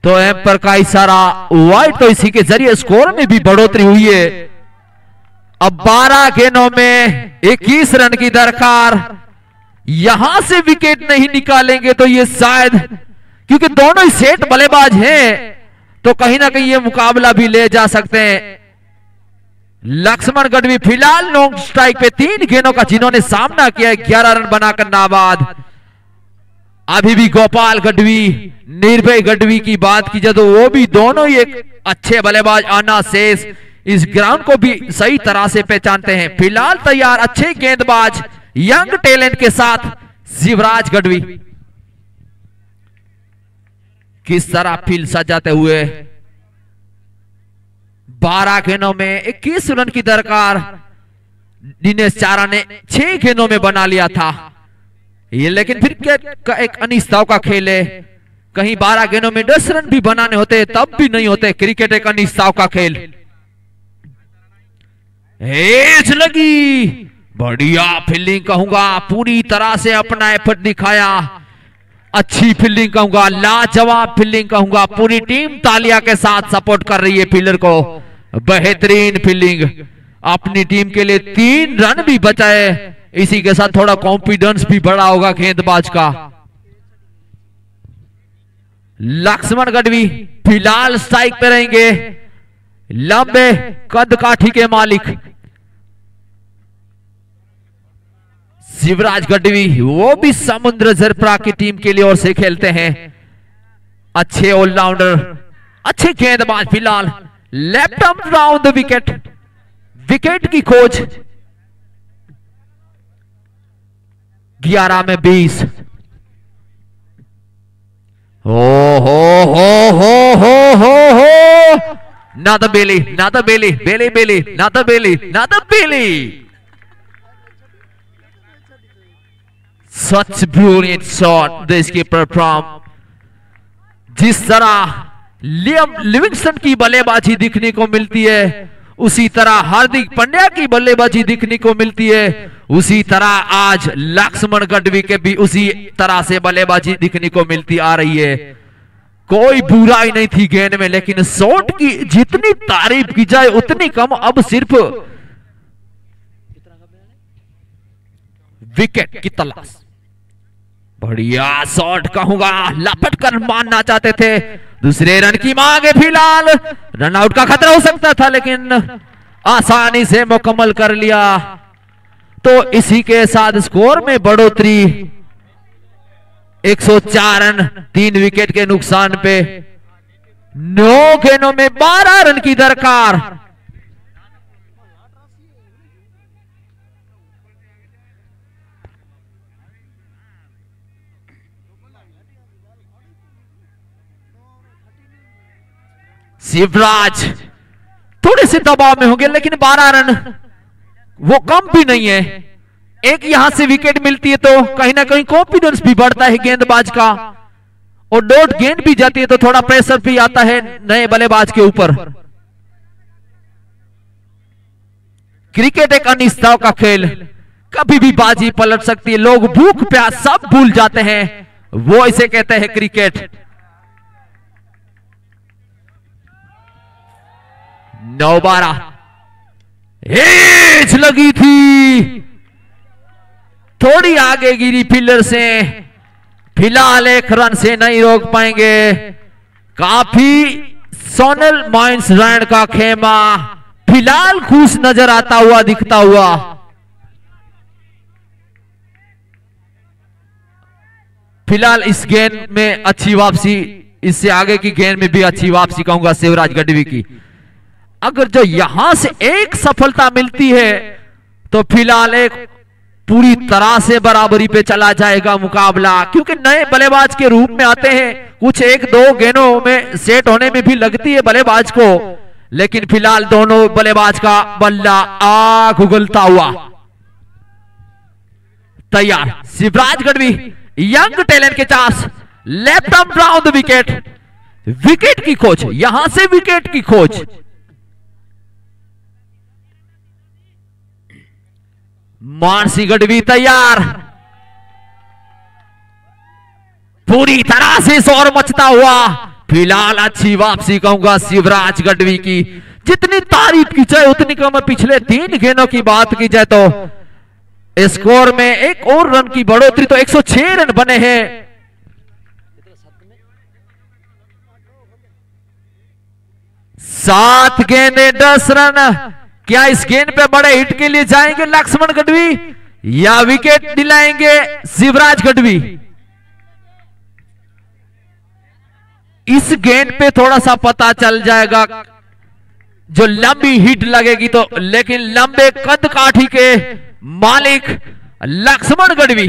तो एम्पायर का इशारा वाइड, तो इसी के जरिए स्कोर में भी बढ़ोतरी हुई है। अब 12 गेंदों में 21 रन की दरकार। यहां से विकेट नहीं निकालेंगे तो ये शायद, क्योंकि दोनों ही सेट बल्लेबाज हैं, तो कहीं ना कहीं ये मुकाबला भी ले जा सकते हैं। लक्ष्मण गढ़वी फिलहाल लॉन्ग स्ट्राइक पे 3 गेंदों का जिन्होंने सामना किया है, 11 रन बनाकर नाबाद। अभी भी गोपाल गढ़वी, निर्भय गढ़वी की बात की जाए तो वो भी दोनों ही एक अच्छे बल्लेबाज। आना शेष इस ग्राउंड को भी सही तरह से पहचानते हैं। फिलहाल तैयार अच्छे गेंदबाज यंग टैलेंट के साथ शिवराज गढ़वी। किस तरह फील्ड सजाते हुए 12 गेंदों में 21 रन की दरकार। दिनेश चारण ने 6 गेंदों में बना लिया था ये, लेकिन फिर क्या एक अनिश्चितताओं का खेल है। कहीं 12 गेंदों में 10 रन भी बनाने होते तब भी नहीं होते। क्रिकेट एक अनिश्चितताओं का खेल। एज लगी, बढ़िया फील्डिंग कहूंगा, पूरी तरह से अपना एफर्ट दिखाया। अच्छी फील्डिंग कहूंगा, लाजवाब फील्डिंग कहूंगा। पूरी टीम तालिया के साथ सपोर्ट कर रही है फील्डर को। बेहतरीन फील्डिंग, अपनी टीम के लिए 3 रन भी बचाए। इसी के साथ थोड़ा कॉन्फिडेंस भी बढ़ा होगा गेंदबाज का। लक्ष्मण गढ़वी फिलहाल स्ट्राइक पे रहेंगे, लंबे कद काठी के मालिक। शिवराज गढ़वी वो भी समुद्र जरपरा की टीम के लिए ओर से खेलते हैं। अच्छे ऑलराउंडर, अच्छे गेंदबाज। फिलहाल left arm round the wicket, wicket की खोज। 11 में 20। हो not the Bailey, not the Bailey, Bailey, not the Bailey, not the Bailey. Such brilliant shot the skipper from। जिस तरह लियम लिविंगस्टन की बल्लेबाजी दिखने को मिलती है, उसी तरह हार्दिक पांड्या की बल्लेबाजी दिखने को मिलती है, उसी तरह आज लक्ष्मण गढ़वी के भी उसी तरह से बल्लेबाजी दिखने को मिलती आ रही है। कोई बुराई नहीं थी गेंद में, लेकिन शॉट की जितनी तारीफ की जाए उतनी कम। अब सिर्फ विकेट की तलाश। बढ़िया शॉट कहूंगा, लपट कर मारना चाहते थे, दूसरे रन की मांग है फिलहाल। रन आउट का खतरा हो सकता था, लेकिन आसानी से मुकम्मल कर लिया। तो इसी के साथ स्कोर में बढ़ोतरी 104 रन 3 विकेट के नुकसान पे। 9 गेंदों में 12 रन की दरकार। शिवराज थोड़े से दबाव में होंगे, लेकिन 12 रन वो कम भी नहीं है। एक यहां से विकेट मिलती है तो कहीं ना कहीं कॉन्फिडेंस भी बढ़ता है गेंदबाज का, और डॉट गेंद भी जाती है तो थोड़ा प्रेशर भी आता है नए बल्लेबाज के ऊपर। क्रिकेट एक अनिश्चितता का खेल, कभी भी बाजी पलट सकती है। लोग भूख प्यास सब भूल जाते हैं, वो इसे कहते हैं क्रिकेट। 9-12 एज लगी थी, थोड़ी आगे गिरी फील्डर से, फिलहाल 1 रन से नहीं रोक पाएंगे। काफी सोनल माइंस रैंड का खेमा फिलहाल खुश नजर आता हुआ दिखता हुआ। फिलहाल इस गेंद में अच्छी वापसी, इससे आगे की गेंद में भी अच्छी वापसी कहूंगा शिवराज गढ़वी की। अगर जो यहां से एक सफलता मिलती है तो फिलहाल एक पूरी तरह से बराबरी पे चला जाएगा मुकाबला, क्योंकि नए बल्लेबाज के रूप में आते हैं। कुछ 1-2 गेंदों में सेट होने में भी लगती है बल्लेबाज को, लेकिन फिलहाल दोनों बल्लेबाज का बल्ला आग उगलता हुआ तैयार। शिवराज गढ़वी यंग टैलेंट के chance, left arm round the wicket, wicket की खोज, यहां से विकेट की खोज। मानसी गढ़वी तैयार, पूरी तरह से शोर मचता हुआ। फिलहाल अच्छी वापसी कहूंगा शिवराज गढ़वी की। जितनी तारीफ की जाए उतनी कम। पिछले 3 गेंदों की बात की जाए तो स्कोर में 1 और रन की बढ़ोतरी, तो 106 रन बने हैं। 7 गेंदे 10 रन। क्या इस गेंद पे बड़े हिट के लिए जाएंगे लक्ष्मण गढ़वी या विकेट दिलाएंगे शिवराज गढ़वी? इस गेंद पे थोड़ा सा पता चल जाएगा, जो लंबी हिट लगेगी तो, लेकिन लंबे कद काठी के मालिक लक्ष्मण गढ़वी।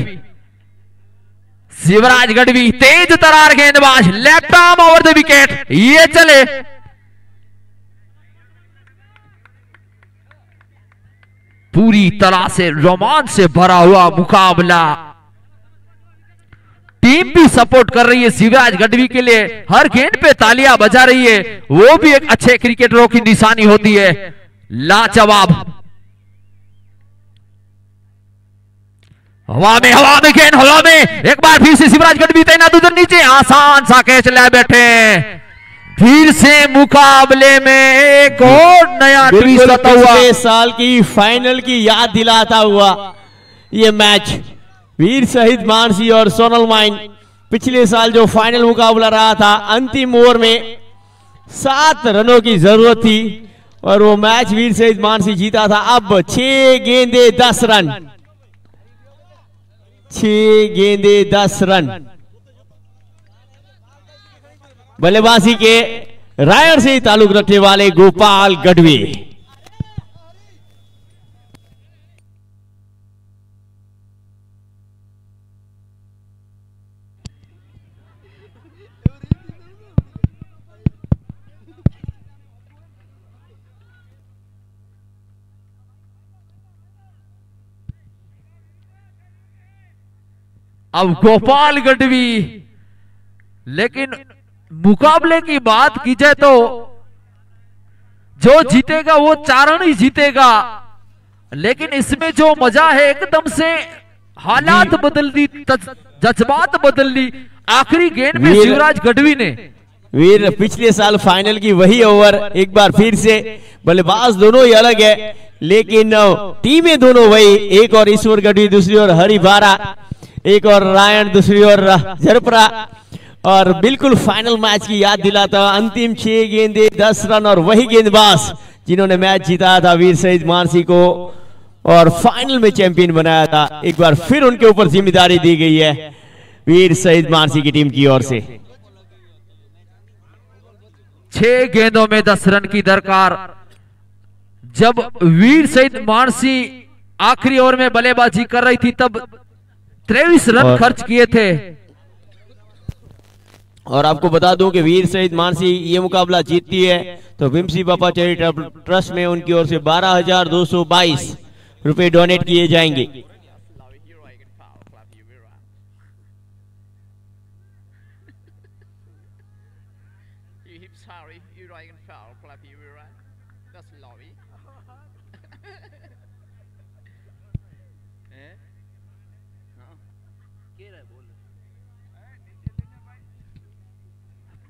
शिवराज गढ़वी तेज तरार गेंदबाज, left arm over the wicket, ये चले। पूरी तरह से रोमांच से भरा हुआ मुकाबला। टीम भी सपोर्ट कर रही है शिवराज गढ़वी के लिए, हर गेंद पे तालियां बजा रही है, वो भी एक अच्छे क्रिकेटरों की निशानी होती है। लाजवाब हवा में गेंद, हवा में एक बार फिर से शिवराज गढ़वी तैनात, उधर नीचे आसान सा कैच ले बैठे। फिर से मुकाबले में एक और नया ट्विस्ट आता हुआ। पिछले साल की फाइनल की याद दिलाता हुआ ये मैच, वीर शहीद मानसी और सोनल माइन। पिछले साल जो फाइनल मुकाबला रहा था, अंतिम ओवर में 7 रनों की जरूरत थी और वो मैच वीर शहीद मानसी जीता था। अब 6 गेंदे 10 रन, 6 गेंदे 10 रन। बल्लेबाजी के रायगढ़ से ताल्लुक रखने वाले गोपाल गढ़वी। अब गोपाल गढ़वी, लेकिन मुकाबले की बात की जाए तो जो जीतेगा वो चारण ही जीतेगा, लेकिन इसमें जो मजा है एकदम से हालात बदल दी, जज्बात बदल दी। आखिरी गेंद में शिवराज गढ़वी ने वीर पिछले साल फाइनल की वही ओवर एक बार फिर से, बल्लेबाज दोनों ही अलग है लेकिन टीमें दोनों वही, एक और ईश्वर गढ़वी दूसरी ओर हरि बारा, एक और रायन दूसरी ओर झरपरा। और बिल्कुल फाइनल मैच की याद दिलाता अंतिम 6 गेंदे 10 रन और वही गेंदबाज जिन्होंने मैच जीता था वीर शहीद मानसी को और फाइनल में चैंपियन बनाया था। एक बार फिर उनके ऊपर जिम्मेदारी दी गई है वीर शहीद मानसी की टीम की ओर से। 6 गेंदों में 10 रन की दरकार। जब वीर शहीद मानसी आखिरी ओवर में बल्लेबाजी कर रही थी तब 23 रन खर्च किए थे। और आपको बता दूं कि वीर शहीद मानसी ये मुकाबला जीतती है तो विम्सी बापा चैरिटेबल ट्रस्ट में उनकी ओर से 12,222 रुपए डोनेट किए जाएंगे।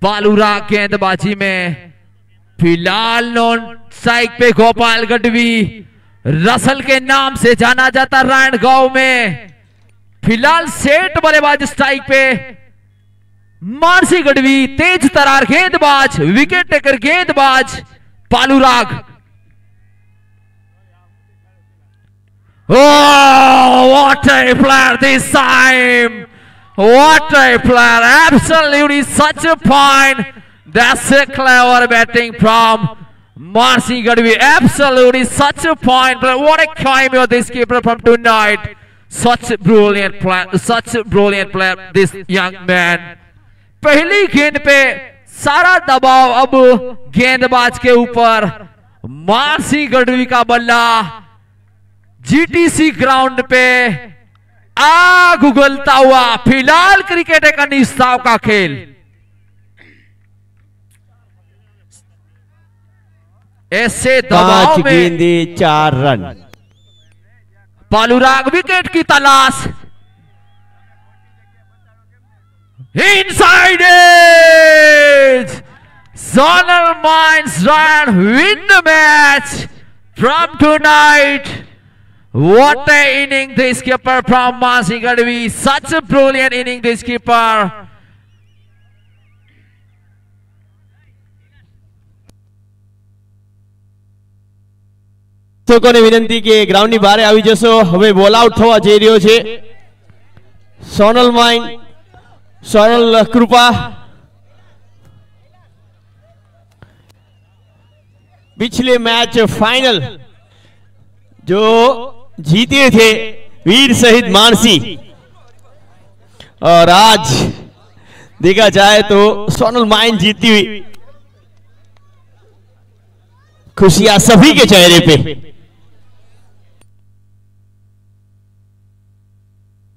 बालूरा गेंदबाजी में फिलहाल नॉन स्ट्राइक पे गोपाल गढ़वी, रसल के नाम से जाना जाता रायनगांव में। फिलहाल सेठ बल्लेबाज स्ट्राइक पे मानसी गढ़वी, तेज तरार गेंदबाज, विकेट टेकर गेंदबाज बालूराग। Oh, what a player this time! What a player! Absolutely such a point. That's a clever batting from Mansi Gadvi. Absolutely such a point. What a cameo this keeper from tonight. Such a brilliant player. Such a brilliant player. This young man. पहली गेंद पे सारा दबाव अब गेंदबाज के ऊपर। मानसी गढ़वी का बल्ला जीटीसी ग्राउंड पे आग उगलता हुआ। फिलहाल क्रिकेट एक अनिश्चितता का खेल। ऐसे दबाव में 5 गेंदे 4 रन। बालूराग विकेट की तलाश। Inside edge, Zonal Mines Ryan win the match from tonight. What a inning this keeper from Mansi Gadvi. Such a brilliant inning this keeper. દર્શકોને વિનંતી કે ગ્રાઉન્ડની બહાર આવી જશો। હવે બોલ આઉટ થવા જઈ રહ્યો છે સોનલ માઇન, સોનલ કૃપા। पिछले मैच फाइनल जो जीते थे वीर शहीद मानसी और आज देखा जाए तो सोनल माइन जीती हुई खुशियां सभी के चेहरे पे।